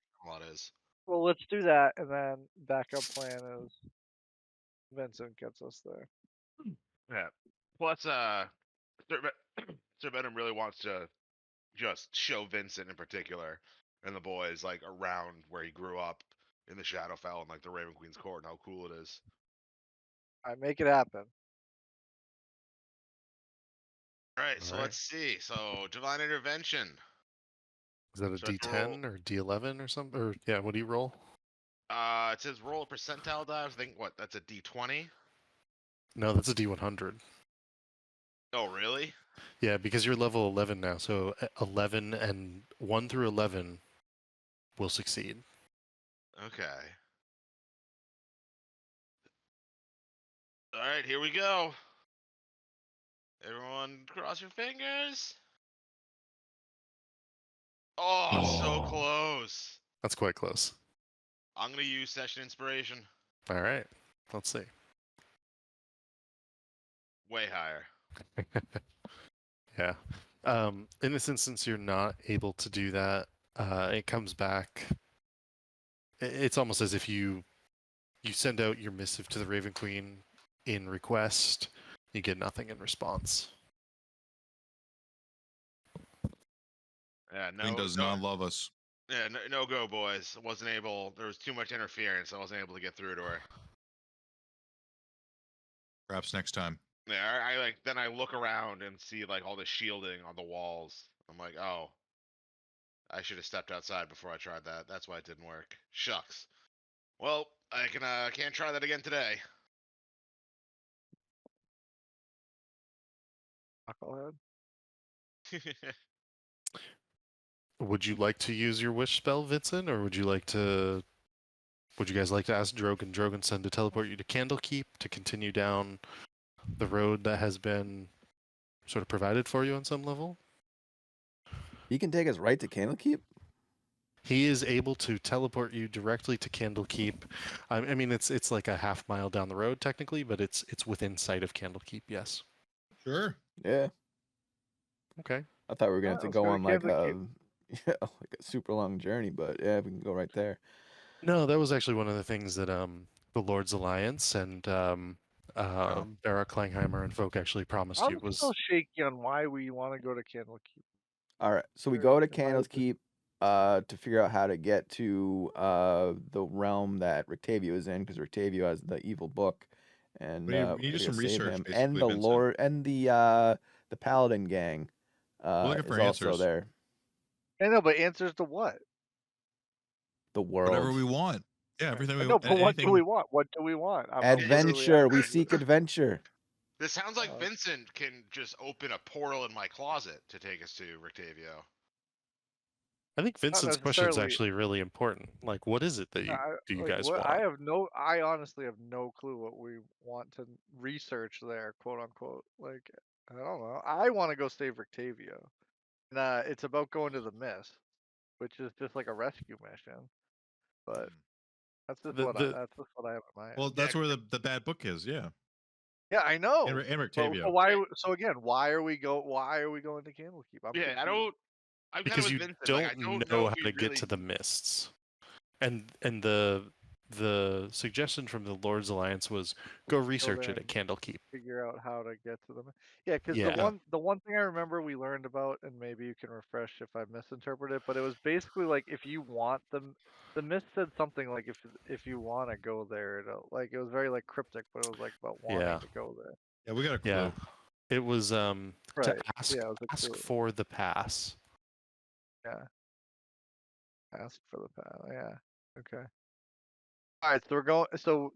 Rashemalot is. Well, let's do that, and then backup plan is Vincent gets us there. Yeah. Plus, Sir Venom really wants to just show Vincent in particular and the boys like around where he grew up in the Shadowfell and like the Raven Queen's court and how cool it is. All right, make it happen. All right, so All right. let's see. So divine intervention. Is that a So I have to roll- D10 or D11 or something? Or yeah, what do you roll? It says roll a percentile die. I think what that's a D20. No, that's a D100. Oh really? Yeah, because you're level 11 now, so 11 and 1 through 11 will succeed. Okay. All right, here we go. Everyone, cross your fingers. Oh, so close. That's quite close. I'm gonna use session inspiration. All right, let's see. Way higher. Yeah. In this instance, you're not able to do that. It comes back. It's almost as if you send out your missive to the Raven Queen in request. You get nothing in response. Yeah, no. Queen does not love us. Yeah, no go, boys. I wasn't able. There was too much interference. I wasn't able to get through to her. Perhaps next time. Yeah, then I look around and see like all the shielding on the walls. I'm like, oh, I should have stepped outside before I tried that. That's why it didn't work. Shucks. Well, I can't try that again today. Knucklehead. Would you like to use your wish spell, Vincent, or would you guys like to ask Drogonson to teleport you to Candlekeep to continue down the road that has been sort of provided for you on some level? He can take us right to Candlekeep? He is able to teleport you directly to Candlekeep. I mean, it's like a half mile down the road technically, but it's within sight of Candlekeep. Yes. Sure. Yeah. Okay. I thought we were gonna have to let's go go to on like Candlekeep. like a super long journey, but yeah, we can go right there. No, that was actually one of the things that the Lord's Alliance and Barak Klangheimer and folk actually promised you I'm still was shaky on why we want to go to Candlekeep. All right, so we Or go to am I just- Candlekeep to figure out how to get to the realm that Rictavio is in, because Rictavio has the evil book, and We need we to do gotta some save research, him. basically, And the Vincent. Lord and the Paladin gang We're looking is for also answers. there. I know, but answers to what? The world. Whatever we want. Yeah, everything I we know, but what do anything. we want? What do we want? I'm literally Adventure. We asking. seek adventure. This sounds like Uh, Vincent can just open a portal in my closet to take us to Rictavio. I think Vincent's question is necessarily- actually really important. Like, what is it that you do you like, guys what, want? I honestly have no clue what we want to research there, quote unquote. Like, I don't know. I want to go save Rictavio. And it's about going to the Mist, which is just like a rescue mission. But that's just The- what the- that's just what I have in mind. Well, that's where the bad book is. Yeah. Yeah, I know. And But, Rictavio. so why? So again, why are we going to Candlekeep? I'm Yeah, I confused. don't. I'm kind Because of you with Vincent. don't Like, I don't know know how if we to get really... to the mists. And the suggestion from the Lord's Alliance was go research it there at Candlekeep. figure out how to get to them. Yeah, because Yeah. the one thing I remember we learned about, and maybe you can refresh if I misinterpreted it, but it was basically like if you want them, the mist said something like if you want to go there, like it was very like cryptic, but it was like about wanting Yeah. to go there. Yeah, we got a clue. Yeah. It was to Right. ask Yeah, it was a ask clue. for the pass. Yeah. Ask for the path. Yeah. Okay. All right. So we're going. So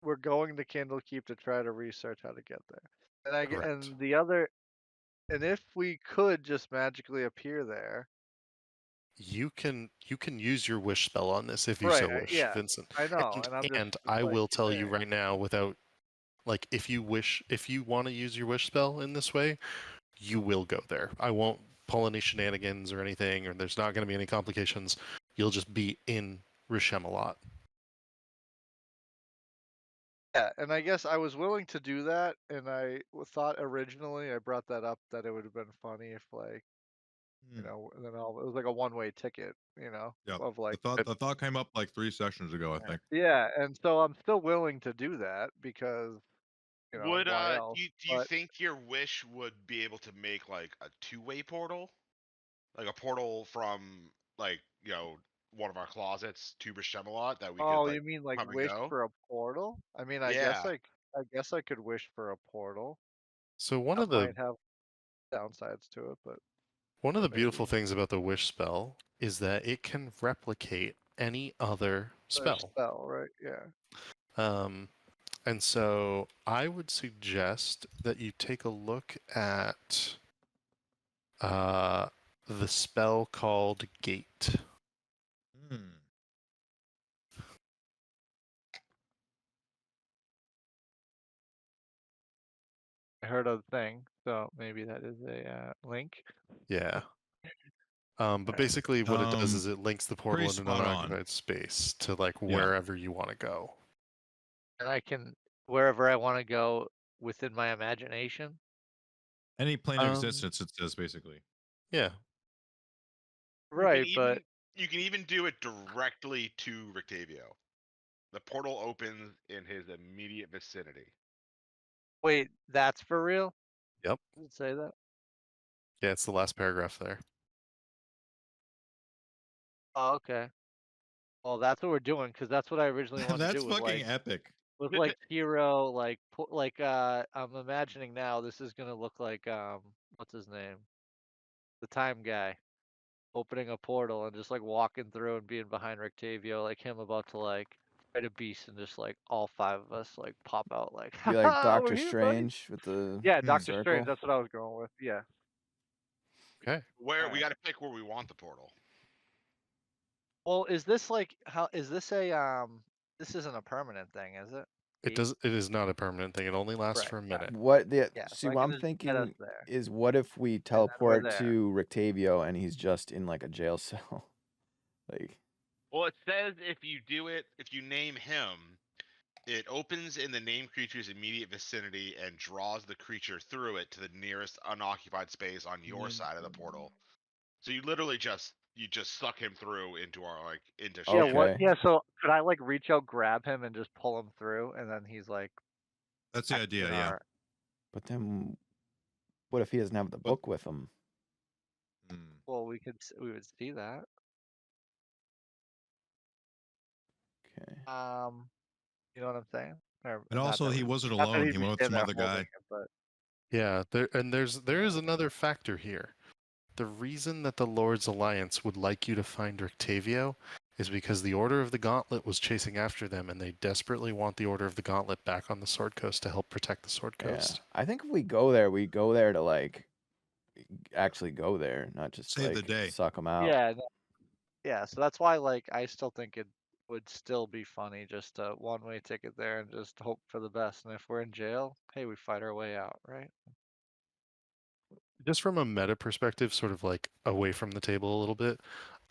we're going to Candlekeep to try to research how to get there. And Correct. and the other, and if we could just magically appear there. You can use your wish spell on this if you Right, so wish, yeah, Vincent. I know, And, and I'm just I like, will tell you saying. right now, without like, if you want to use your wish spell in this way, you will go there. I won't pull any shenanigans or anything, or there's not going to be any complications. You'll just be in Rishemalot. Yeah, and I guess I was willing to do that, and I thought originally I brought that up that it would have been funny if like, you know, and then it was like a one-way ticket, you know, Yeah. of like. The thought came up like 3 sessions ago, I think. Yeah, and so I'm still willing to do that because, you know, Would why else? do you But think your wish would be able to make like a two-way portal, like a portal from like one of our closets to Brashemalot that we could oh, like you mean like come and wish go? for a portal? I mean, Yeah. I guess I could wish for a portal. So one That of the might have downsides to it, but beautiful maybe. things about the wish spell is that it can replicate any other Other spell. spell, right? Yeah. And so I would suggest that you take a look at the spell called Gate. Hmm. I heard of the thing, so maybe that is a link. Yeah. But basically what it does is it links the portal pretty into an spot on. unoccupied space to like Yeah. wherever you want to go. And I can wherever I want to go within my imagination. Any plane of Um, existence, it says basically. Yeah. Right, but you can even do it directly to Rictavio. The portal opens in his immediate vicinity. wait, that's for real? Yep. Does it say that? Yeah, it's the last paragraph there. Oh, okay. Well, that's what we're doing because that's what I originally wanted to That's do. Was fucking like, epic. with like hero, like I'm imagining now this is gonna look like what's his name, the time guy, opening a portal and just like walking through and being behind Rictavio, like him about to like fight a beast and just like all 5 of us like pop out like, Be like ha Doctor we're here, buddy. Strange with the Yeah, Doctor circle. Strange. That's what I was going with. Yeah. Okay. Where we Alright. got to pick where we want the portal. Well, is this like how is this a this isn't a permanent thing, is it? It is not a permanent thing. It only lasts Right, for a minute. What the Yeah, see? so I what can I'm just get us thinking there. is, what if we we're teleport there. to Rictavio and he's just in like a jail cell? Like, Well, it says if you name him, it opens in the named creature's immediate vicinity and draws the creature through it to the nearest unoccupied space on your side of the portal. So you literally just suck him through into into Yeah, shit. what? Okay. Yeah, so could I like reach out, grab him, and just pull him through, and then he's like, That's the idea, in yeah. our- but then what if he doesn't have the But- book with him? Hmm. Well, we would see that. Okay. You know what I'm saying? Or And not also, that he we- wasn't not that alone. he'd He be went with standing some there other holding guy. it, but Yeah, there is another factor here. The reason that the Lord's Alliance would like you to find Rictavio is because the Order of the Gauntlet was chasing after them, and they desperately want the Order of the Gauntlet back on the Sword Coast to help protect the Sword Yeah. Coast. I think if we go there to like actually go there, not just Save the like day. suck them out. yeah, yeah. So that's why, like, I still think it would still be funny just a one-way ticket there and just hope for the best. And if we're in jail, hey, we fight our way out, right? Just from a meta perspective, sort of like away from the table a little bit,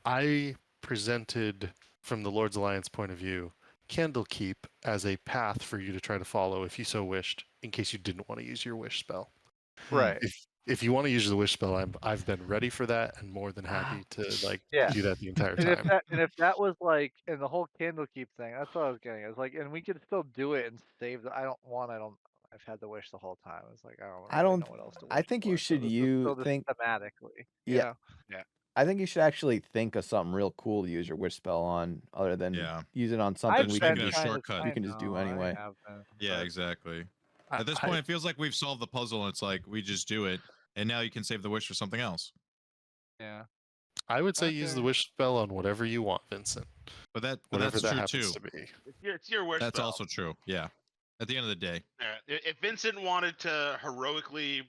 I presented from the Lord's Alliance point of view Candlekeep as a path for you to try to follow if you so wished, in case you didn't want to use your wish spell. Right. If you want to use the wish spell, I've been ready for that and more than happy to like Yeah. do that the entire And time. if that was like, and the whole Candlekeep thing, that's what I was getting. It was like, and we could still do it and save the. I've had the wish the whole time. It's like I don't I really don't. know what else to wish I think you for. So should this is still just think. thematically. You Yeah. know? I think you should actually think of something real cool to use your wish spell on, other than Yeah. use it on something Just we make can it a just, shortcut. you can just do anyway. Yeah, but exactly. At this point, it feels like we've solved the puzzle, and it's like we just do it, and now you can save the wish for something else. yeah. I would say use the Okay. wish spell on whatever you want, Vincent. But Whatever that's that true happens too. to be. It's your wish That's spell. also true. Yeah. At the end of the day. Yeah, if Vincent wanted to heroically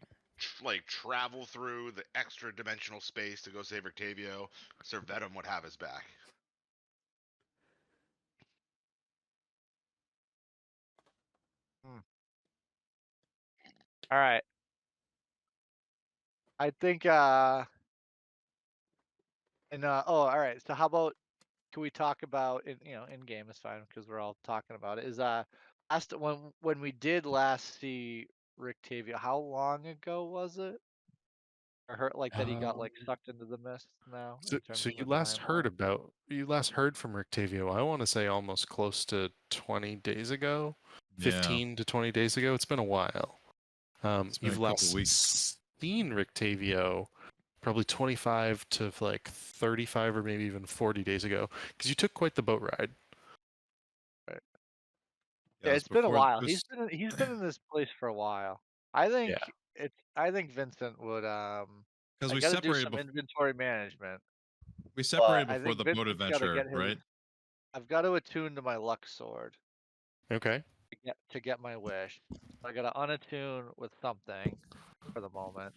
travel through the extra dimensional space to go save Octavio, Sir Venom would have his back. All right. I think all right. So how about, can we talk about in game is fine because we're all talking about it. Is last when we did last see Rictavio, how long ago was it? I heard like that he got like sucked into the mist now in terms So of you the last heard timeline. you last heard from Rictavio, I want to say almost close to 20 days ago, Yeah. 15 to 20 days ago. It's been a while. It's been You've a couple last weeks. seen Rictavio probably 25 to like 35 or maybe even 40 days ago, because you took quite the boat ride. Yeah, it's it's been a before while. this- He's been in this place for a while. I think I think Vincent would Because I we got to do separated. some inventory management. We separated I before think the boat Vincent's got to adventure, get his. right? I've got to attune to my luck sword Okay. to get my wish. I got to unattune with something for the moment,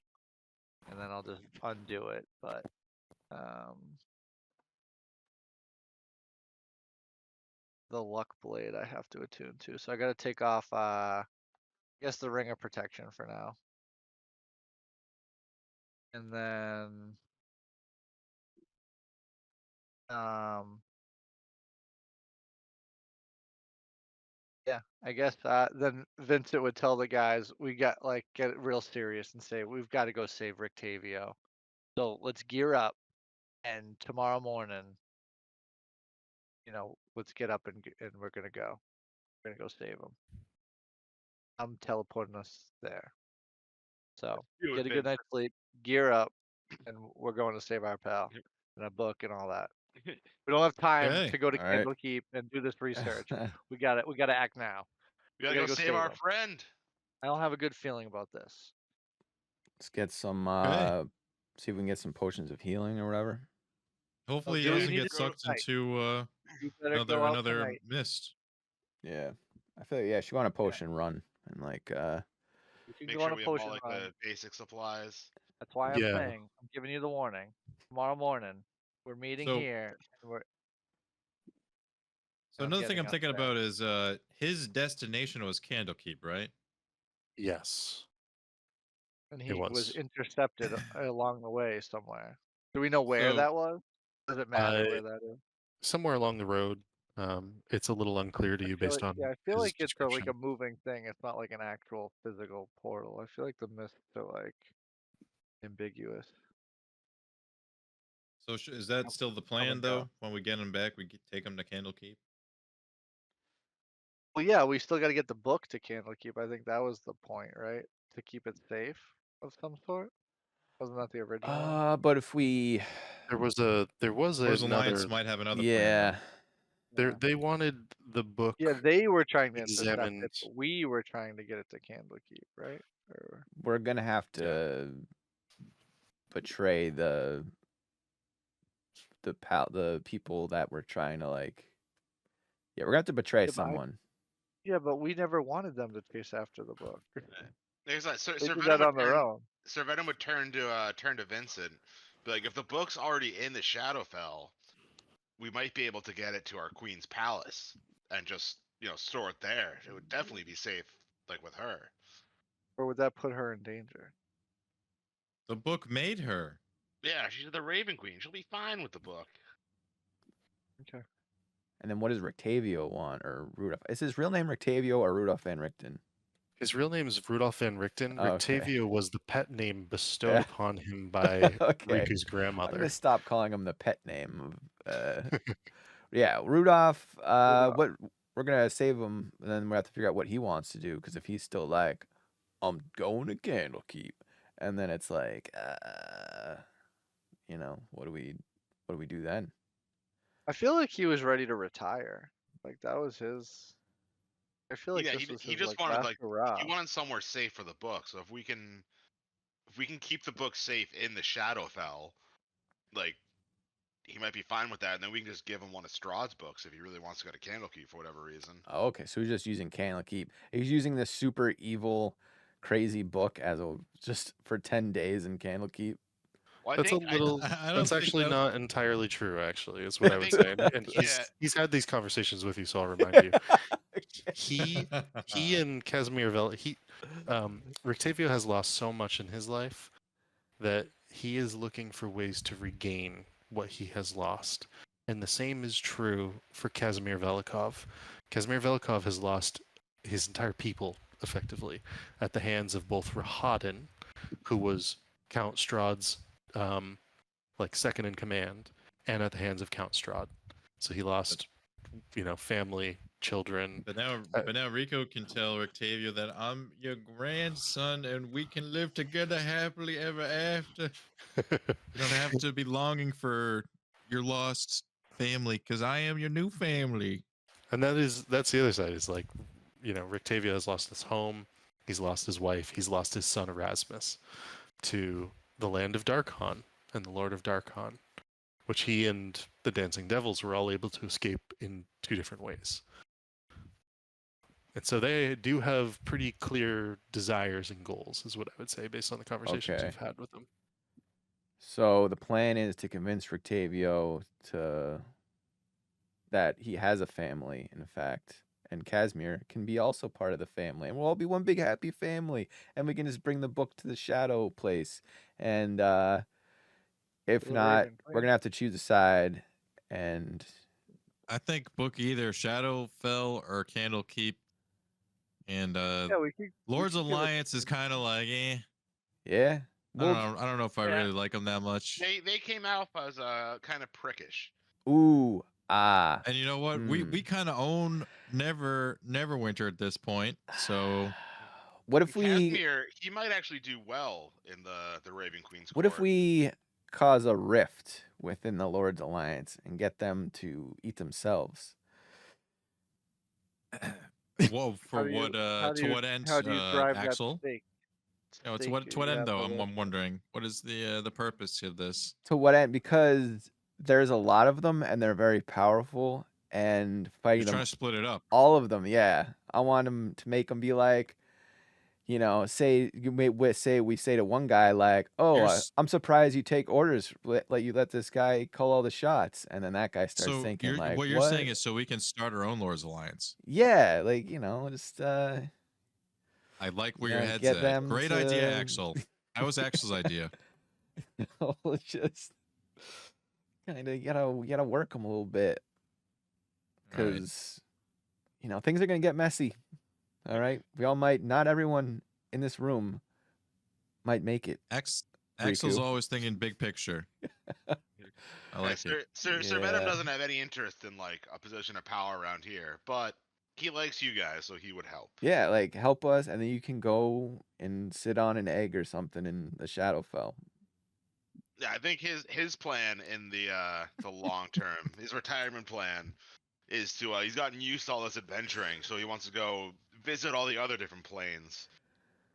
and then I'll just undo it. But the luck blade I have to attune to, so I got to take off. I guess the ring of protection for now, and then yeah, I guess then Vincent would tell the guys we got get real serious and say we've got to go save Rictavio. So let's gear up, and tomorrow morning, let's get up and we're gonna go. We're gonna go save him. I'm teleporting us there. So Do it, get a good Vincent. night's sleep, gear up, and we're going to save our pal and a book and all that. We don't have time Okay. to go to All right. Candlekeep and do this research. We got it. We got to act now. We gotta gotta go go save save our him. friend. I don't have a good feeling about this. Let's get some. Okay. See if we can get some potions of healing or whatever. Hopefully, he do you doesn't need get to go sucked tonight? into You better go out another tonight. mist. Yeah, I feel like, she want a potion run and like You can Make go sure on a we have potion all run. the basic supplies. That's why I'm Yeah. saying I'm giving you the warning. Tomorrow morning, we're meeting So- here. And we're. So I'm another thing getting I'm us thinking there. about is his destination was Candlekeep, right? Yes. And It he was was. intercepted along the way somewhere. Do we know where So- that was? Does it matter where that is? Somewhere along the road. It's a little unclear to I you feel based like, on yeah, I feel his like it's like description. a moving thing. It's not like an actual physical portal. I feel like the mists are like ambiguous. So is that still the Come plan and go. though? When we get him back, we take him to Candlekeep. Well, yeah, we still got to get the book to Candlekeep. I think that was the point, right? To keep it safe of some sort. Wasn't that the original one? But if we, There was Lord's another. Alliance might have another plan. yeah, There Yeah. they wanted the book Yeah, they were trying to intercept examined. it, but we were trying to get it to Candlekeep, right? Or we're gonna have to betray the people that we're trying to like. Yeah, we're gonna have to betray Yeah, but someone. yeah, but we never wanted them to chase after the book. There's like Sir They did Venom that on would their turn. own. Sir Venom would turn to Vincent. Be like, if the book's already in the Shadowfell, we might be able to get it to our queen's palace and just store it there. It would definitely be safe, like with her. Or would that put her in danger? The book made her. Yeah, she's the Raven Queen. She'll be fine with the book. Okay. And then what does Rictavio want, or Rudolph? Is his real name Rictavio or Rudolph Van Richten? His real name is Rudolph Van Richten. Oh, okay. Rictavio was the pet name bestowed Yeah. upon him by Okay. Riku's I'm grandmother. gonna stop calling him the pet name. Yeah, Rudolph. Rudolph. What we're gonna save him, and then we have to figure out what he wants to do. Because if he's still like, I'm going to Candlekeep, and then it's like, what do we do then? I feel like he was ready to retire. Like that was his. I feel like Yeah, this was he his just like wanted last hurrah. he wanted somewhere safe for the book. So if we can keep the book safe in the Shadowfell, like he might be fine with that, and then we can just give him one of Strahd's books if he really wants to go to Candlekeep for whatever reason. Oh, okay, so he's just using Candlekeep. He's using this super evil, crazy book as just for 10 days in Candlekeep. Well, That's a little. That's actually not entirely true. Actually, is what I would say. And he's had these conversations with you, so I'll remind you. He and Casimir Rictavio has lost so much in his life that he is looking for ways to regain what he has lost. And the same is true for Casimir Velikov. Casimir Velikov has lost his entire people, effectively, at the hands of both Rahadin, who was Count Strahd's second in command, and at the hands of Count Strahd. So he lost, family, children. But now Rico can tell Rictavio that I'm your grandson and we can live together happily ever after. You don't have to be longing for your lost family because I am your new family. And that's the other side. Is like, Rictavio has lost his home, he's lost his wife, he's lost his son Erasmus to the land of Darkhan and the Lord of Darkhan, which he and the Dancing Devils were all able to escape in 2 different ways. And so they do have pretty clear desires and goals, is what I would say, based on the conversations Okay. we've had with them. So the plan is to convince Rictavio that he has a family, in fact, and Casimir can be also part of the family, and we'll all be one big happy family, and we can just bring the book to the Shadow Place, and if The not, Raven we're Queen. gonna have to choose a side, and I think book either Shadowfell or Candlekeep, and Yeah, we could. Lord's Alliance is kind of like, eh. yeah, I don't know if I Yeah. really like them that much. They came out as kind of prickish. And you know what? We kind of own Neverwinter at this point. So what if we Casimir, he might actually do well in the Raven Queen's what court. if we cause a rift within the Lord's Alliance and get them to eat themselves? Whoa, How do you- to what end, How do you drive Axel? that stake? To Stake what you end have though? the I'm rift. wondering. What is the purpose of this? To what end? Because there's a lot of them and they're very powerful, and fighting You're them, trying to split it up. all of them, yeah. I want them to make them be like, say we say to one guy like, "Oh, Here's- I'm surprised you take orders. Let this guy call all the shots," and then that guy starts So thinking like, what you're saying is so we can start our own Lord's Alliance. yeah, like just I like where your Yeah, head's get at. them Great idea, to- Axel. That was Axel's idea. just kind of you gotta work them a little bit All right. because things are gonna get messy. All right, we all might. Not everyone in this room might make it. Axel's Riku. always thinking big picture. I Yeah, like it. Sir Venom Yeah. doesn't have any interest in like a position of power around here, but he likes you guys, so he would help. Yeah, like help us, and then you can go and sit on an egg or something in the Shadowfell. Yeah, I think his plan in the long term, his retirement plan, is to he's gotten used to all this adventuring, so he wants to go visit all the other different planes,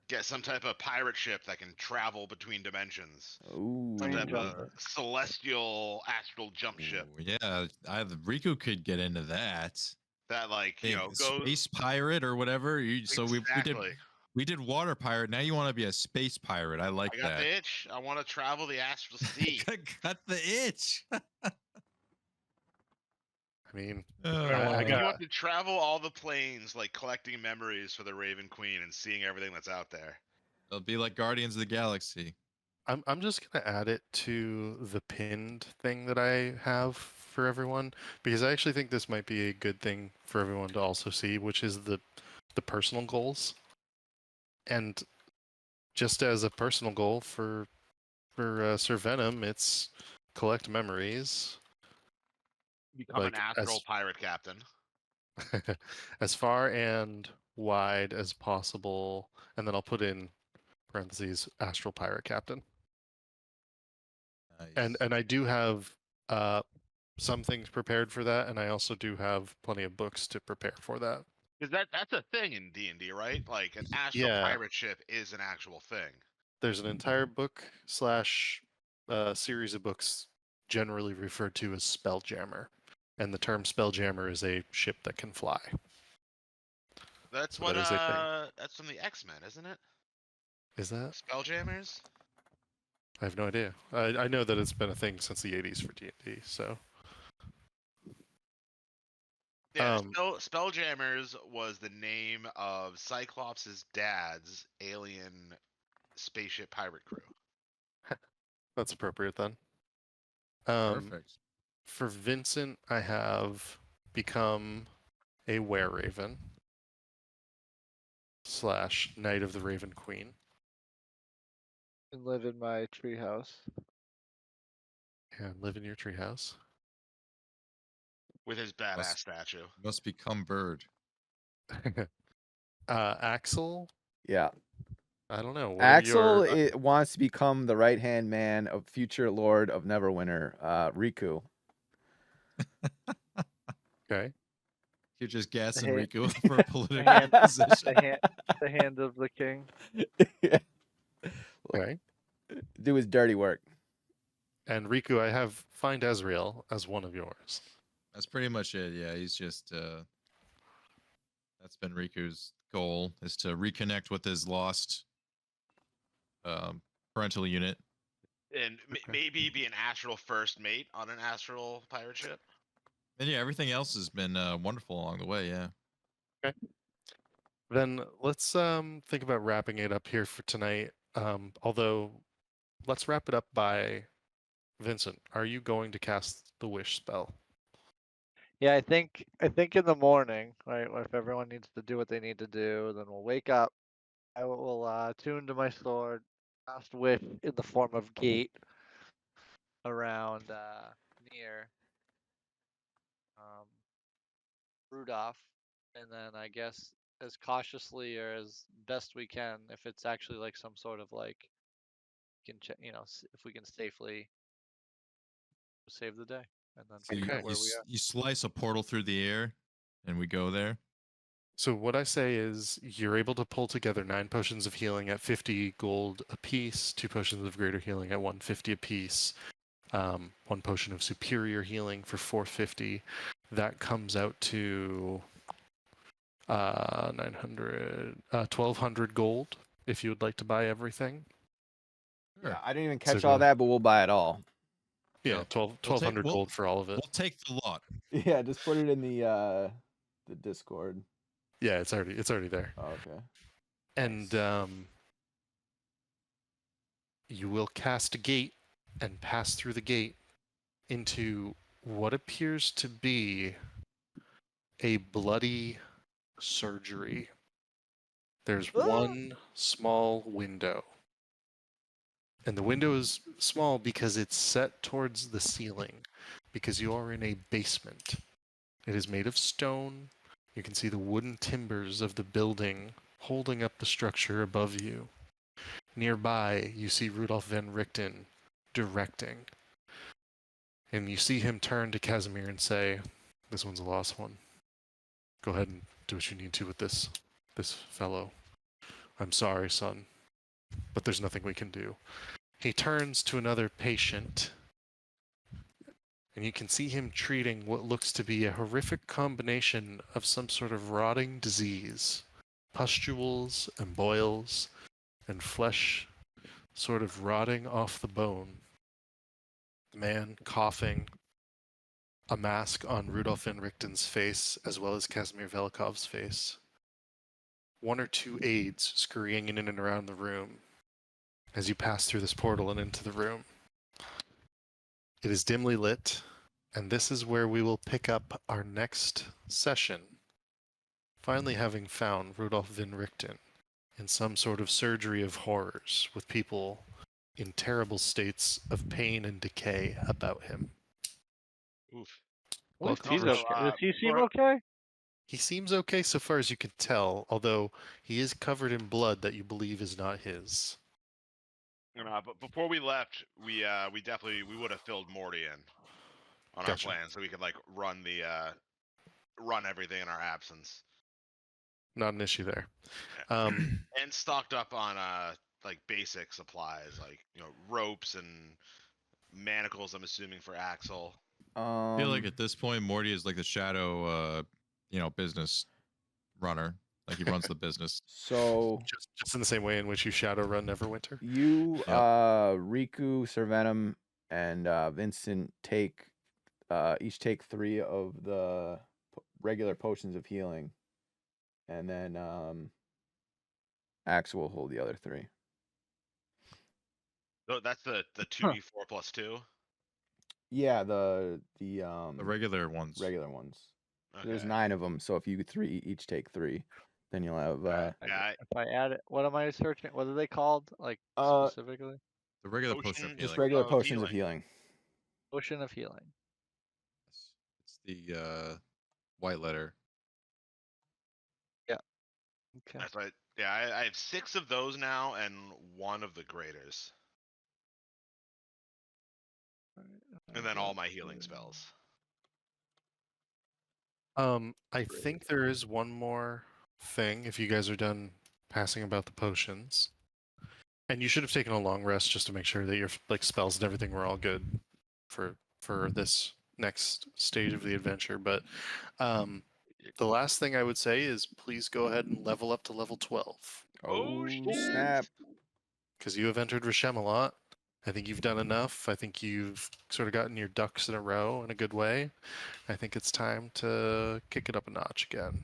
get some type of pirate ship that can travel between dimensions, Ooh. some Plane type of jumper. celestial astral jump ship Ooh, yeah, Riku could get into that. that like Big goes space pirate or whatever. So exactly. we did water pirate. Now you want to be a space pirate. I like I got that. the itch. I want to travel the astral sea. Got the itch. I mean, Uh, got- You want to travel all the planes, like collecting memories for the Raven Queen and seeing everything that's out there. It'll be like Guardians of the Galaxy. I'm just gonna add it to the pinned thing that I have for everyone because I actually think this might be a good thing for everyone to also see, which is the personal goals. And just as a personal goal for Sir Venom, it's collect memories Become like an astral pirate captain. as far and wide as possible, and then I'll put in parentheses astral pirate captain. Nice. And I do have some things prepared for that, and I also do have plenty of books to prepare for that. Because that's a thing in D&D, right? Like an astral Yeah. pirate ship is an actual thing. There's an entire book slash series of books generally referred to as Spelljammer, and the term Spelljammer is a ship that can fly. That's So what that is a thing. that's from the X-Men, isn't it? Is that? Spelljammers? I have no idea. I know that it's been a thing since the 80s for D&D, so. Yeah, Spelljammers was the name of Cyclops' dad's alien spaceship pirate crew. That's appropriate then. Perfect. For Vincent, I have become a were-raven / Knight of the Raven Queen. And live in my treehouse. And live in your treehouse. With his badass statue. Must become bird. Axel, Yeah. I don't know. What Axel are your, wants to become the right hand man of future Lord of Neverwinter, Riku. okay. You're just gassing hand- Riku for a political hand- position. The hand of the king. Okay. Do his dirty work. And Riku, I have find Ezreal as one of yours. That's pretty much it. Yeah, he's just that's been Riku's goal, is to reconnect with his lost parental unit. And maybe be an astral first mate on an astral pirate ship. And yeah, everything else has been wonderful along the way. Yeah. Then let's think about wrapping it up here for tonight. Although, let's wrap it up by Vincent. Are you going to cast the wish spell? Yeah, I think in the morning, right? If everyone needs to do what they need to do, then we'll wake up. I will tune to my sword, cast wish in the form of gate around near Rudolph, and then I guess as cautiously or as best we can, if it's actually like some sort of like, if we can safely save the day, and then So figure out Okay. where we are. you slice a portal through the air, and we go there. So what I say is you're able to pull together 9 potions of healing at 50 gold apiece, 2 potions of greater healing at 150 apiece, 1 potion of superior healing for 450. That comes out to 1,200 gold if you would like to buy everything. Sure. Yeah, I didn't even So catch all go- that, but we'll buy it all. Yeah, Yeah. 1,200 we'll- gold for all of it. We'll take the lot. Yeah, just put it in the Discord. Yeah, it's already there. Oh, okay. And you will cast a gate and pass through the gate into what appears to be a bloody surgery. There's one small window. And the window is small because it's set towards the ceiling, because you are in a basement. It is made of stone. You can see the wooden timbers of the building holding up the structure above you. Nearby, you see Rudolf van Richten directing. And you see him turn to Casimir and say, "This one's a lost one. Go ahead and do what you need to with this fellow. I'm sorry, son, but there's nothing we can do." He turns to another patient, and you can see him treating what looks to be a horrific combination of some sort of rotting disease, pustules and boils, and flesh sort of rotting off the bone. The man coughing, a mask on Rudolf van Richten's face as well as Casimir Velikov's face. One or two aides scurrying in and around the room as you pass through this portal and into the room. It is dimly lit, and this is where we will pick up our next session, finally having found Rudolf van Richten in some sort of surgery of horrors with people in terrible states of pain and decay about him. Oof. At least Welcome, he's Rich. okay. Does he seem for- okay? He seems okay so far as you can tell, although he is covered in blood that you believe is not his. But before we left, we definitely would have filled Morty in on Gotcha. our plan, so we could like run everything in our absence, Not an issue there. And stocked up on like basic supplies, like ropes and manacles. I'm assuming for Axel. I feel like at this point, Morty is like the shadow, business runner. Like he runs the business. So just in the same way in which you Shadowrun Neverwinter. you, Yep. Riku, Servenom, and Vincent each take 3 of the regular potions of healing, and then Axel will hold the other 3. So that's the 2d4 plus 2. Yeah, the The regular ones. regular ones. Okay. There's 9 of them, so if you each take 3, then you'll have Yeah, If I add it, what am I searching? What are they called? Like Uh, specifically? The regular Potion potion of just healing. regular of potions of healing. healing. Potion of healing. It's the white letter. Okay. That's right. Yeah, I have 6 of those now and 1 of the graders, and then all my healing spells. I think there is one more thing if you guys are done passing about the potions. And you should have taken a long rest just to make sure that your spells and everything were all good for this next stage of the adventure. But the last thing I would say is please go ahead and level up to level 12. Oh, shit. Snap. Because you have entered Rishem a lot. I think you've done enough. I think you've sort of gotten your ducks in a row in a good way. I think it's time to kick it up a notch again.